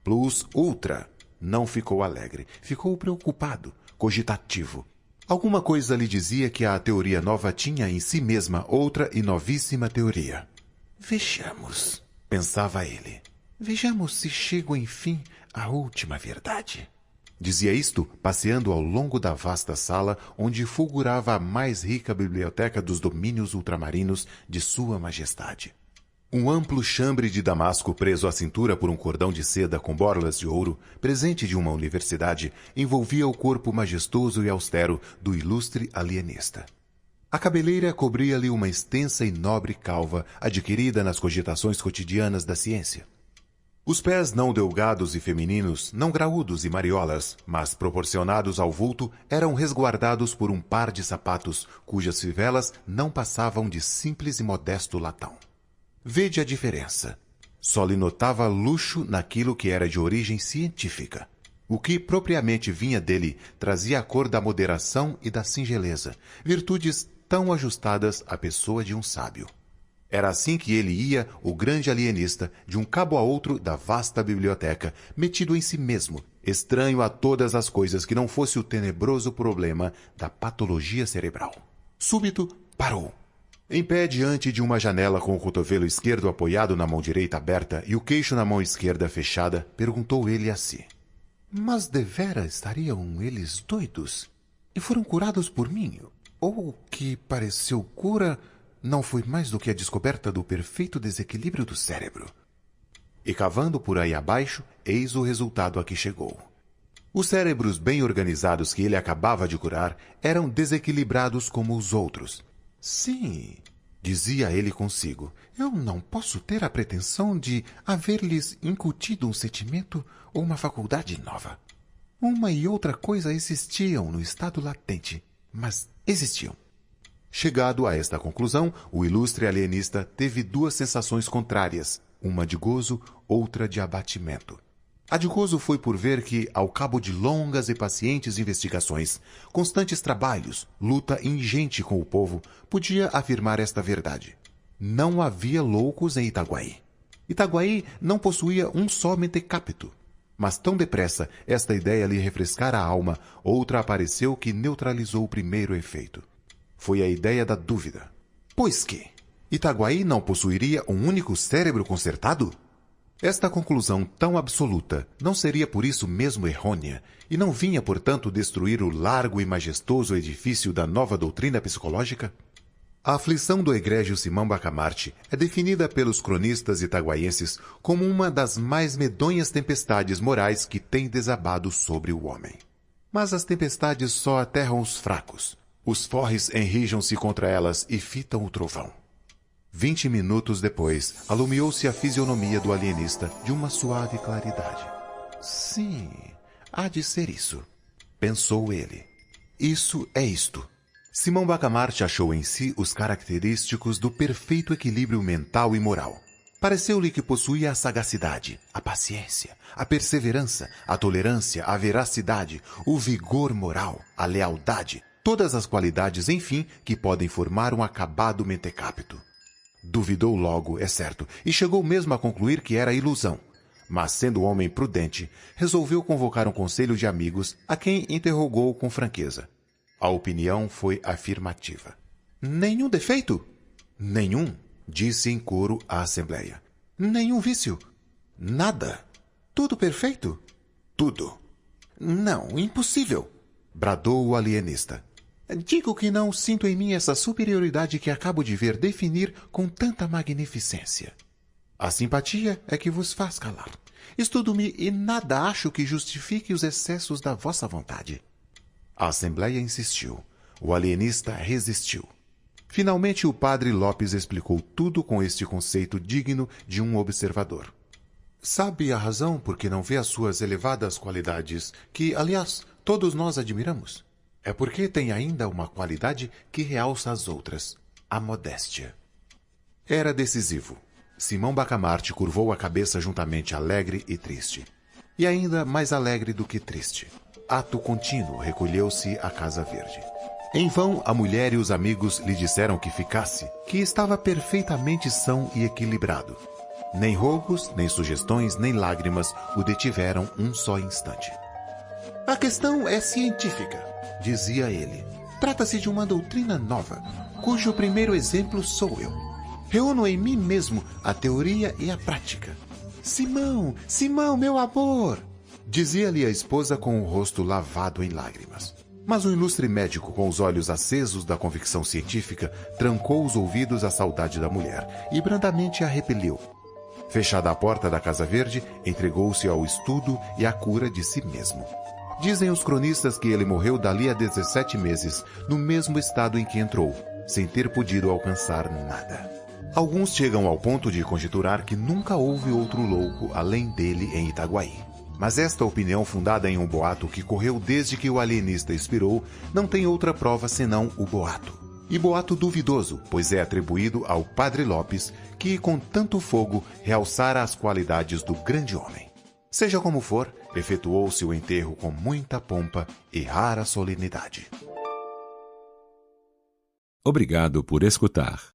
Plus ultra não ficou alegre, ficou preocupado, cogitativo. Alguma coisa lhe dizia que a teoria nova tinha em si mesma outra e novíssima teoria. Vejamos, pensava ele. Vejamos se chego enfim à última verdade. Dizia isto, passeando ao longo da vasta sala onde fulgurava a mais rica biblioteca dos domínios ultramarinos de Sua Majestade. Um amplo chambre de damasco preso à cintura por um cordão de seda com borlas de ouro, presente de uma universidade, envolvia o corpo majestoso e austero do ilustre alienista. A cabeleira cobria-lhe uma extensa e nobre calva, adquirida nas cogitações cotidianas da ciência. Os pés não delgados e femininos, não graúdos e mariolas, mas proporcionados ao vulto, eram resguardados por um par de sapatos cujas fivelas não passavam de simples e modesto latão. Vede a diferença. Só lhe notava luxo naquilo que era de origem científica. O que propriamente vinha dele trazia a cor da moderação e da singeleza, virtudes tão ajustadas à pessoa de um sábio. Era assim que ele ia, o grande alienista, de um cabo a outro da vasta biblioteca, metido em si mesmo, estranho a todas as coisas que não fosse o tenebroso problema da patologia cerebral. Súbito, parou. Em pé diante de uma janela com o cotovelo esquerdo apoiado na mão direita aberta e o queixo na mão esquerda fechada, perguntou ele a si. Mas devera estariam eles doidos? E foram curados por mim? Ou o que pareceu cura não foi mais do que a descoberta do perfeito desequilíbrio do cérebro? E cavando por aí abaixo, eis o resultado a que chegou. Os cérebros bem organizados que ele acabava de curar eram desequilibrados como os outros. Sim, dizia ele consigo, eu não posso ter a pretensão de haver-lhes incutido um sentimento ou uma faculdade nova. Uma e outra coisa existiam no estado latente, mas existiam. Chegado a esta conclusão, o ilustre alienista teve duas sensações contrárias, uma de gozo, outra de abatimento. A de gozo foi por ver que, ao cabo de longas e pacientes investigações, constantes trabalhos, luta ingente com o povo, podia afirmar esta verdade. Não havia loucos em Itaguaí. Itaguaí não possuía um só mentecapto. Mas tão depressa esta ideia lhe refrescara a alma, outra apareceu que neutralizou o primeiro efeito. Foi a ideia da dúvida. Pois que? Itaguaí não possuiria um único cérebro consertado? Esta conclusão tão absoluta não seria por isso mesmo errônea, e não vinha, portanto, destruir o largo e majestoso edifício da nova doutrina psicológica? A aflição do egrégio Simão Bacamarte é definida pelos cronistas itaguaienses como uma das mais medonhas tempestades morais que tem desabado sobre o homem. Mas as tempestades só aterram os fracos. Os forres enrijam-se contra elas e fitam o trovão. 20 minutos depois, alumiou-se a fisionomia do alienista de uma suave claridade. Sim, há de ser isso, pensou ele. Isso é isto. Simão Bacamarte achou em si os característicos do perfeito equilíbrio mental e moral. Pareceu-lhe que possuía a sagacidade, a paciência, a perseverança, a tolerância, a veracidade, o vigor moral, a lealdade, todas as qualidades, enfim, que podem formar um acabado mentecapto. Duvidou logo, é certo, e chegou mesmo a concluir que era ilusão. Mas, sendo homem prudente, resolveu convocar um conselho de amigos, a quem interrogou com franqueza. A opinião foi afirmativa. Nenhum defeito? Nenhum. disse em coro a Assembleia. Nenhum vício. Nada. Tudo perfeito. Tudo. Não, impossível, bradou o alienista. Digo que não sinto em mim essa superioridade que acabo de ver definir com tanta magnificência. A simpatia é que vos faz calar. Estudo-me e nada acho que justifique os excessos da vossa vontade. A Assembleia insistiu. O alienista resistiu. Finalmente o padre Lopes explicou tudo com este conceito digno de um observador. Sabe a razão por que não vê as suas elevadas qualidades, que, aliás, todos nós admiramos? É porque tem ainda uma qualidade que realça as outras, a modéstia. Era decisivo. Simão Bacamarte curvou a cabeça juntamente alegre e triste. E ainda mais alegre do que triste. Ato contínuo recolheu-se à Casa Verde. Em vão, a mulher e os amigos lhe disseram que ficasse, que estava perfeitamente são e equilibrado. Nem rogos, nem sugestões, nem lágrimas o detiveram um só instante. A questão é científica, dizia ele. Trata-se de uma doutrina nova, cujo primeiro exemplo sou eu. Reúno em mim mesmo a teoria e a prática. Simão, Simão, meu amor! Dizia-lhe a esposa com o rosto lavado em lágrimas. Mas o ilustre médico, com os olhos acesos da convicção científica, trancou os ouvidos à saudade da mulher e brandamente a repeliu. Fechada a porta da Casa Verde, entregou-se ao estudo e à cura de si mesmo. Dizem os cronistas que ele morreu dali a 17 meses, no mesmo estado em que entrou, sem ter podido alcançar nada. Alguns chegam ao ponto de conjecturar que nunca houve outro louco além dele em Itaguaí. Mas esta opinião, fundada em um boato que correu desde que o alienista expirou, não tem outra prova senão o boato. E boato duvidoso, pois é atribuído ao padre Lopes, que com tanto fogo realçara as qualidades do grande homem. Seja como for, efetuou-se o enterro com muita pompa e rara solenidade. Obrigado por escutar.